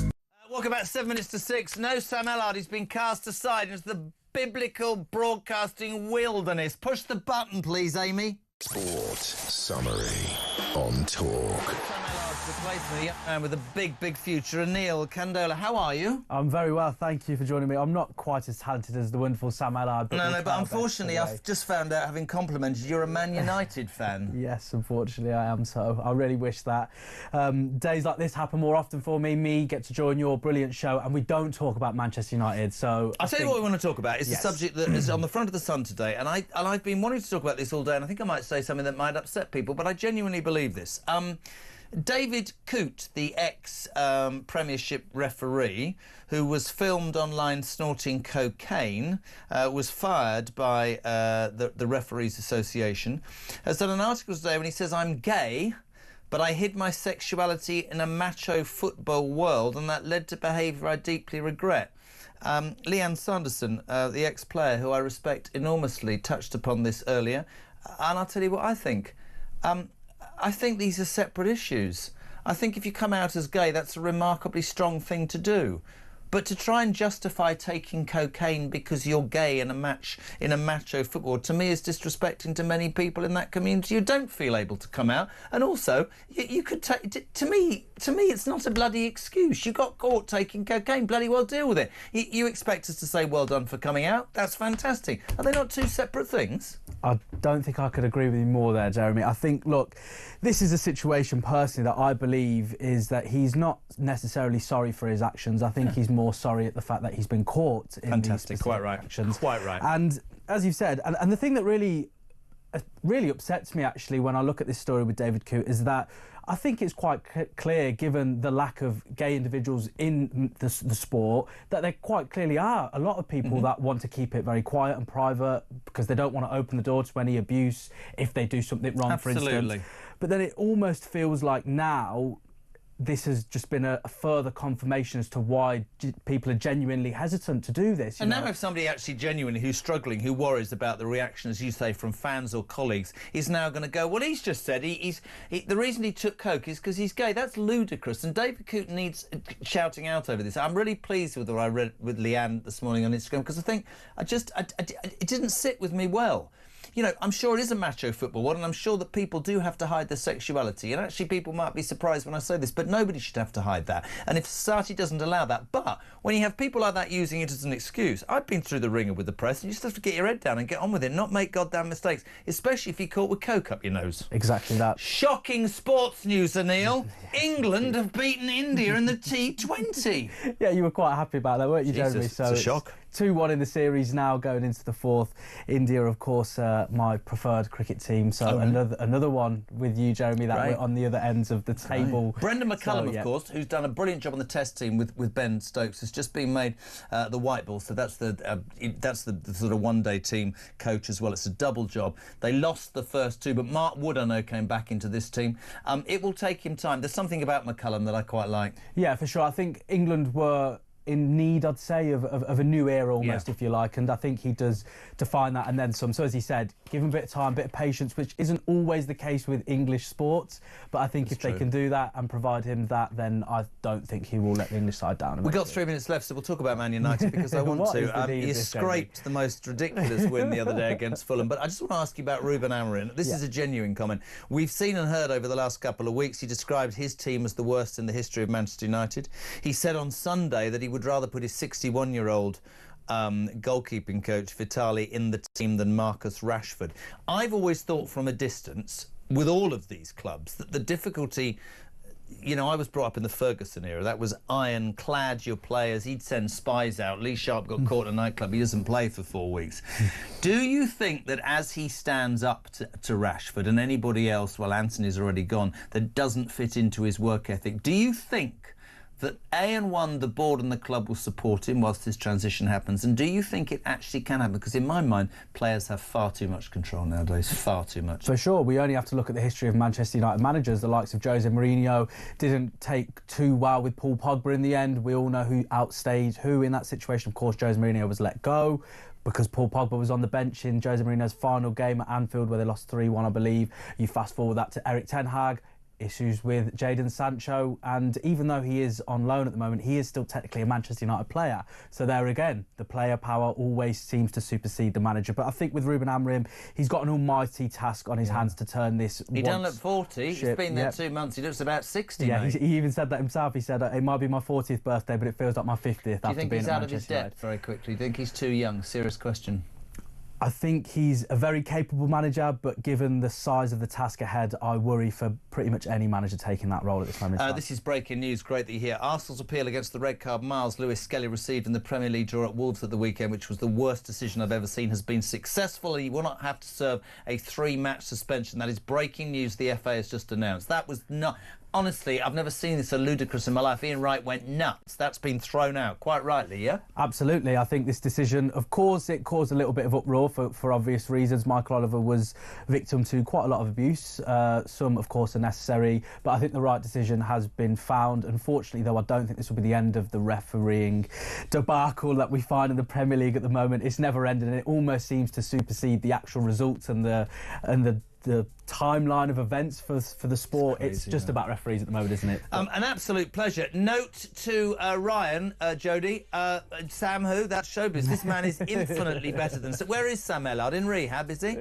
Speaker 1: Welcome back, 7 minutes to 6. No Sam Ellard, he's been cast aside into the biblical broadcasting wilderness. Push the button, please, Amy.
Speaker 3: Sport Summary on Talk.
Speaker 1: Replace me, and with a big future. Neil Candola, how are you?
Speaker 2: I'm very well, thank you for joining me. I'm not quite as talented as the wonderful Sam Ellard.
Speaker 1: But unfortunately, I've just found out, having complimented, you're a Man United fan.
Speaker 2: Yes, unfortunately, I am so. I really wish that days like this happen more often for me. Me get to join your brilliant show, and we don't talk about Manchester United. So
Speaker 1: I'll tell you what we want to talk about. It's a subject that is on the front of the Sun today, and I've been wanting to talk about this all day, and I think I might say something that might upset people, but I genuinely believe this. David Coote, the ex-Premiership referee, who was filmed online snorting cocaine, was fired by the Referees Association, has done an article today when he says, "I'm gay, but I hid my sexuality in a macho football world, and that led to behaviour I deeply regret." Leanne Sanderson, the ex-player who I respect enormously, touched upon this earlier, and I'll tell you what I think. I think these are separate issues. I think if you come out as gay, that's a remarkably strong thing to do. But to try and justify taking cocaine because you're gay in a macho football, to me is disrespecting to many people in that community who don't feel able to come out. And also, you could take, to me, it's not a bloody excuse. You got caught taking cocaine, bloody well deal with it. You expect us to say, well done for coming out? That's fantastic. Are they not two separate things?
Speaker 2: I don't think I could agree with you more there, Jeremy. I think, look, this is a situation personally that I believe is that he's not necessarily sorry for his actions. I think he's more sorry at the fact that he's been caught in these specific actions.
Speaker 1: Quite right.
Speaker 2: And as you've said, and the thing that really upsets me actually when I look at this story with David Coote is that I think it's quite clear, given the lack of gay individuals in the sport, that there quite clearly are a lot of people that want to keep it very quiet and private because they don't want to open the door to any abuse if they do something wrong, for instance. But then it almost feels like now this has just been a further confirmation as to why people are genuinely hesitant to do this.
Speaker 1: And now if somebody actually genuinely who's struggling, who worries about the reaction, as you say, from fans or colleagues, is now going to go, well, he's just said the reason he took coke is because he's gay. That's ludicrous. And David Coote needs shouting out over this. I'm really pleased with what I read with Leanne this morning on Instagram, because I think it didn't sit with me well. You know, I'm sure it is a macho football world, and I'm sure that people do have to hide their sexuality. And actually, people might be surprised when I say this, but nobody should have to hide that. And if society doesn't allow that, but when you have people like that using it as an excuse, I've been through the ringer with the press, and you just have to get your head down and get on with it, not make goddamn mistakes, especially if you're caught with coke up your nose.
Speaker 2: Exactly that.
Speaker 1: Shocking sports news, Anil. England have beaten India in the T20.
Speaker 2: Yeah, you were quite happy about that, weren't you, Jeremy?
Speaker 1: So it's a shock.
Speaker 2: 2-1 in the series now, going into the fourth. India, of course, my preferred cricket team. So another one with you, Jeremy, that we're on the other ends of the table.
Speaker 1: Right. Brendan McCullum, of course, who's done a brilliant job on the Test team with Ben Stokes, has just been made the white ball. So that's the sort of one-day team coach as well. It's a double job. They lost the first two, but Mark Wood, I know, came back into this team. It will take him time. There's something about McCullum that I quite like.
Speaker 2: Yeah, for sure. I think England were in need, I'd say, of a new era almost, if you like, and I think he does define that and then some. So as he said, give him a bit of time, a bit of patience, which isn't always the case with English sports, but I think if they can do that and provide him that, then I don't think he will let the English side down.
Speaker 1: We've got 3 minutes left, so we'll talk about Man United because I want to. You scraped the most ridiculous win the other day against Fulham, but I just want to ask you about Ruben Amorim. This is a genuine comment. We've seen and heard over the last couple of weeks, he described his team as the worst in the history of Manchester United. He said on Sunday that he would rather put his 61-year-old goalkeeping coach Vitali in the team than Marcus Rashford. I've always thought from a distance, with all of these clubs, that the difficulty... You know, I was brought up in the Ferguson era. That was ironclad, your players. He'd send spies out. Lee Sharp got caught at a nightclub. He doesn't play for 4 weeks. Do you think that as he stands up to Rashford and anybody else, well, Anthony's already gone, that doesn't fit into his work ethic, do you think that A, the board and the club will support him whilst this transition happens? And do you think it actually can happen? Because in my mind, players have far too much control nowadays, far too much.
Speaker 2: For sure, we only have to look at the history of Manchester United managers. The likes of Jose Mourinho didn't take too well with Paul Pogba in the end. We all know who outstayed who in that situation. Of course, Jose Mourinho was let go because Paul Pogba was on the bench in Jose Mourinho's final game at Anfield where they lost 3-1, I believe. You fast forward that to Eric Ten Hag, issues with Jadon Sancho, and even though he is on loan at the moment, he is still technically a Manchester United player. So there again, the player power always seems to supersede the manager. But I think with Ruben Amorim, he's got an almighty task on his hands to turn this.
Speaker 1: He don't look 40. He's been there 2 months. He looks about 60.
Speaker 2: Yeah,
Speaker 1: mate.
Speaker 2: he even said that himself. He said, it might be my 40th birthday, but it feels like my 50th.
Speaker 1: Do you
Speaker 2: after
Speaker 1: think
Speaker 2: being
Speaker 1: he's
Speaker 2: at
Speaker 1: out of his
Speaker 2: Manchester United.
Speaker 1: depth very quickly? Do you think he's too young? Serious question.
Speaker 2: I think he's a very capable manager, but given the size of the task ahead, I worry for pretty much any manager taking that role at this moment in time.
Speaker 1: This is breaking news. Great that you hear. Arsenal's appeal against the red card Miles Lewis-Skelly received in the Premier League draw at Wolves at the weekend, which was the worst decision I've ever seen, has been successful, and he will not have to serve a 3-match suspension. That is breaking news the FA has just announced. That was not... Honestly, I've never seen this so ludicrous in my life. Ian Wright went nuts. That's been thrown out, quite rightly, yeah?
Speaker 2: Absolutely. I think this decision, of course, it caused a little bit of uproar for obvious reasons. Michael Oliver was victim to quite a lot of abuse. Some, of course, are necessary. But I think the right decision has been found. Unfortunately, though, I don't think this will be the end of the refereeing debacle that we find in the Premier League at the moment. It's never ended, and it almost seems to supersede the actual results and the timeline of events for the sport. It's just about referees at the moment, isn't it?
Speaker 1: An absolute pleasure. Note to Ryan, Jodie, Sam who? That's showbiz. This man is infinitely better than... Where is Sam Ellard? In rehab, is he?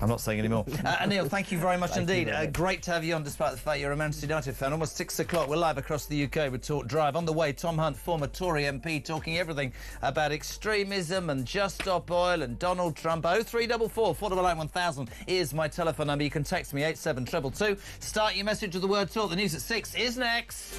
Speaker 1: I'm not saying any more. Neil, thank you very much indeed. Great to have you on, despite the fact you're a Manchester United fan. Almost 6 o'clock. We're live across the UK with Talk Drive. On the way, Tom Hunt, former Tory MP, talking everything about extremism and Just Stop Oil and Donald Trump. 0344 488 1000 is my telephone number. You can text me 87222. Start your message with the word talk. The news at 6 is next.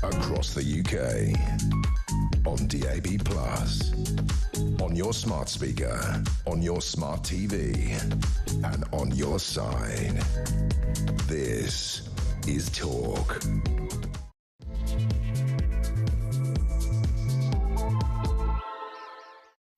Speaker 3: Across the UK, on DAB+, on your smart speaker, on your smart TV, and on your side. This is talk.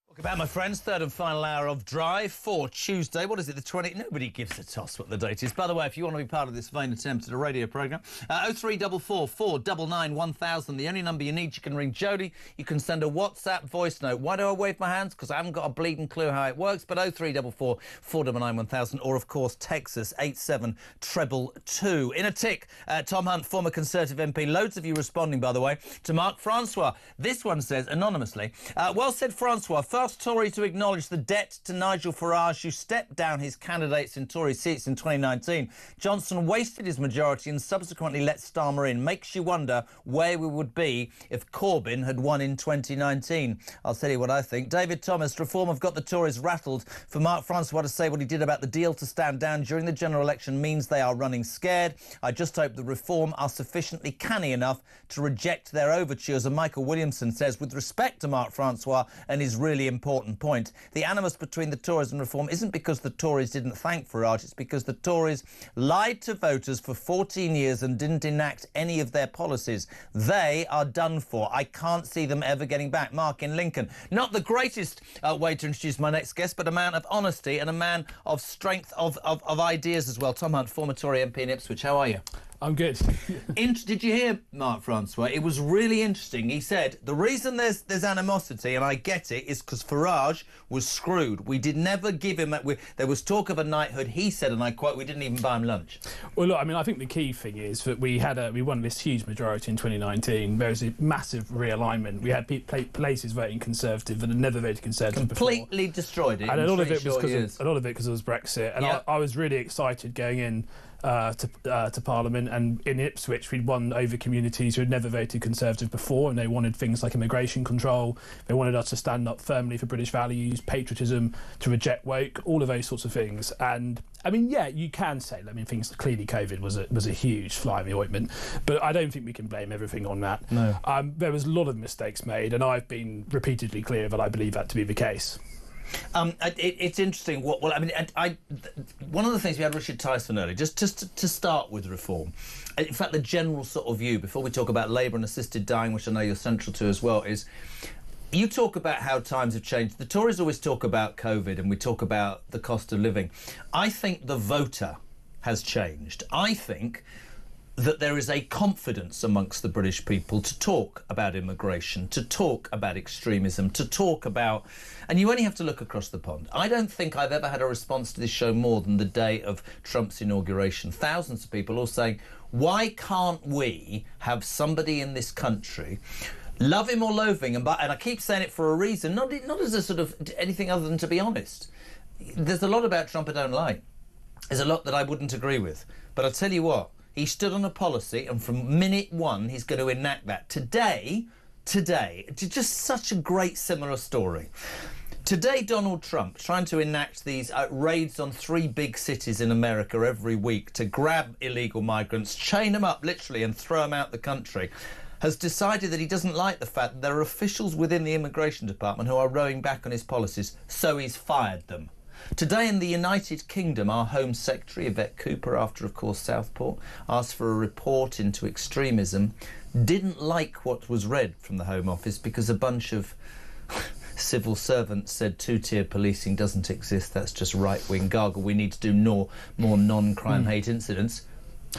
Speaker 1: Welcome back, my friends. Third and final hour of Drive for Tuesday. What is it, the 20th? Nobody gives a toss what the date is. By the way, if you want to be part of this vain attempt at a radio programme, 0344 499 1000. The only number you need, you can ring Jodie. You can send a WhatsApp voice note. Why do I wave my hands? Because I haven't got a bleeding clue how it works. But 0344 499 1000. Or, of course, text us 87222. In a tick, Tom Hunt, former Conservative MP. Loads of you responding, by the way, to Mark Francois. This one says, anonymously, well said, Francois. First Tory to acknowledge the debt to Nigel Farage, who stepped down his candidates in Tory seats in 2019. Johnson wasted his majority and subsequently let Starmer in. Makes you wonder where we would be if Corbyn had won in 2019. I'll tell you what I think. David Thomas, Reform have got the Tories rattled. For Mark Francois to say what he did about the deal to stand down during the general election means they are running scared. I just hope the Reform are sufficiently canny enough to reject their overtures. And Michael Williamson says, with respect to Mark Francois and his really important point, the animus between the Tories and Reform isn't because the Tories didn't thank Farage, it's because the Tories lied to voters for 14 years and didn't enact any of their policies. They are done for. I can't see them ever getting back. Mark in Lincoln. Not the greatest way to introduce my next guest, but a man of honesty and a man of strength of ideas as well. Tom Hunt, former Tory MP in Ipswich. How are you?
Speaker 8: I'm good.
Speaker 1: Did you hear Mark Francois? It was really interesting. He said the reason there's animosity, and I get it, is because Farage was screwed. We did never give him... there was talk of a knighthood. He said, and I quote, we didn't even buy him lunch.
Speaker 8: Well, look, I mean, I think the key thing is that we won this huge majority in 2019. There was a massive realignment. We had places voting Conservative that had never voted Conservative
Speaker 1: Completely
Speaker 8: before.
Speaker 1: destroyed it.
Speaker 8: And a lot of it was because it was Brexit. And
Speaker 1: Yep.
Speaker 8: I was really excited going in to Parliament, and in Ipswich we'd won over communities who had never voted Conservative before, and they wanted things like immigration control. They wanted us to stand up firmly for British values, patriotism, to reject woke, all of those sorts of things. And I mean, yeah, you can say, I mean, things clearly COVID was a huge fly in the ointment, but I don't think we can blame everything on that.
Speaker 1: No.
Speaker 8: There was a lot of mistakes made, and I've been repeatedly clear that I believe that to be the case.
Speaker 1: It's interesting. One of the things, we had Richard Tyson earlier, just to start with Reform. In fact, the general sort of view, before we talk about labour and assisted dying, which I know you're central to as well, is you talk about how times have changed. The Tories always talk about COVID, and we talk about the cost of living. I think the voter has changed. I think that there is a confidence amongst the British people to talk about immigration, to talk about extremism, to talk about... And you only have to look across the pond. I don't think I've ever had a response to this show more than the day of Trump's inauguration. Thousands of people all saying, why can't we have somebody in this country, love him or loathe him, and I keep saying it for a reason, not as a sort of anything other than to be honest. There's a lot about Trump I don't like. There's a lot that I wouldn't agree with. But I'll tell you what, he stood on a policy, and from minute one, he's going to enact that. Today, just such a great similar story. Today, Donald Trump, trying to enact these raids on 3 big cities in America every week to grab illegal migrants, chain them up literally and throw them out the country, has decided that he doesn't like the fact that there are officials within the immigration department who are rowing back on his policies, so he's fired them. Today in the United Kingdom, our Home Secretary, Yvette Cooper, after, of course, Southport, asked for a report into extremism, didn't like what was read from the Home Office because a bunch of civil servants said 2-tier policing doesn't exist, that's just right-wing gargle, we need to do more non-crime hate incidents.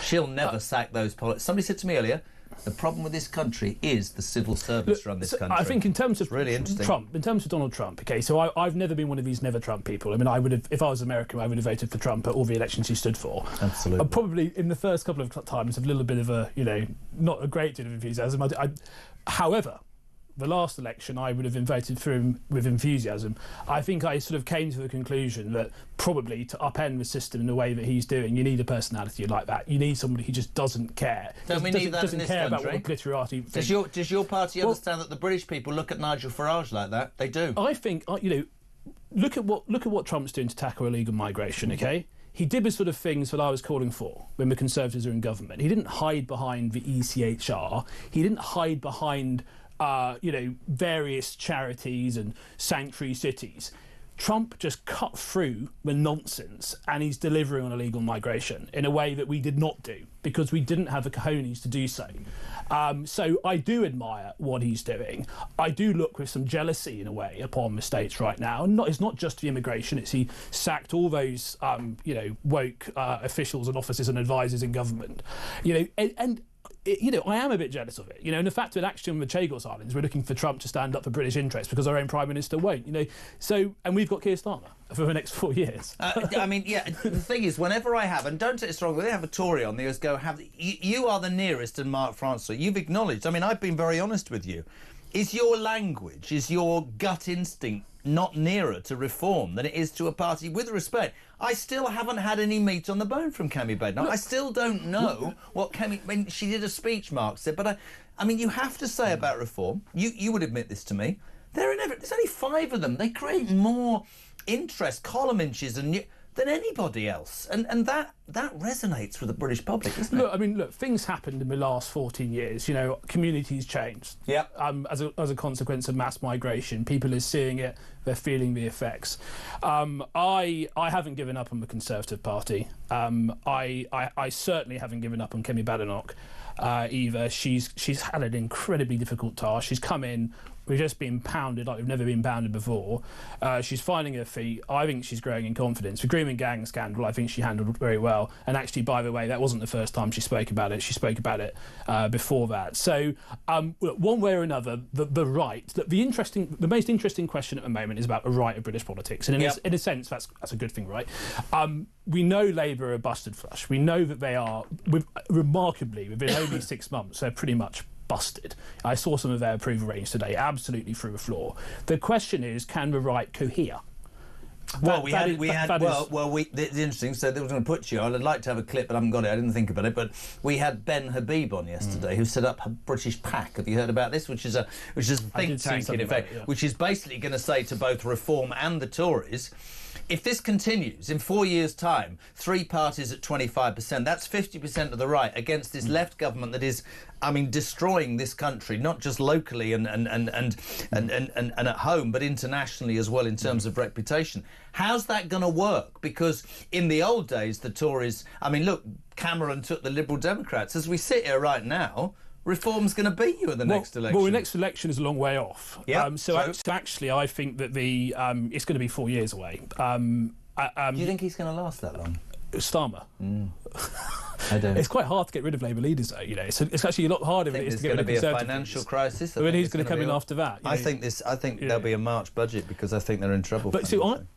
Speaker 1: She'll never sack those politics. Somebody said to me earlier, the problem with this country is the civil service run this country.
Speaker 8: I think in terms of
Speaker 1: really interesting.
Speaker 8: Trump, in terms of Donald Trump, okay, so I've never been one of these never Trump people. I mean, I would have, if I was American, I would have voted for Trump at all the elections he stood for.
Speaker 1: Absolutely.
Speaker 8: Probably in the first couple of times, a little bit of a, not a great deal of enthusiasm. However, the last election, I would have voted for him with enthusiasm. I think I sort of came to the conclusion that probably to upend the system in the way that he's doing, you need a personality like that. You need somebody who just doesn't care.
Speaker 1: Don't we need that in this
Speaker 8: care
Speaker 1: country?
Speaker 8: about what the glitterati
Speaker 1: Does your party understand that the British people look at Nigel Farage like that? They do.
Speaker 8: I think, look at what Trump's doing to tackle illegal migration, okay? He did the sort of things that I was calling for when the Conservatives were in government. He didn't hide behind the ECHR. He didn't hide behind various charities and sanctuary cities. Trump just cut through the nonsense and he's delivering on illegal migration in a way that we did not do because we didn't have the cojones to do so. So I do admire what he's doing. I do look with some jealousy in a way upon the States right now. And it's not just the immigration, it's he sacked all those woke officials and officers and advisors in government. I am a bit jealous of it, and the fact that actually on the Chagos Islands we're looking for Trump to stand up for British interests because our own Prime Minister won't, and we've got Keir Starmer for the next 4 years.
Speaker 1: The thing is, whenever I have, and don't take this wrong, when they have a Tory on, they just go, you are the nearest, and Mark Francois, you've acknowledged, I've been very honest with you, is your language, is your gut instinct not nearer to reform than it is to a party? With respect, I still haven't had any meat on the bone from Cami Badenoch. I still don't know what Cami... she did a speech, Mark said, but you have to say about reform, you would admit this to me, there's only 5 of them. They create more interest, column inches, than anybody else. And that resonates with the British public, doesn't it?
Speaker 8: Look, things happened in the last 14 years. Communities changed.
Speaker 1: Yeah.
Speaker 8: As a consequence of mass migration, people are seeing it, they're feeling the effects. I haven't given up on the Conservative Party. I certainly haven't given up on Kemi Badenoch either. She's had an incredibly difficult task. She's come in. We've just been pounded like we've never been pounded before. She's finding her feet. I think she's growing in confidence. The grooming gang scandal, I think she handled very well. And actually, by the way, that wasn't the first time she spoke about it. She spoke about it before that. So, one way or another, the right. The most interesting question at the moment is about the right of British politics. And in a sense, that's a good thing, right? We know Labour are busted flush. We know that they are, remarkably, within only 6 months, they're pretty much busted. I saw some of their approval ratings today, absolutely through the floor. The question is, can the right cohere?
Speaker 1: The interesting, so they were going to put you, I'd like to have a clip, but I haven't got it, I didn't think about it, but we had Ben Habib on yesterday, who set up a British PAC. Have you heard about this? Which is a think tank, in effect, which is basically going to say to both Reform and the Tories, if this continues, in 4 years' time, 3 parties at 25%, that's 50% of the right against this left government that is, destroying this country, not just locally and at home, but internationally as well in terms of reputation. How's that going to work? Because in the old days, the Tories, look, Cameron took the Liberal Democrats. As we sit here right now, Reform's going to beat you in the next election.
Speaker 8: Well, the next election is a long way off.
Speaker 1: Yeah.
Speaker 8: So actually, I think that it's going to be 4 years away.
Speaker 1: Do you think he's going to last that long?
Speaker 8: Starmer.
Speaker 1: I don't.
Speaker 8: It's quite hard to get rid of Labour leaders, though. It's actually a lot harder than it is to get rid of Conservative.
Speaker 1: There's going to be a financial crisis.
Speaker 8: When he's going to come in after that.
Speaker 1: I think there'll be a March budget because I think they're in trouble.
Speaker 8: But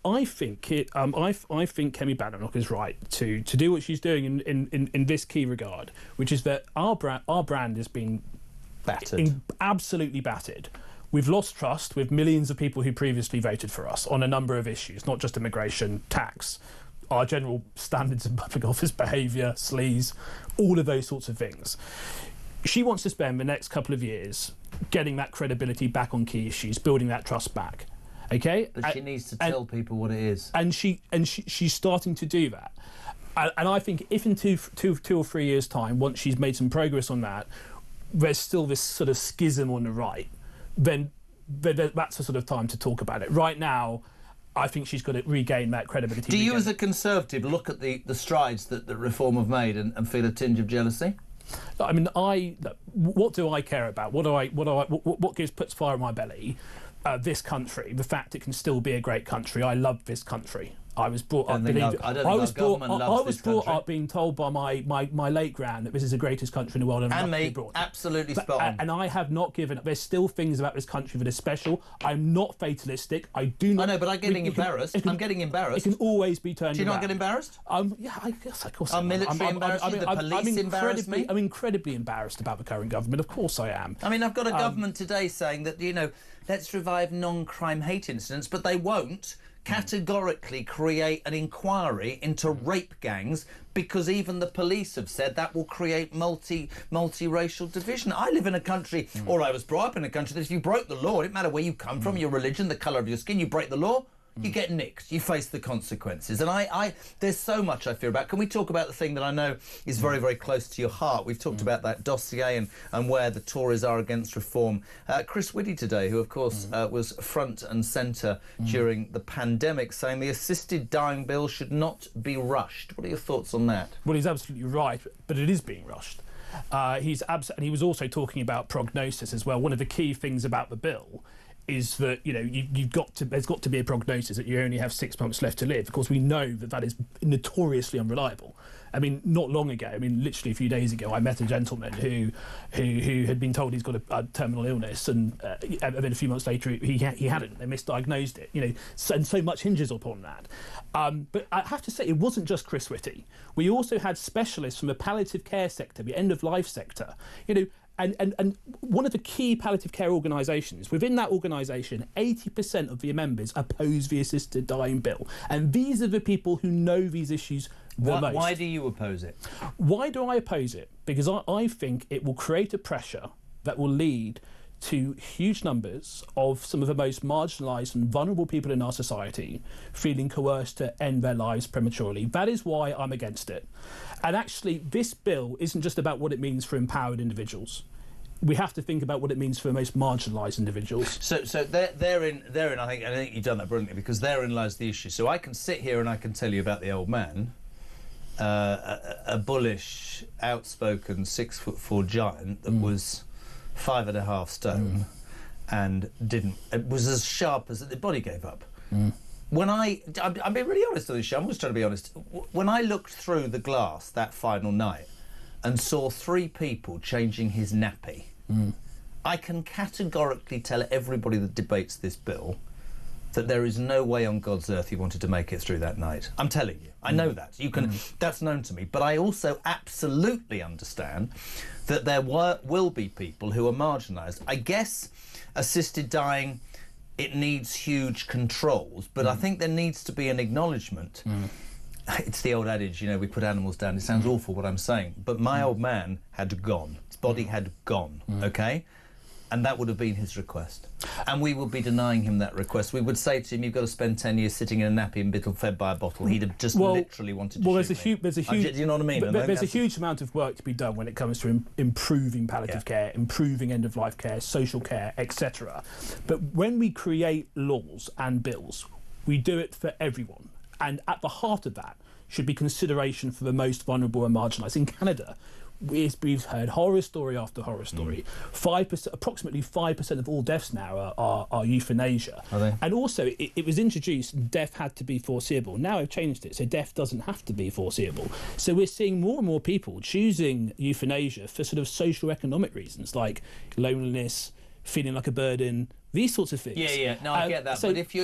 Speaker 8: I think Kemi Badenoch is right to do what she's doing in this key regard, which is that our brand has been
Speaker 1: battered,
Speaker 8: absolutely battered. We've lost trust with millions of people who previously voted for us on a number of issues, not just immigration, tax, our general standards in public office behaviour, sleaze, all of those sorts of things. She wants to spend the next couple of years getting that credibility back on key issues, building that trust back. Okay?
Speaker 1: But she needs to tell people what it is.
Speaker 8: And she's starting to do that. And I think if in two or 3 years' time, once she's made some progress on that, there's still this sort of schism on the right, then that's the sort of time to talk about it. Right now, I think she's got to regain that credibility.
Speaker 1: Do you, as a Conservative, look at the strides that Reform have made and feel a tinge of jealousy?
Speaker 8: What do I care about? What puts fire in my belly? This country, the fact it can still be a great country. I love this country. I was brought up being told by my late gran that this is the greatest country in the world,
Speaker 1: and me, absolutely spot on.
Speaker 8: And I have not given up. There's still things about this country that are special. I'm not fatalistic. I do not.
Speaker 1: I know, but I'm getting embarrassed. I'm getting embarrassed.
Speaker 8: It can always be turned around.
Speaker 1: Do you not get embarrassed?
Speaker 8: Yeah, I guess, of course.
Speaker 1: Are military embarrassed? The police embarrass me?
Speaker 8: I'm incredibly embarrassed about the current government. Of course I am.
Speaker 1: I've got a government today saying that, let's revive non-crime hate incidents, but they won't categorically create an inquiry into rape gangs because even the police have said that will create multiracial division. I live in a country, or I was brought up in a country, that if you broke the law, it didn't matter where you come from, your religion, the colour of your skin, you break the law, you get nicked, you face the consequences. And there's so much I fear about. Can we talk about the thing that I know is very, very close to your heart? We've talked about that dossier and where the Tories are against reform. Chris Whitty today, who of course was front and centre during the pandemic, saying the assisted dying bill should not be rushed. What are your thoughts on that?
Speaker 8: Well, he's absolutely right, but it is being rushed. And he was also talking about prognosis as well. One of the key things about the bill is that there's got to be a prognosis that you only have 6 months left to live. Of course, we know that is notoriously unreliable. I mean, not long ago, literally a few days ago, I met a gentleman who had been told he's got a terminal illness, and then a few months later he hadn't. They misdiagnosed it. And so much hinges upon that. But I have to say, it wasn't just Chris Whitty. We also had specialists from the palliative care sector, the end-of-life sector. And one of the key palliative care organisations, within that organisation, 80% of the members oppose the assisted dying bill. And these are the people who know these issues the most.
Speaker 1: Why do you oppose it?
Speaker 8: Why do I oppose it? Because I think it will create a pressure that will lead to huge numbers of some of the most marginalised and vulnerable people in our society feeling coerced to end their lives prematurely. That is why I'm against it. And actually, this bill isn't just about what it means for empowered individuals. We have to think about what it means for the most marginalised individuals.
Speaker 1: So therein, I think you've done that brilliantly, because therein lies the issue. So I can sit here and I can tell you about the old man, a bullish, outspoken 6'4" giant that was 5.5 stone and it was as sharp as the body gave up. When I'm being really honest on this show, I'm just trying to be honest. When I looked through the glass that final night and saw 3 people changing his nappy, I can categorically tell everybody that debates this bill that there is no way on God's earth he wanted to make it through that night. I'm telling you, I know that. That's known to me. But I also absolutely understand that there will be people who are marginalised. I guess assisted dying, it needs huge controls, but I think there needs to be an acknowledgement. It's the old adage, we put animals down. It sounds awful what I'm saying, but my old man had gone. His body had gone, OK? And that would have been his request. And we would be denying him that request. We would say to him, you've got to spend 10 years sitting in a nappy and being fed by a bottle. He'd have just literally wanted to shoot me.
Speaker 8: There's a huge...
Speaker 1: Do you know what I mean?
Speaker 8: There's a huge amount of work to be done when it comes to improving palliative care, improving end-of-life care, social care, etc. But when we create laws and bills, we do it for everyone. And at the heart of that should be consideration for the most vulnerable and marginalised. In Canada, we've heard horror story after horror story. 5%, approximately 5% of all deaths now are euthanasia.
Speaker 1: Are they?
Speaker 8: And also, it was introduced, death had to be foreseeable. Now I've changed it, so death doesn't have to be foreseeable. So we're seeing more and more people choosing euthanasia for sort of social economic reasons, like loneliness, feeling like a burden, these sorts of things.
Speaker 1: Yeah. No, I get that. So, but if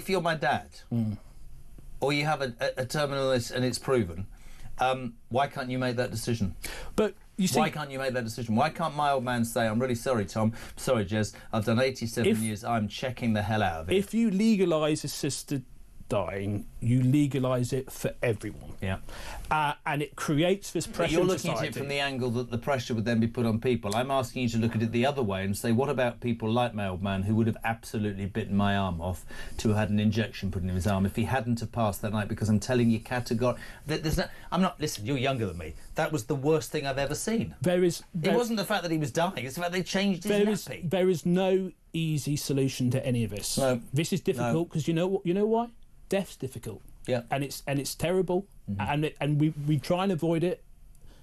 Speaker 1: you're my dad, or you have a terminal illness and it's proven, why can't you make that decision?
Speaker 8: But you see,
Speaker 1: why can't you make that decision? Why can't my old man say, I'm really sorry, Tom, sorry, Jez, I've done 87 years, I'm checking the hell out of it.
Speaker 8: If you legalise assisted dying, you legalise it for everyone.
Speaker 1: Yeah.
Speaker 8: And it creates this pressure.
Speaker 1: You're looking at it from the angle that the pressure would then be put on people. I'm asking you to look at it the other way and say, what about people like my old man who would have absolutely bitten my arm off to have had an injection put in his arm if he hadn't have passed that night? Because I'm telling you categorically, listen, you're younger than me. That was the worst thing I've ever seen.
Speaker 8: It
Speaker 1: wasn't the fact that he was dying, it's the fact they changed his nappy.
Speaker 8: There is no easy solution to any of this.
Speaker 1: No.
Speaker 8: This is difficult because you know why? Death's difficult.
Speaker 1: Yeah.
Speaker 8: And it's terrible. And we try and avoid it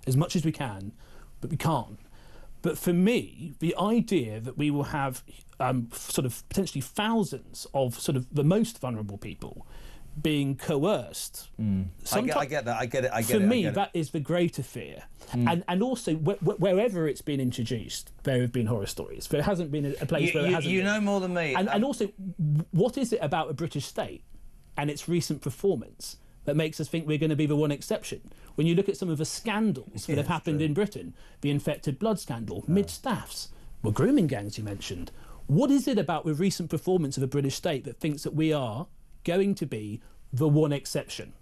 Speaker 8: as much as we can, but we can't. But for me, the idea that we will have sort of potentially thousands of sort of the most vulnerable people being coerced.
Speaker 1: I get that. I get it.
Speaker 8: For me, that is the greater fear. And also, wherever it's been introduced, there have been horror stories. There hasn't been a place where it hasn't been.
Speaker 1: You know more than me.
Speaker 8: And also, what is it about a British state and its recent performance that makes us think we're going to be the one exception? When you look at some of the scandals that have happened in Britain, the infected blood scandal, mid-staffs, grooming gangs you mentioned. What is it about the recent performance of a British state that thinks that we are going to be the one exception.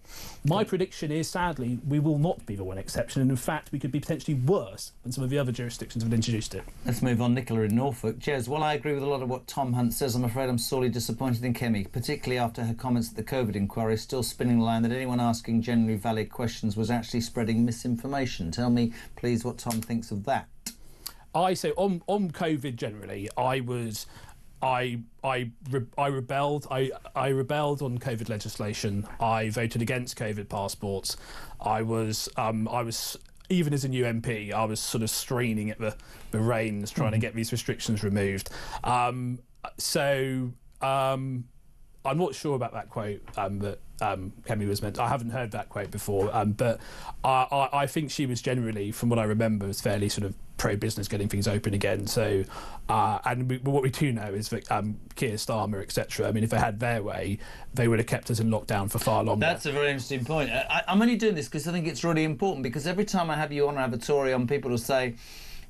Speaker 8: My prediction is, sadly, we will not be the one exception, and in fact, we could be potentially worse than some of the other jurisdictions that have introduced it.
Speaker 1: Let's move on. Nicola in Norfolk. Jez, while I agree with a lot of what Tom Hunt says, I'm afraid I'm sorely disappointed in Kemi, particularly after her comments at the COVID inquiry, still spinning the line that anyone asking genuinely valid questions was actually spreading misinformation. Tell me, please, what Tom thinks of that.
Speaker 8: I say on COVID generally, I rebelled. I rebelled on COVID legislation. I voted against COVID passports. I was even as a new MP, I was sort of straining at the reins trying to get these restrictions removed. I'm not sure about that quote that Kemi was meant. I haven't heard that quote before, but I think she was generally, from what I remember, was fairly sort of pro-business, getting things open again. So, what we do know is that Keir Starmer, etc. I mean, if they had their way, they would have kept us in lockdown for far longer.
Speaker 1: That's a very interesting point. I'm only doing this because I think it's really important, because every time I have you on or have a Tory on, people will say,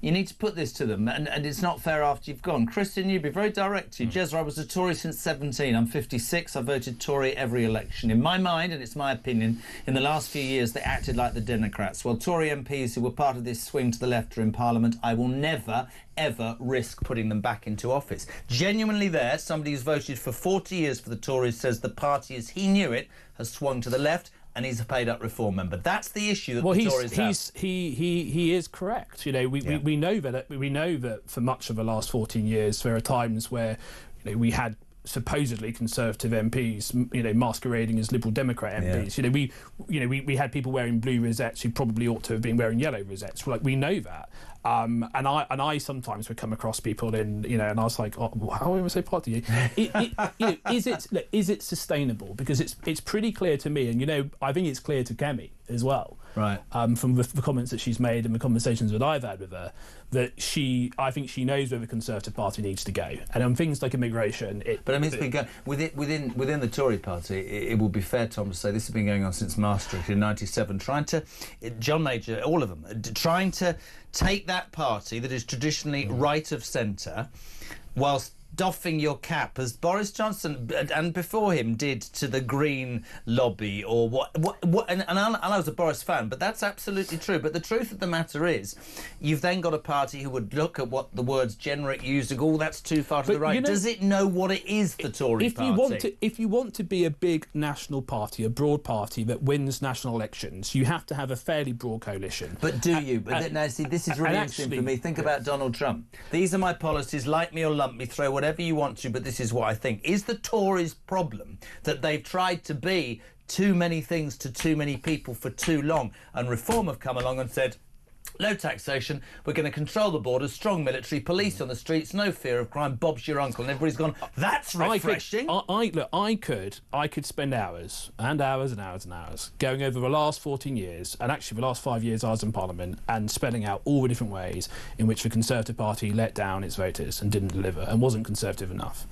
Speaker 1: you need to put this to them, and it's not fair after you've gone. Christian, you'd be very direct to you. Jez, I was a Tory since 17. I'm 56. I voted Tory every election. In my mind, and it's my opinion, in the last few years, they acted like the Democrats. While Tory MPs who were part of this swing to the left are in Parliament, I will never, ever risk putting them back into office. Genuinely there, somebody who's voted for 40 years for the Tories says the party, as he knew it, has swung to the left, and he's a paid-up Reform member. That's the issue that the Tories have.
Speaker 8: He is correct. You know, we know that for much of the last 14 years, there are times where, you know, we had supposedly Conservative MPs, you know, masquerading as Liberal Democrat MPs. Yeah. We had people wearing blue rosettes who probably ought to have been wearing yellow rosettes. Like, we know that. And I sometimes would come across people in, you know, and I was like, oh, how am I say part of you? Is it sustainable? Because it's pretty clear to me, and, you know, I think it's clear to Kemi as well.
Speaker 1: Right.
Speaker 8: From the comments that she's made and the conversations that I've had with her, that I think she knows where the Conservative Party needs to go. And on things like immigration,
Speaker 1: but I mean, it's been going within the Tory Party. It will be fair, Tom, to say this has been going on since Maastricht in '97. John Major, all of them, trying to take that party that is traditionally right of centre, whilst doffing your cap, as Boris Johnson and before him did to the Green lobby, or what and I was a Boris fan, but that's absolutely true. But the truth of the matter is, you've then got a party who would look at what the words generate use and go, that's too far to the right. You know, does it know what it is, the Tory party?
Speaker 8: If you want to be a big national party, a broad party that wins national elections, you have to have a fairly broad coalition.
Speaker 1: But do you? But now, see, this is really interesting for me. Think about Donald Trump. These are my policies, like me or lump me, throw whatever you want to, but this is what I think. Is the Tories' problem that they've tried to be too many things to too many people for too long, and Reform have come along and said, low taxation, we're going to control the borders, strong military, police on the streets, no fear of crime, Bob's your uncle, and everybody's gone, that's refreshing.
Speaker 8: I could spend hours and hours and hours and hours going over the last 14 years, and actually the last 5 years I was in Parliament, and spelling out all the different ways in which the Conservative Party let down its voters and didn't deliver and wasn't Conservative enough.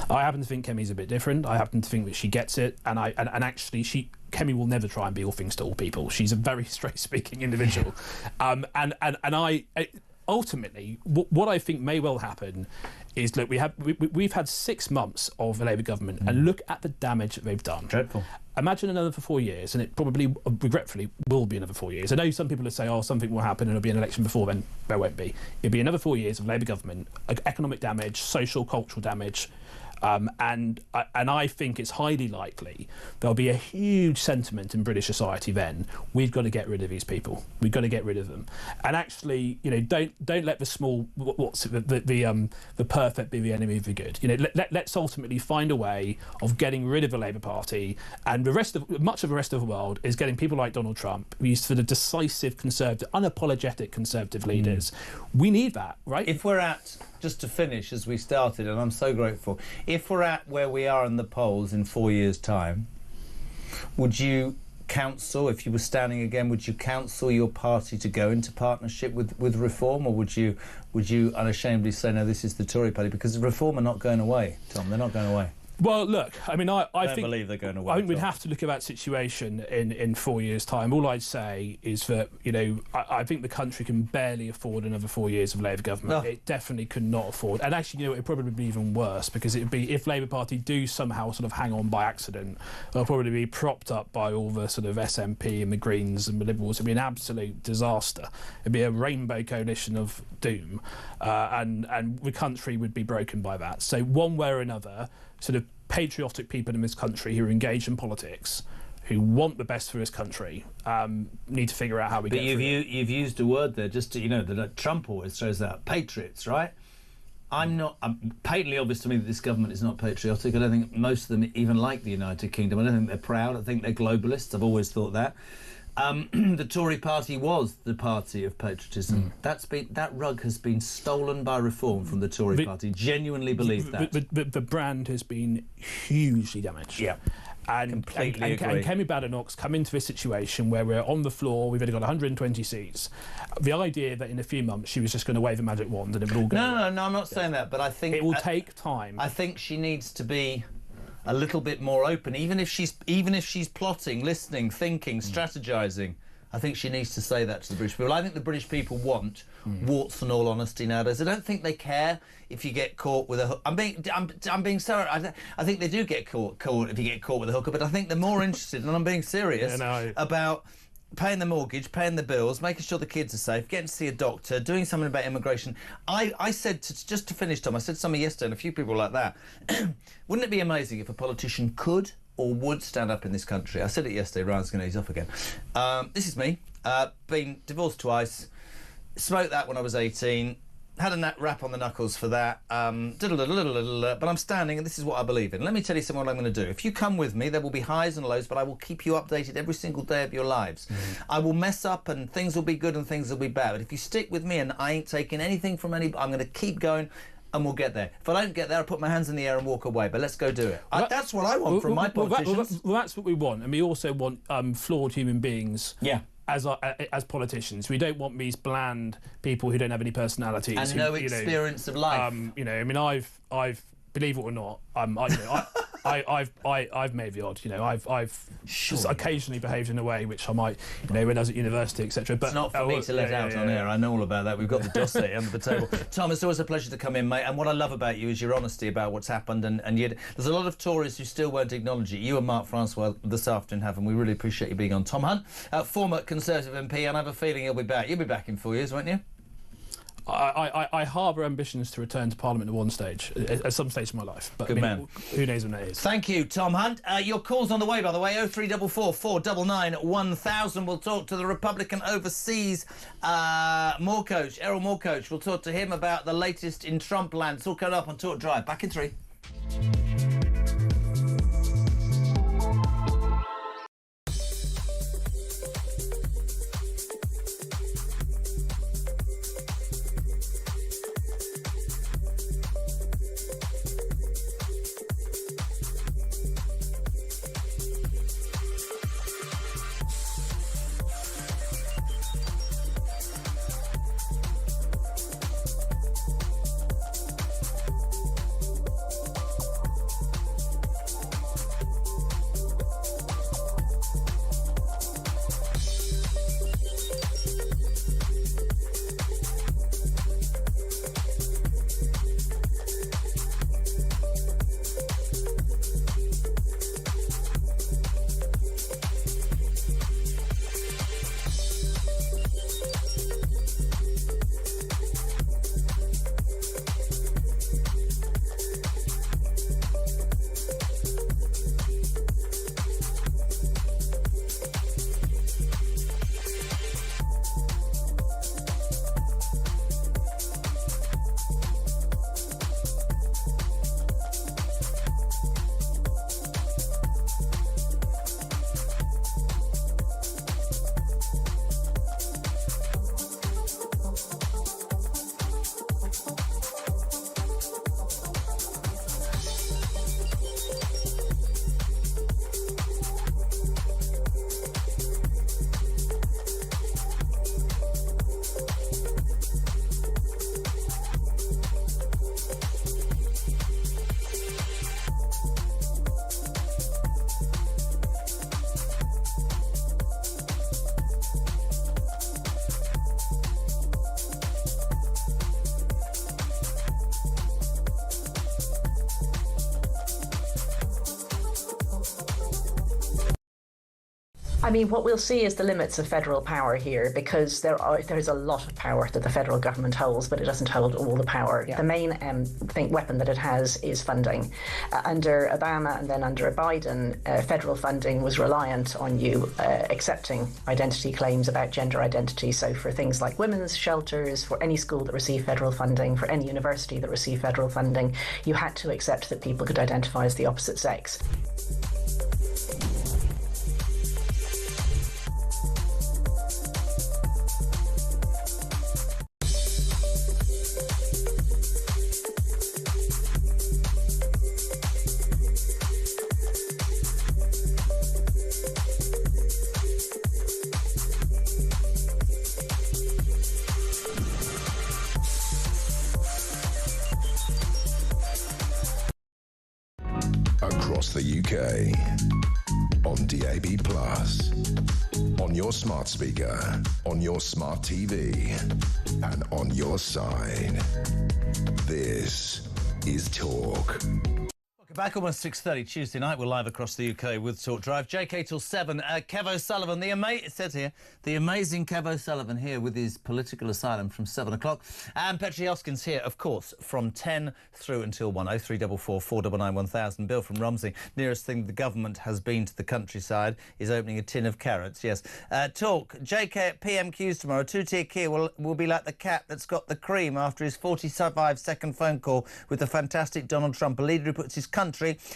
Speaker 8: I happen to think Kemi's a bit different. I happen to think that she gets it, and actually Kemi will never try and be all things to all people. She's a very straight-speaking individual. And I ultimately, what I think may well happen is, look, we've had 6 months of a Labour government, and look at the damage that they've done.
Speaker 1: Dreadful.
Speaker 8: Imagine another for 4 years, and it probably, regretfully, will be another 4 years. I know some people will say, oh, something will happen and it'll be an election before then. There won't be. It'll be another 4 years of Labour government, economic damage, social, cultural damage. And I think it's highly likely there'll be a huge sentiment in British society then, we've got to get rid of these people, we've got to get rid of them. And actually, you know, don't let the small, the perfect be the enemy of the good. You know, let's ultimately find a way of getting rid of the Labour Party, and much of the rest of the world is getting people like Donald Trump, these sort of decisive Conservative, unapologetic Conservative leaders. We need that, right?
Speaker 1: If we're at, just to finish as we started, and I'm so grateful, if we're at where we are in the polls in 4 years' time, would you counsel, if you were standing again, would you counsel your party to go into partnership with Reform, or would you unashamedly say, no, this is the Tory party? Because Reform are not going away, Tom, they're not going away.
Speaker 8: Well, look, I mean, I
Speaker 1: don't
Speaker 8: think
Speaker 1: believe they're going away.
Speaker 8: I think we'd have to look at that situation in 4 years' time. All I'd say is that, you know, I think the country can barely afford another 4 years of Labour government.
Speaker 1: No.
Speaker 8: It definitely could not afford. And actually, you know, it'd probably be even worse, because it'd be, if Labour Party do somehow sort of hang on by accident, they'll probably be propped up by all the sort of SNP and the Greens and the Liberals. It'd be an absolute disaster. It'd be a rainbow coalition of doom, and the country would be broken by that. So one way or another, sort of patriotic people in this country who are engaged in politics, who want the best for this country, need to figure out how we get through it.
Speaker 1: You've used a word there, just to, you know, that Trump always throws out, patriots, right? I'm patently obvious to me that this government is not patriotic. I don't think most of them even like the United Kingdom. I don't think they're proud. I think they're globalists. I've always thought that. The Tory party was the party of patriotism. That rug has been stolen by reform from the Tory party. Genuinely believe that.
Speaker 8: The brand has been hugely damaged.
Speaker 1: Yeah.
Speaker 8: And
Speaker 1: completely agree.
Speaker 8: And Kemi Badenoch's come into this situation where we're on the floor, we've only got 120 seats. The idea that in a few months she was just going to wave a magic wand and it would all go away.
Speaker 1: No, I'm not saying that, but I think
Speaker 8: it will take time.
Speaker 1: I think she needs to be a little bit more open, even if she's plotting, listening, thinking, strategizing. I think she needs to say that to the British people. I think the British people want warts and all honesty nowadays. I don't think they care if you get caught with a hook. I'm being sorry. I think they do get caught if you get caught with a hooker, but I think they're more interested, and I'm being serious, about paying the mortgage, paying the bills, making sure the kids are safe, getting to see a doctor, doing something about immigration. I said, just to finish, Tom, I said something yesterday, and a few people like that. Wouldn't it be amazing if a politician could or would stand up in this country? I said it yesterday, Ryan's going to ease off again. This is me, been divorced twice, smoked that when I was 18, had a rap on the knuckles for that, but I'm standing, and this is what I believe in. Let me tell you something what I'm going to do. If you come with me, there will be highs and lows, but I will keep you updated every single day of your lives. I will mess up, and things will be good and things will be bad, but if you stick with me and I ain't taking anything from anybody, I'm going to keep going, and we'll get there. If I don't get there, I'll put my hands in the air and walk away, but let's go do it. That's what I want from my politicians.
Speaker 8: Well, that's what we want, and we also want flawed human beings.
Speaker 1: Yeah.
Speaker 8: As politicians, we don't want these bland people who don't have any personalities
Speaker 1: and no experience of life.
Speaker 8: You know, I mean, I've believe it or not, I've made the odd. You know, I've occasionally behaved in a way which I might, you know, when I was at university, etc. But
Speaker 1: it's not for me to let out on air. I know all about that. We've got the dossier under the table. Tom, it's always a pleasure to come in, mate. And what I love about you is your honesty about what's happened. And yet, there's a lot of Tories who still won't acknowledge it. You and Mark Francois this afternoon have, and we really appreciate you being on. Tom Hunt, former Conservative MP, and I have a feeling he'll be back. You'll be back in 4 years, won't you?
Speaker 8: I harbour ambitions to return to Parliament at one stage, at some stage in my life. But
Speaker 1: Good man.
Speaker 8: Who knows when that is?
Speaker 1: Thank you, Tom Hunt. Your call's on the way, by the way, 0344 499 1000. We'll talk to the Republican overseas Errol Moorcoach. We'll talk to him about the latest in Trump land. It's all coming up on Talk Drive. Back in 3.
Speaker 9: I mean, what we'll see is the limits of federal power here, because there is a lot of power that the federal government holds, but it doesn't hold all the power. The main weapon that it has is funding. Under Obama and then under Biden, federal funding was reliant on you accepting identity claims about gender identity. So for things like women's shelters, for any school that received federal funding, for any university that received federal funding, you had to accept that people could identify as the opposite sex.
Speaker 3: Across the UK, on DAB+, on your smart speaker, on your smart TV, and on your side. This is Talk.
Speaker 1: Back almost 6:30 Tuesday night. We're live across the UK with Talk Drive. JK till 7. Kev O'Sullivan, it says here, the amazing Kev O'Sullivan here with his political asylum from 7 o'clock. And Petri Hoskins here, of course, from 10 through until 1. 0344 499 1000. Bill from Romsey. Nearest thing the government has been to the countryside is opening a tin of carrots. Yes. Talk. JK at PMQs tomorrow. Two-tier Kia will be like the cat that's got the cream after his 45-second phone call with the fantastic Donald Trump, a leader who puts his country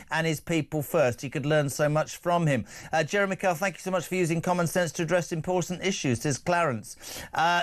Speaker 1: and his people first. You could learn so much from him. Jeremy Carl, thank you so much for using common sense to address important issues, says Clarence.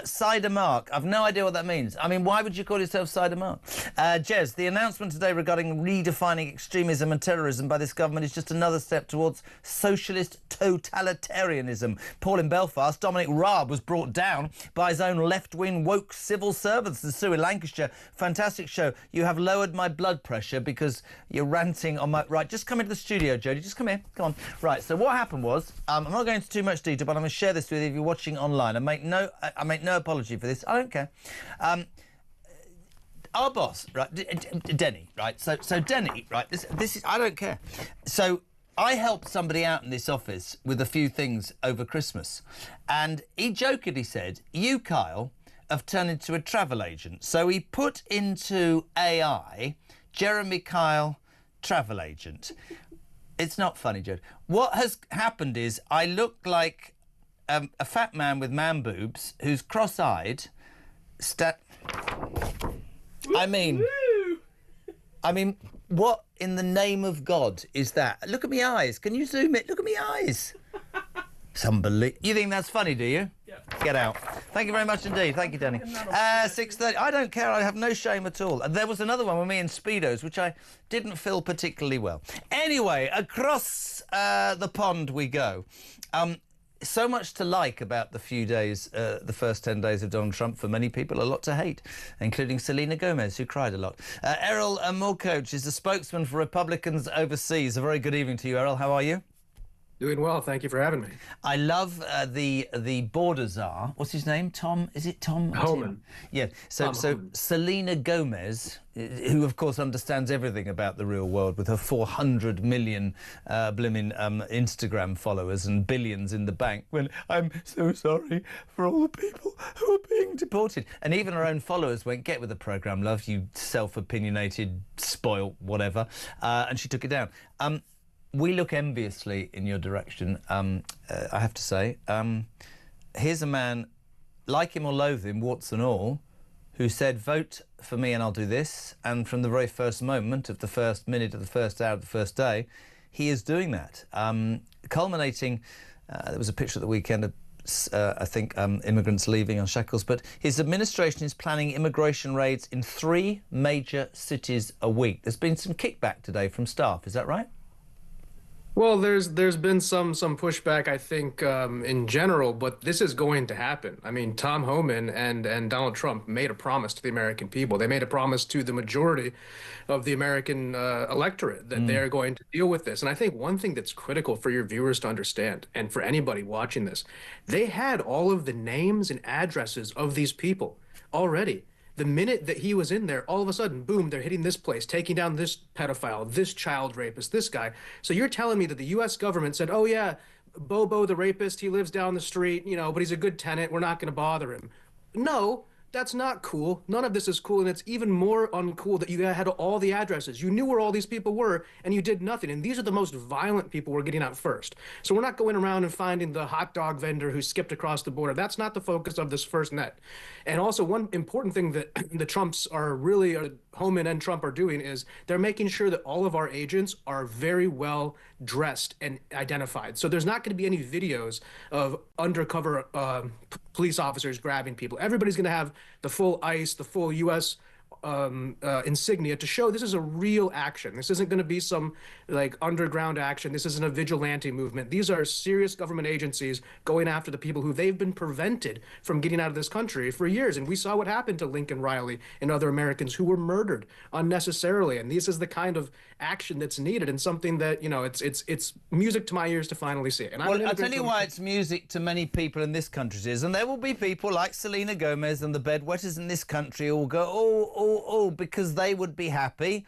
Speaker 1: Cider Mark, I've no idea what that means. I mean, why would you call yourself Cider Mark? Jez, the announcement today regarding redefining extremism and terrorism by this government is just another step towards socialist totalitarianism. Paul in Belfast, Dominic Raab was brought down by his own left-wing woke civil servants. The Sue in Lancashire, fantastic show. You have lowered my blood pressure because you're ranting on my... Right, just come into the studio, Jodie. Just come here. Come on. Right, so what happened was, I'm not going into too much detail, but I'm going to share this with you if you're watching online. I make no apology for this. I don't care. Our boss, right, Denny, right? So Denny, right, this is... I don't care. So I helped somebody out in this office with a few things over Christmas, and he jokingly said, you, Kyle, have turned into a travel agent. So he put into AI, Jeremy Kyle, travel agent. It's not funny, Jude. What has happened is I look like a fat man with man boobs who's cross-eyed. I mean, what in the name of God is that? Look at me eyes. Can you zoom it? Look at me eyes. It's unbelievable. You think that's funny, do you? Yeah. Get out. Thank you very much indeed. Thank you, Danny. 6:30. I don't care. I have no shame at all. There was another one with me in Speedos, which I didn't feel particularly well. Anyway, across the pond we go. So much to like about the few days, the first 10 days of Donald Trump. For many people, a lot to hate, including Selena Gomez, who cried a lot. Errol Morcoach is the spokesman for Republicans overseas. A very good evening to you, Errol. How are you?
Speaker 10: Doing well, thank you for having me.
Speaker 1: I love the border czar. What's his name? Tom? Is it Tom?
Speaker 10: Homan.
Speaker 1: Yeah. So Selena Gomez, who of course understands everything about the real world with her 400 million blimmin' Instagram followers and billions in the bank. When I'm so sorry for all the people who are being deported, and even her own followers went, "Get with the program, love, you self-opinionated, spoilt, whatever," and she took it down. We look enviously in your direction, I have to say. Here's a man, like him or loathe him, warts and all, who said, vote for me and I'll do this. And from the very first moment of the first minute of the first hour of the first day, he is doing that. Culminating, there was a picture at the weekend of, I think, immigrants leaving on shackles, but his administration is planning immigration raids in 3 major cities a week. There's been some kickback today from staff, is that right?
Speaker 10: Well, there's been some pushback, I think, in general, but this is going to happen. I mean, Tom Homan and Donald Trump made a promise to the American people. They made a promise to the majority of the American electorate that they're going to deal with this. And I think one thing that's critical for your viewers to understand, and for anybody watching this, they had all of the names and addresses of these people already. The minute that he was in there, all of a sudden, boom, they're hitting this place, taking down this pedophile, this child rapist, this guy. So you're telling me that the U.S. government said, oh, yeah, Bobo the rapist, he lives down the street, but he's a good tenant. We're not going to bother him. No, that's not cool. None of this is cool, and it's even more uncool that you had all the addresses. You knew where all these people were, and you did nothing. And these are the most violent people we're getting out first. So we're not going around and finding the hot dog vendor who skipped across the border. That's not the focus of this first net. And also, one important thing that the Trumps are really, Homan and Trump are doing is they're making sure that all of our agents are very well dressed and identified. So there's not going to be any videos of undercover police officers grabbing people. Everybody's going to have the full ICE, the full U.S. Insignia to show this is a real action. This isn't going to be some like underground action. This isn't a vigilante movement. These are serious government agencies going after the people who they've been prevented from getting out of this country for years. And we saw what happened to Lincoln Riley and other Americans who were murdered unnecessarily. And this is the kind of action that's needed, and something that it's music to my ears to finally see it. And
Speaker 1: well, I'll tell you why it's music to many people in this country is, and there will be people like Selena Gomez and the bedwetters in this country who will go, oh, because they would be happy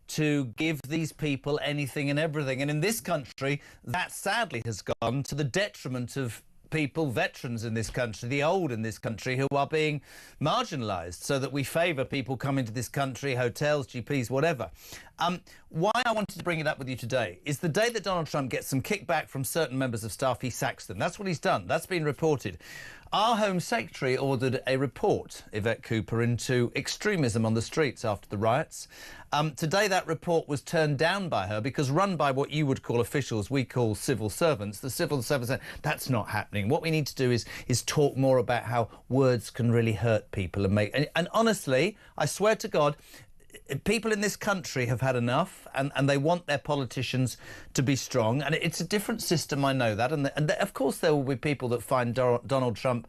Speaker 1: to give these people anything and everything. And in this country, that sadly has gone to the detriment of people, veterans in this country, the old in this country, who are being marginalised, so that we favour people coming to this country, hotels, GPs, whatever. Why I wanted to bring it up with you today is the day that Donald Trump gets some kickback from certain members of staff, he sacks them. That's what he's done. That's been reported. Our Home Secretary ordered a report, Yvette Cooper, into extremism on the streets after the riots. Today that report was turned down by her because run by what you would call officials, we call civil servants. The civil servants said, that's not happening. What we need to do is talk more about how words can really hurt people and make... And honestly, I swear to God, people in this country have had enough, and they want their politicians to be strong. And it's a different system, I know that. And of course there will be people that find Donald Trump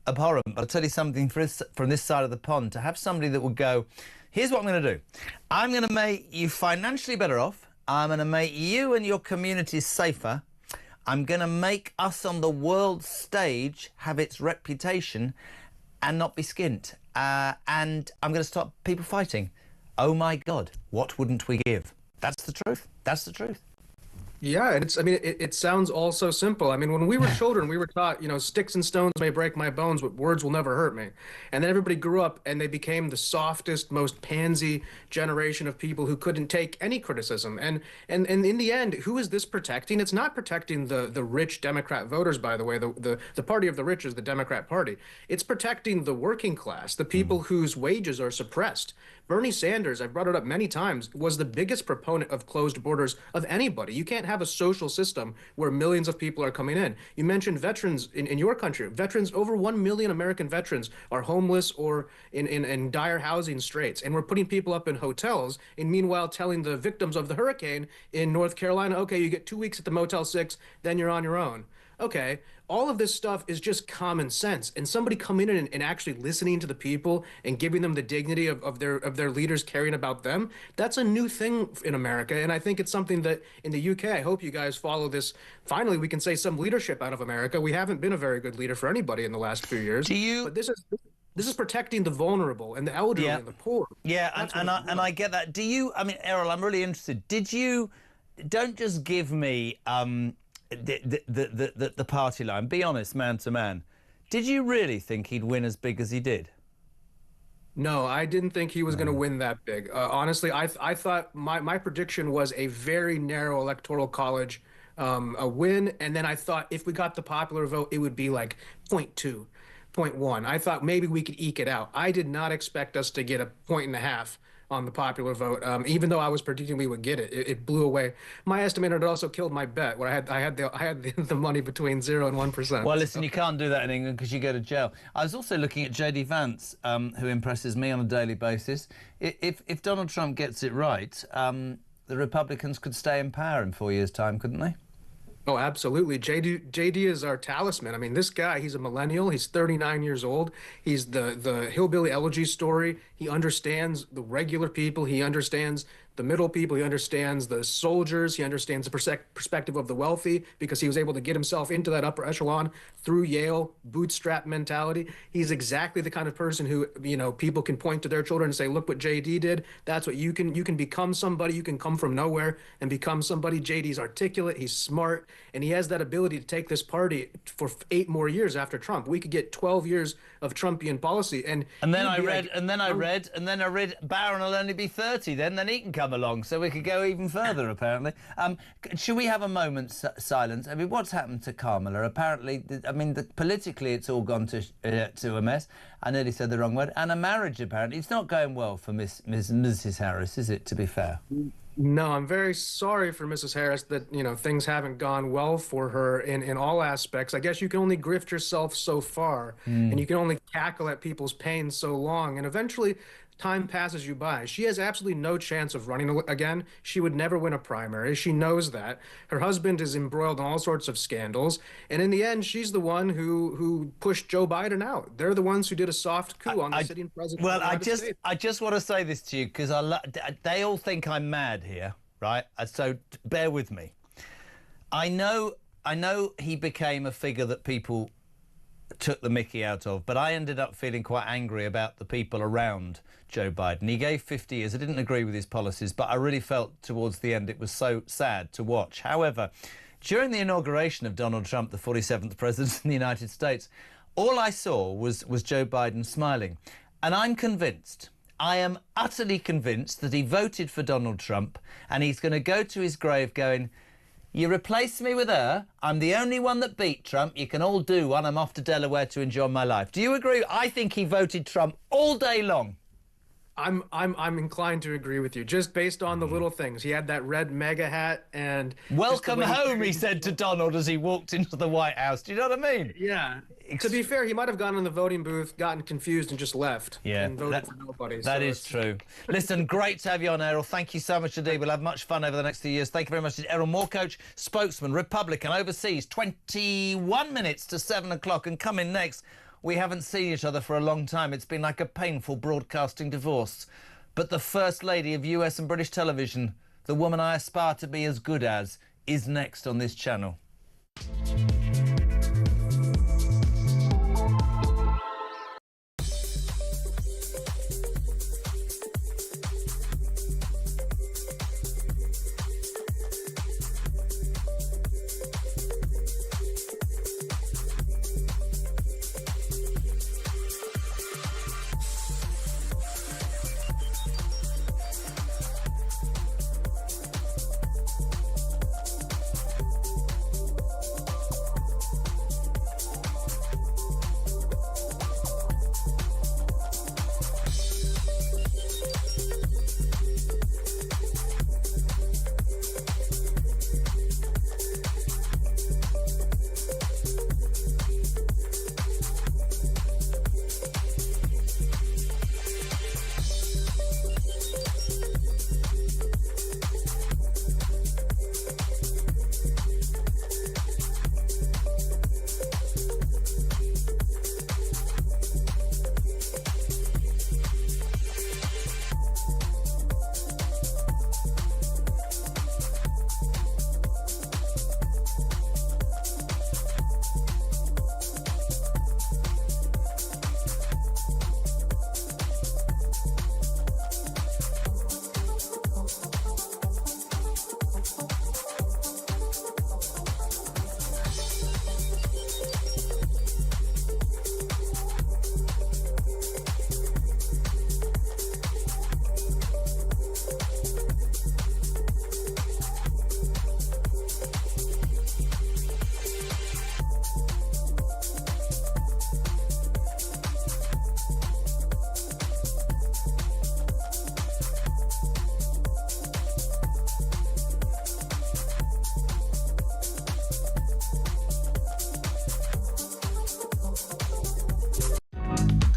Speaker 1: abhorrent. But I'll tell you something from this side of the pond, to have somebody that would go, here's what I'm going to do. I'm going to make you financially better off. I'm going to make you and your communities safer. I'm going to make us on the world stage have its reputation and not be skint. And I'm going to stop people fighting. Oh my God, what wouldn't we give? That's the truth. That's the truth.
Speaker 10: Yeah, and it sounds all so simple. I mean, when we were children, we were taught, sticks and stones may break my bones, but words will never hurt me. And then everybody grew up and they became the softest, most pansy generation of people who couldn't take any criticism. And in the end, who is this protecting? It's not protecting the rich Democrat voters, by the way. The party of the rich is the Democrat Party. It's protecting the working class, the people whose wages are suppressed. Bernie Sanders, I've brought it up many times, was the biggest proponent of closed borders of anybody. You can't have a social system where millions of people are coming in. You mentioned veterans in your country. Veterans, over 1 million American veterans are homeless or in dire housing straits. And we're putting people up in hotels, and meanwhile telling the victims of the hurricane in North Carolina, okay, you get 2 weeks at the Motel 6, then you're on your own. Okay, all of this stuff is just common sense, and somebody coming in and actually listening to the people and giving them the dignity of their leaders caring about them, that's a new thing in America. And I think it's something that in the UK, I hope you guys follow this. Finally, we can say some leadership out of America. We haven't been a very good leader for anybody in the last few years. But this is protecting the vulnerable and the elderly and the poor.
Speaker 1: Yeah, and I get that. Do you, I mean, Errol, I'm really interested. Don't just give me the party line. Be honest, man to man. Did you really think he'd win as big as he did?
Speaker 10: No, I didn't think he was going to win that big. Honestly, I thought my prediction was a very narrow electoral college, a win, and then I thought if we got the popular vote, it would be like 0.2, 0.1. I thought maybe we could eke it out. I did not expect us to get a 1.5 on the popular vote, even though I was predicting we would get it. It blew away my estimate. It also killed my bet, where I had the money between 0 and 1%.
Speaker 1: Well, listen, you can't do that in England because you go to jail. I was also looking at JD Vance, who impresses me on a daily basis. If Donald Trump gets it right, the Republicans could stay in power in 4 years' time, couldn't they?
Speaker 10: Oh, absolutely. JD is our talisman. I mean, this guy, he's a millennial. He's 39 years old. He's the hillbilly elegy story. He understands the regular people. He understands the middle people. He understands the soldiers. He understands the perspective of the wealthy, because he was able to get himself into that upper echelon through Yale, bootstrap mentality. He's exactly the kind of person who, you know, people can point to their children and say, look what JD did. That's what you can become somebody. You can come from nowhere and become somebody. JD's articulate, he's smart, and he has that ability to take this party for 8 more years after Trump. We could get 12 years of Trumpian policy. And
Speaker 1: then I read Barron will only be 30 then he can come along, so we could go even further, apparently. Should we have a moment's silence? I mean, what's happened to Kamala? Apparently, politically it's all gone to a mess. I nearly said the wrong word. And a marriage, apparently. It's not going well for Mrs. Harris, is it, to be fair?
Speaker 10: No, I'm very sorry for Mrs. Harris that, you know, things haven't gone well for her in all aspects. I guess you can only grift yourself so far, and you can only cackle at people's pain so long, and eventually time passes you by. She has absolutely no chance of running again. She would never win a primary. She knows that. Her husband is embroiled in all sorts of scandals, and in the end, she's the one who pushed Joe Biden out. They're the ones who did a soft coup on the sitting president.
Speaker 1: Well, I just want to say this to you, because they all think I'm mad here, right? So bear with me. I know he became a figure that people took the mickey out of, but I ended up feeling quite angry about the people around Joe Biden. He gave 50 years. I didn't agree with his policies, but I really felt towards the end it was so sad to watch. However, during the inauguration of Donald Trump, the 47th president in the United States, all I saw was Joe Biden smiling. And I'm convinced, I am utterly convinced that he voted for Donald Trump, and he's going to go to his grave going, you replaced me with her. I'm the only one that beat Trump. You can all do one. I'm off to Delaware to enjoy my life. Do you agree? I think he voted Trump all day long.
Speaker 10: I'm inclined to agree with you, just based on the little things. He had that red mega hat, and
Speaker 1: welcome home, he said to Donald as he walked into the White House. Do you know what I mean?
Speaker 10: Yeah. To be fair, he might have gone in the voting booth, gotten confused, and just left.
Speaker 1: Yeah,
Speaker 10: and voted for nobody.
Speaker 1: That is true. Listen, great to have you on, Errol. Thank you so much indeed. We'll have much fun over the next few years. Thank you very much. Errol Moorcoach, spokesman, Republican, overseas. 21 minutes to 7 o'clock, and coming next, we haven't seen each other for a long time. It's been like a painful broadcasting divorce. But the First Lady of US and British television, the woman I aspire to be as good as, is next on this channel.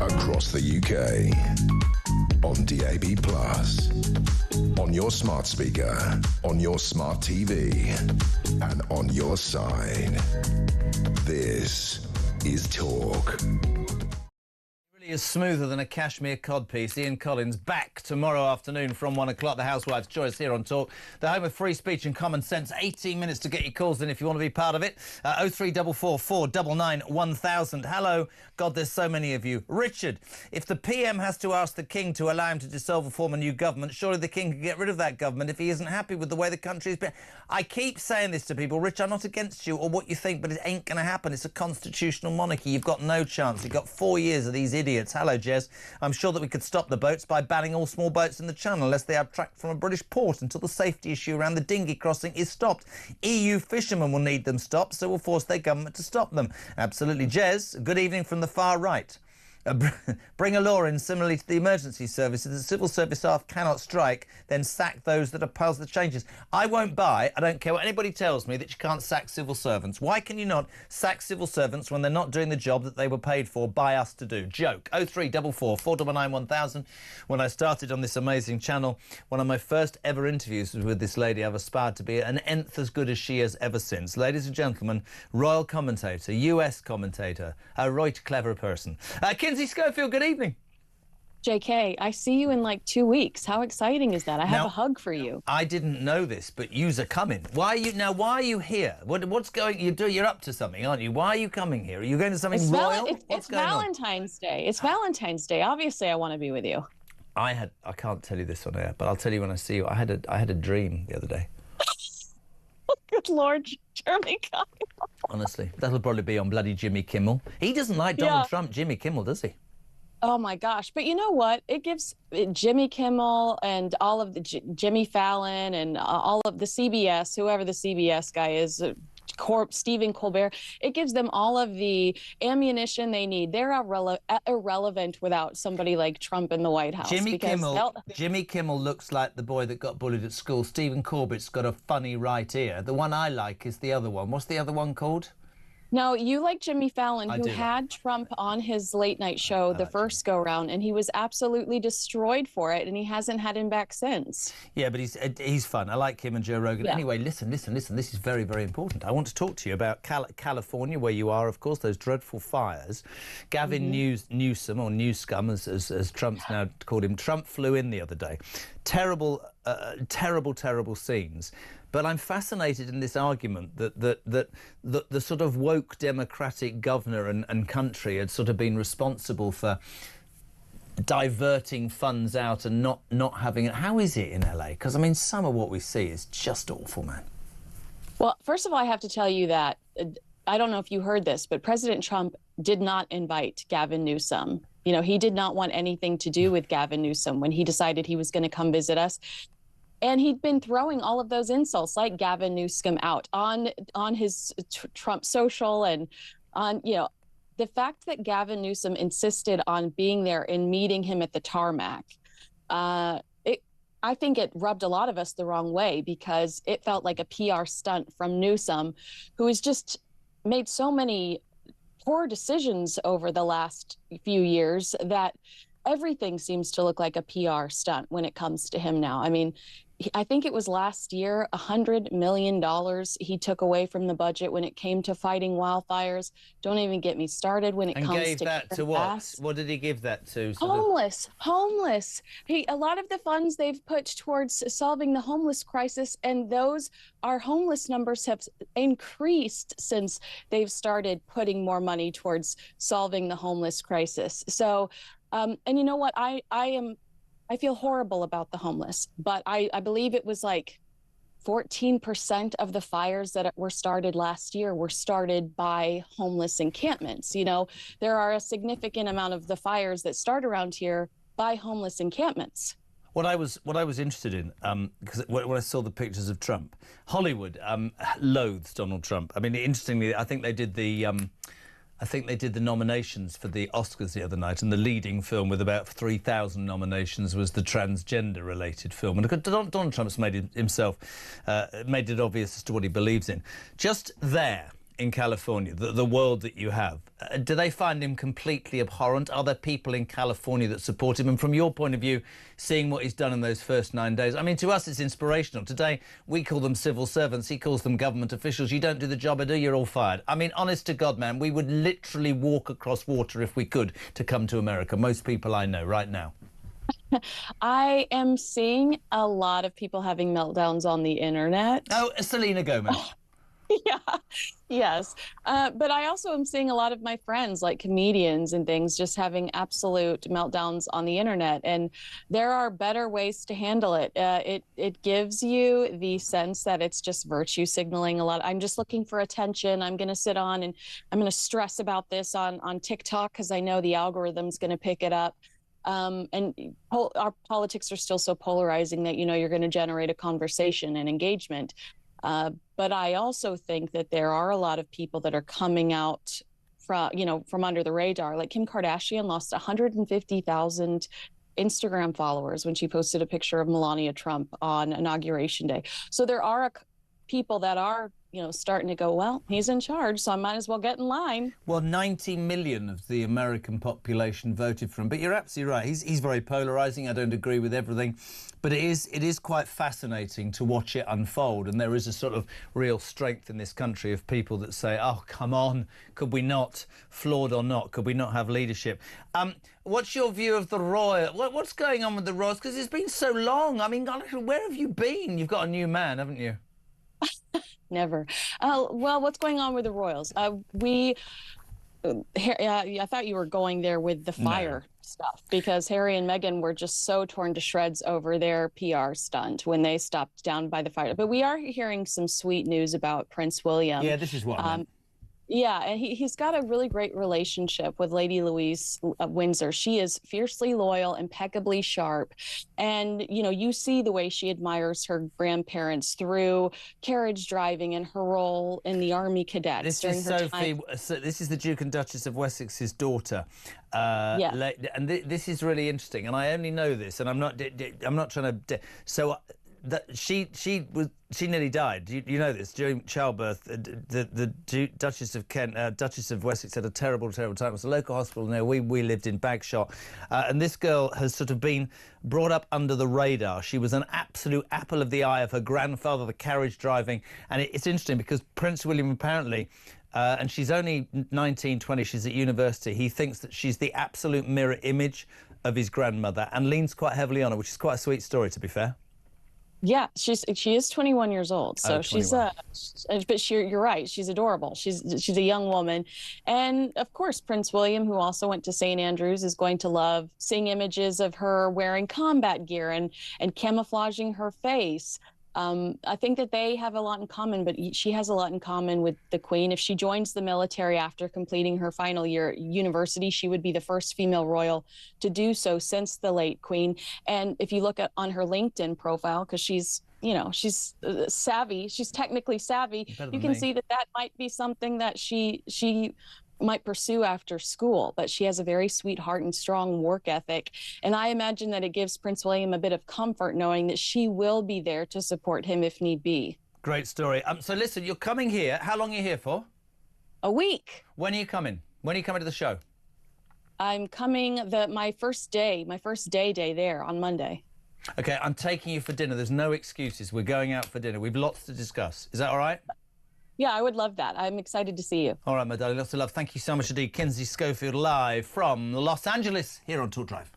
Speaker 3: Across the UK, on DAB+, on your smart speaker, on your smart TV, and on your side. This is Talk.
Speaker 1: Is smoother than a cashmere codpiece. Ian Collins back tomorrow afternoon from 1 o'clock. The Housewives' Choice here on Talk, the home of free speech and common sense. 18 minutes to get your calls in if you want to be part of it. 0344 499 1000. Hello. God, there's so many of you. Richard, if the PM has to ask the King to allow him to dissolve or form a new government, surely the King can get rid of that government if he isn't happy with the way the country's been. I keep saying this to people. Rich, I'm not against you or what you think, but it ain't going to happen. It's a constitutional monarchy. You've got no chance. You've got 4 years of these idiots. Hello, Jez. I'm sure that we could stop the boats by banning all small boats in the channel unless they abstract from a British port until the safety issue around the dinghy crossing is stopped. EU fishermen will need them stopped, so we'll force their government to stop them. Absolutely. Jez, good evening from the far right. Bring a law in similarly to the emergency service. If the civil service staff cannot strike, then sack those that oppose the changes. I won't buy, I don't care what anybody tells me, that you can't sack civil servants. Why can you not sack civil servants when they're not doing the job that they were paid for by us to do? Joke. 0344 499 1000. When I started on this amazing channel, one of my first ever interviews was with this lady I've aspired to be an nth as good as she has ever since. Ladies and gentlemen, royal commentator, US commentator, a right clever person. Kinsey Schofield, good evening.
Speaker 11: JK, I see you in like 2 weeks. How exciting is that? I have a hug for you.
Speaker 1: I didn't know this, but yous are coming. Why are you here? What's going? You're up to something, aren't you? Why are you coming here? Are you going to something royal?
Speaker 11: It's Valentine's Day. It's Valentine's Day. Obviously, I want to be with you.
Speaker 1: I can't tell you this on air, but I'll tell you when I see you. I had a dream the other day.
Speaker 11: Good Lord, Jeremy.
Speaker 1: Honestly, that'll probably be on bloody Jimmy Kimmel. He doesn't like Donald Trump, Jimmy Kimmel, does he?
Speaker 11: Oh my gosh! But you know what? It gives Jimmy Kimmel and all of the Jimmy Fallon and all of the CBS, whoever the CBS guy is, Stephen Colbert. It gives them all of the ammunition they need. They're irrelevant without somebody like Trump in the White House.
Speaker 1: Jimmy Kimmel looks like the boy that got bullied at school. Stephen Corbett's got a funny right ear. The one I like is the other one. What's the other one called?
Speaker 11: No, you like Jimmy Fallon, who had Trump on his late night show the first go round, and he was absolutely destroyed for it, and he hasn't had him back since.
Speaker 1: Yeah, but he's fun. I like him and Joe Rogan. Yeah. Anyway, listen. This is very, very important. I want to talk to you about California, where you are, of course, those dreadful fires. Gavin Newsom, or Newscum, as Trump's now called him, Trump flew in the other day. Terrible scenes. But I'm fascinated in this argument that the sort of woke democratic governor and country had sort of been responsible for diverting funds out and not having it. How is it in LA? Because, I mean, some of what we see is just awful, man.
Speaker 11: Well, first of all, I have to tell you that, I don't know if you heard this, but President Trump did not invite Gavin Newsom. You know, he did not want anything to do with Gavin Newsom when he decided he was going to come visit us. And he'd been throwing all of those insults like Gavin Newsom out on his Trump social and on, you know, the fact that Gavin Newsom insisted on being there and meeting him at the tarmac. I think it rubbed a lot of us the wrong way because it felt like a PR stunt from Newsom, who has just made so many poor decisions over the last few years that everything seems to look like a PR stunt when it comes to him now. I mean, I think it was last year, $100 million he took away from the budget when it came to fighting wildfires. Don't even get me started when it comes to...
Speaker 1: And gave that to what? What did he give that to?
Speaker 11: Homeless. A lot of the funds they've put towards solving the homeless crisis, and our homeless numbers have increased since they've started putting more money towards solving the homeless crisis. So, and you know what? I feel horrible about the homeless, but I believe it was like 14% of the fires that were started last year were started by homeless encampments. You know, there are a significant amount of the fires that start around here by homeless encampments.
Speaker 1: What I was interested in, because when I saw the pictures of Trump, Hollywood loathes Donald Trump. I mean, interestingly, I think they did the nominations for the Oscars the other night, and the leading film with about 3,000 nominations was the transgender-related film. And Donald Trump's made it obvious as to what he believes in. Just there, in California, the world that you have, do they find him completely abhorrent? Are there people in California that support him? And from your point of view, seeing what he's done in those first 9 days, I mean, to us, it's inspirational. Today, we call them civil servants. He calls them government officials. You don't do the job I do, you're all fired. I mean, honest to God, man, we would literally walk across water if we could to come to America. Most people I know right now.
Speaker 11: I am seeing a lot of people having meltdowns on the internet.
Speaker 1: Oh, Selena Gomez.
Speaker 11: Yeah, yes. But I also am seeing a lot of my friends, like comedians and things, just having absolute meltdowns on the internet. And there are better ways to handle it. It gives you the sense that it's just virtue signaling a lot. I'm just looking for attention. I'm going to sit on and I'm going to stress about this on TikTok because I know the algorithm's going to pick it up. And our politics are still so polarizing that, you're going to generate a conversation and engagement. But I also think that there are a lot of people that are coming out from under the radar. Like Kim Kardashian lost 150,000 Instagram followers when she posted a picture of Melania Trump on Inauguration Day. So there are people that are, starting to go, well, he's in charge, so I might as well get in line.
Speaker 1: Well, 90 million of the American population voted for him. But you're absolutely right. He's very polarizing. I don't agree with everything. But it is quite fascinating to watch it unfold. And there is a sort of real strength in this country of people that say, oh, come on, could we not, flawed or not, could we not have leadership? What's your view of the royal? What's going on with the royals? Because it's been so long. I mean, where have you been? You've got a new man, haven't you?
Speaker 11: Never. Well, what's going on with the royals? I thought you were going there with the fire stuff, because Harry and Meghan were just so torn to shreds over their PR stunt when they stopped down by the fire. But we are hearing some sweet news about Prince William.
Speaker 1: Yeah, this is what I meant.
Speaker 11: Yeah, and he's got a really great relationship with Lady Louise Windsor. She is fiercely loyal, impeccably sharp. And, you see the way she admires her grandparents through carriage driving and her role in the Army Cadets.
Speaker 1: This
Speaker 11: during
Speaker 1: is
Speaker 11: her
Speaker 1: Sophie.
Speaker 11: time.
Speaker 1: This is the Duke and Duchess of Wessex's daughter.
Speaker 11: Yeah.
Speaker 1: And this is really interesting. And I only know this, and I'm not trying to. So. She nearly died. You know this during childbirth. The Duchess of Kent, Duchess of Wessex had a terrible time. It was a local hospital there. We lived in Bagshot, and this girl has sort of been brought up under the radar. She was an absolute apple of the eye of her grandfather, the carriage driving, and it's interesting because Prince William apparently. And she's only 19, 20, she's at university. He thinks that she's the absolute mirror image of his grandmother and leans quite heavily on her, which is quite a sweet story, to be fair.
Speaker 11: Yeah, she is 21 years old, so she's but you're right, she's adorable. She's a young woman, and of course Prince William, who also went to St. Andrews, is going to love seeing images of her wearing combat gear and camouflaging her face. I think that they have a lot in common, but she has a lot in common with the Queen. If she joins the military after completing her final year at university, she would be the first female royal to do so since the late Queen. And if you look on her LinkedIn profile, because she's savvy, she's technically savvy, you can see that might be something that she might pursue after school. But she has a very sweet heart and strong work ethic, and I imagine that it gives Prince William a bit of comfort knowing that she will be there to support him if need be.
Speaker 1: Great story. So listen, you're coming here. How long are you here for?
Speaker 11: A week.
Speaker 1: When are you coming? When are you coming to the show?
Speaker 11: I'm coming my first day there on Monday.
Speaker 1: Okay, I'm taking you for dinner. There's no excuses. We're going out for dinner. We've lots to discuss. Is that all right?
Speaker 11: Yeah, I would love that. I'm excited to see you.
Speaker 1: All right, my darling, lots of love. Thank you so much indeed. Kinsey Schofield live from Los Angeles here on Talk Drive.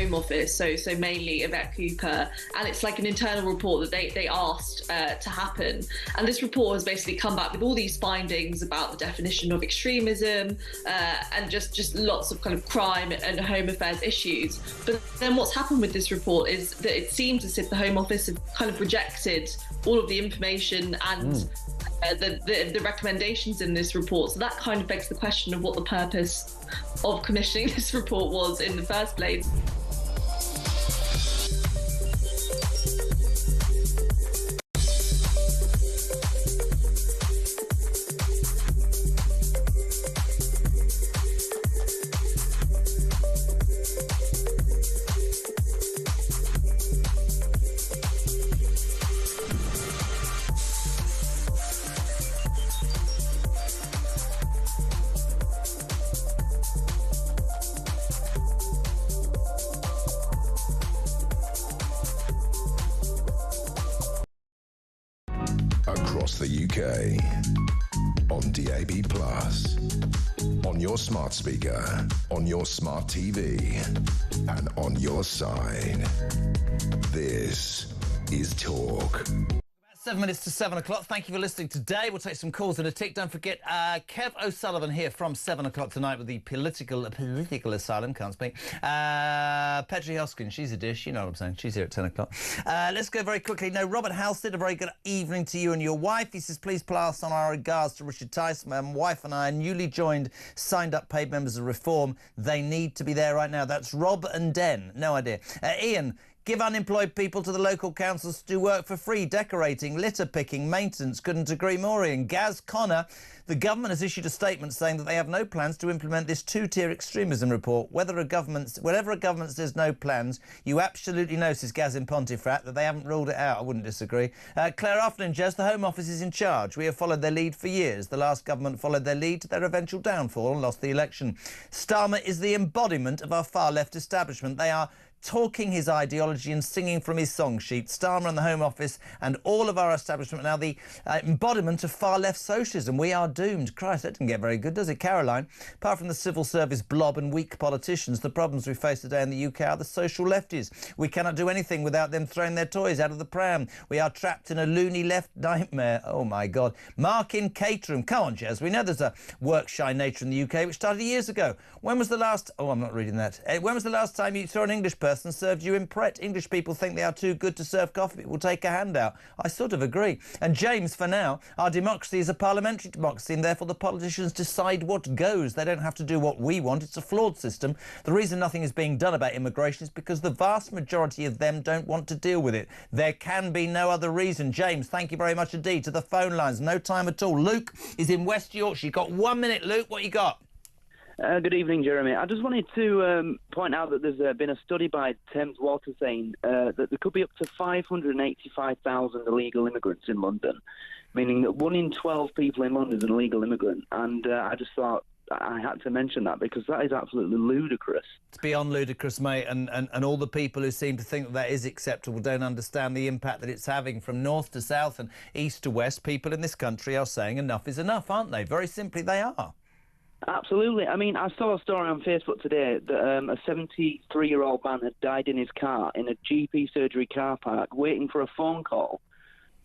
Speaker 12: Home Office, so mainly Yvette Cooper, and it's like an internal report that they asked to happen. And this report has basically come back with all these findings about the definition of extremism and just lots of kind of crime and home affairs issues. But then what's happened with this report is that it seems as if the Home Office have kind of rejected all of the information and the recommendations in this report. So that kind of begs the question of what the purpose of commissioning this report was in the first place.
Speaker 3: Across the UK, on DAB+, on your smart speaker, on your smart TV, and on your side. This is Talk.
Speaker 1: 7 minutes to 7 o'clock. Thank you for listening today. We'll take some calls in a tick. Don't forget, Kev O'Sullivan here from 7 o'clock tonight with the political asylum. Can't speak. Petri Hoskin, she's a dish. You know what I'm saying. She's here at 10 o'clock. Let's go very quickly. No, Robert Halstead, a very good evening to you and your wife. He says, please pass on our regards to Richard Tice. My wife and I are newly joined, signed-up paid members of Reform. They need to be there right now. That's Rob and Den. No idea. Ian, give unemployed people to the local councils to do work for free, decorating, litter picking, maintenance. Couldn't agree more, Ian. Gaz Connor, the government has issued a statement saying that they have no plans to implement this two-tier extremism report. Whenever a government says no plans, you absolutely know, says Gaz in Pontefract, that they haven't ruled it out. I wouldn't disagree. Claire Afternoon, Jez, the Home Office is in charge. We have followed their lead for years. The last government followed their lead to their eventual downfall and lost the election. Starmer is the embodiment of our far-left establishment. They are talking his ideology and singing from his song sheet. Starmer and the Home Office and all of our establishment are now the embodiment of far-left socialism. We are doomed. Christ, that didn't get very good, does it, Caroline? Apart from the civil service blob and weak politicians, the problems we face today in the UK are the social lefties. We cannot do anything without them throwing their toys out of the pram. We are trapped in a loony left nightmare. Oh, my God. Mark in Caterham. Come on, Jez. We know there's a work-shy nature in the UK, which started years ago. When was the last... Oh, I'm not reading that. When was the last time you saw an English person served you in Pret? English people think they are too good to serve coffee. It will take a handout. I sort of agree. And James, for now, our democracy is a parliamentary democracy and therefore the politicians decide what goes. They don't have to do what we want. It's a flawed system. The reason nothing is being done about immigration is because the vast majority of them don't want to deal with it. There can be no other reason. James, thank you very much indeed. To the phone lines, no time at all. Luke is in West Yorkshire. You've got 1 minute, Luke. What you got?
Speaker 13: Good evening, Jeremy. I just wanted to point out that there's been a study by Thames Water saying that there could be up to 585,000 illegal immigrants in London, meaning that 1 in 12 people in London is an illegal immigrant. And I just thought I had to mention that because that is absolutely ludicrous.
Speaker 1: It's beyond ludicrous, mate, and all the people who seem to think that is acceptable don't understand the impact that it's having from north to south and east to west. People in this country are saying enough is enough, aren't they? Very simply, they are.
Speaker 13: Absolutely. I mean, I saw a story on Facebook today that a 73-year-old man had died in his car in a GP surgery car park waiting for a phone call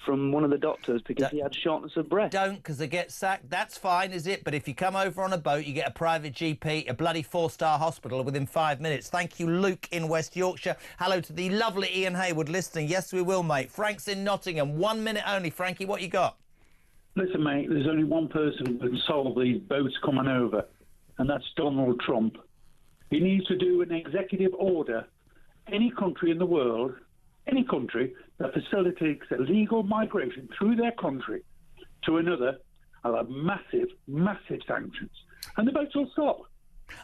Speaker 13: from one of the doctors because he had shortness of breath.
Speaker 1: Don't, because they get sacked. That's fine, is it? But if you come over on a boat, you get a private GP, a bloody 4-star hospital within 5 minutes. Thank you, Luke in West Yorkshire. Hello to the lovely Ian Haywood listening. Yes, we will, mate. Frank's in Nottingham. 1 minute only. Frankie, what you got?
Speaker 23: Listen, mate, there's only one person who can solve these boats coming over, and that's Donald Trump. He needs to do an executive order. Any country in the world, any country that facilitates illegal migration through their country to another, will have massive, massive sanctions. And the boats will stop.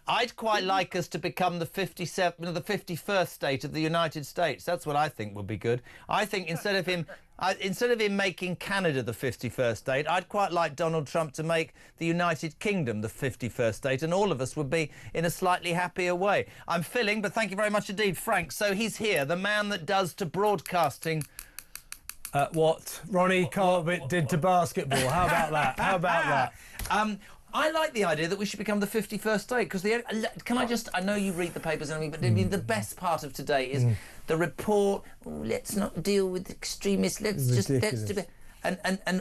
Speaker 1: I'd quite like us to become the 51st state of the United States. That's what I think would be good. I think instead of him making Canada the 51st state, I'd quite like Donald Trump to make the United Kingdom the 51st state, and all of us would be in a slightly happier way. I'm filling, but thank you very much indeed, Frank. So he's here, the man that does to broadcasting
Speaker 2: what Ronnie Corbett did to basketball. How about that? How about that?
Speaker 1: I like the idea that we should become the 51st state, because I know you read the papers and everything, but I mean, the best part of today is the report. Let's not deal with extremists. Let's do it. And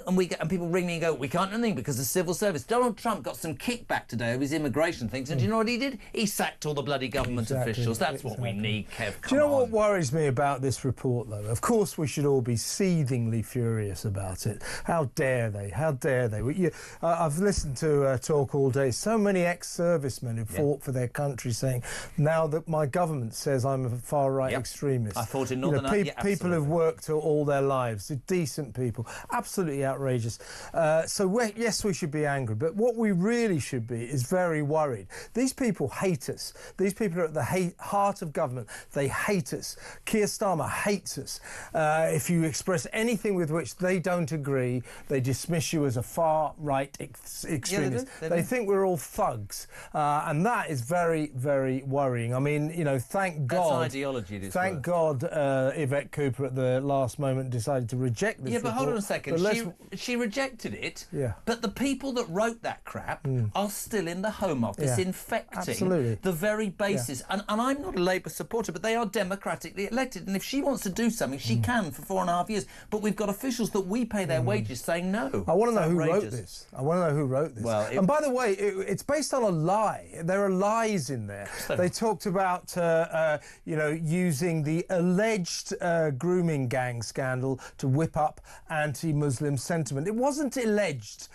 Speaker 1: people ring me and go, we can't do anything because of the civil service. Donald Trump got some kickback today of his immigration things, and do you know what he did? He sacked all the bloody government officials. That's what we need, Kev.
Speaker 14: Do you know what worries me about this report, though? Of course, we should all be seethingly furious about it. How dare they? How dare they? I've listened to talk all day. So many ex-servicemen who fought for their country saying, now that my government says I'm a far-right extremist.
Speaker 1: I fought in Northern Ireland.
Speaker 14: People who've worked all their lives, decent people. Absolutely outrageous. Yes, we should be angry, but what we really should be is very worried. These people hate us. These people are at the heart of government. They hate us. Keir Starmer hates us. If you express anything with which they don't agree, they dismiss you as a far-right extremist. They think we're all thugs, and that is very, very worrying. I mean, thank God.
Speaker 1: That's ideology.
Speaker 14: Thank God Yvette Cooper at the last moment decided to reject this report.
Speaker 1: But hold on a second. She rejected it, but the people that wrote that crap are still in the Home Office infecting the very basis. And I'm not a Labour supporter, but they are democratically elected. And if she wants to do something, she can for 4.5 years. But we've got officials that we pay their wages saying no.
Speaker 14: I want to know who wrote this. Well, and by the way, it's based on a lie. There are lies in there. They talked about, using the alleged grooming gang scandal to whip up anti-Muslim sentiment. It wasn't alleged.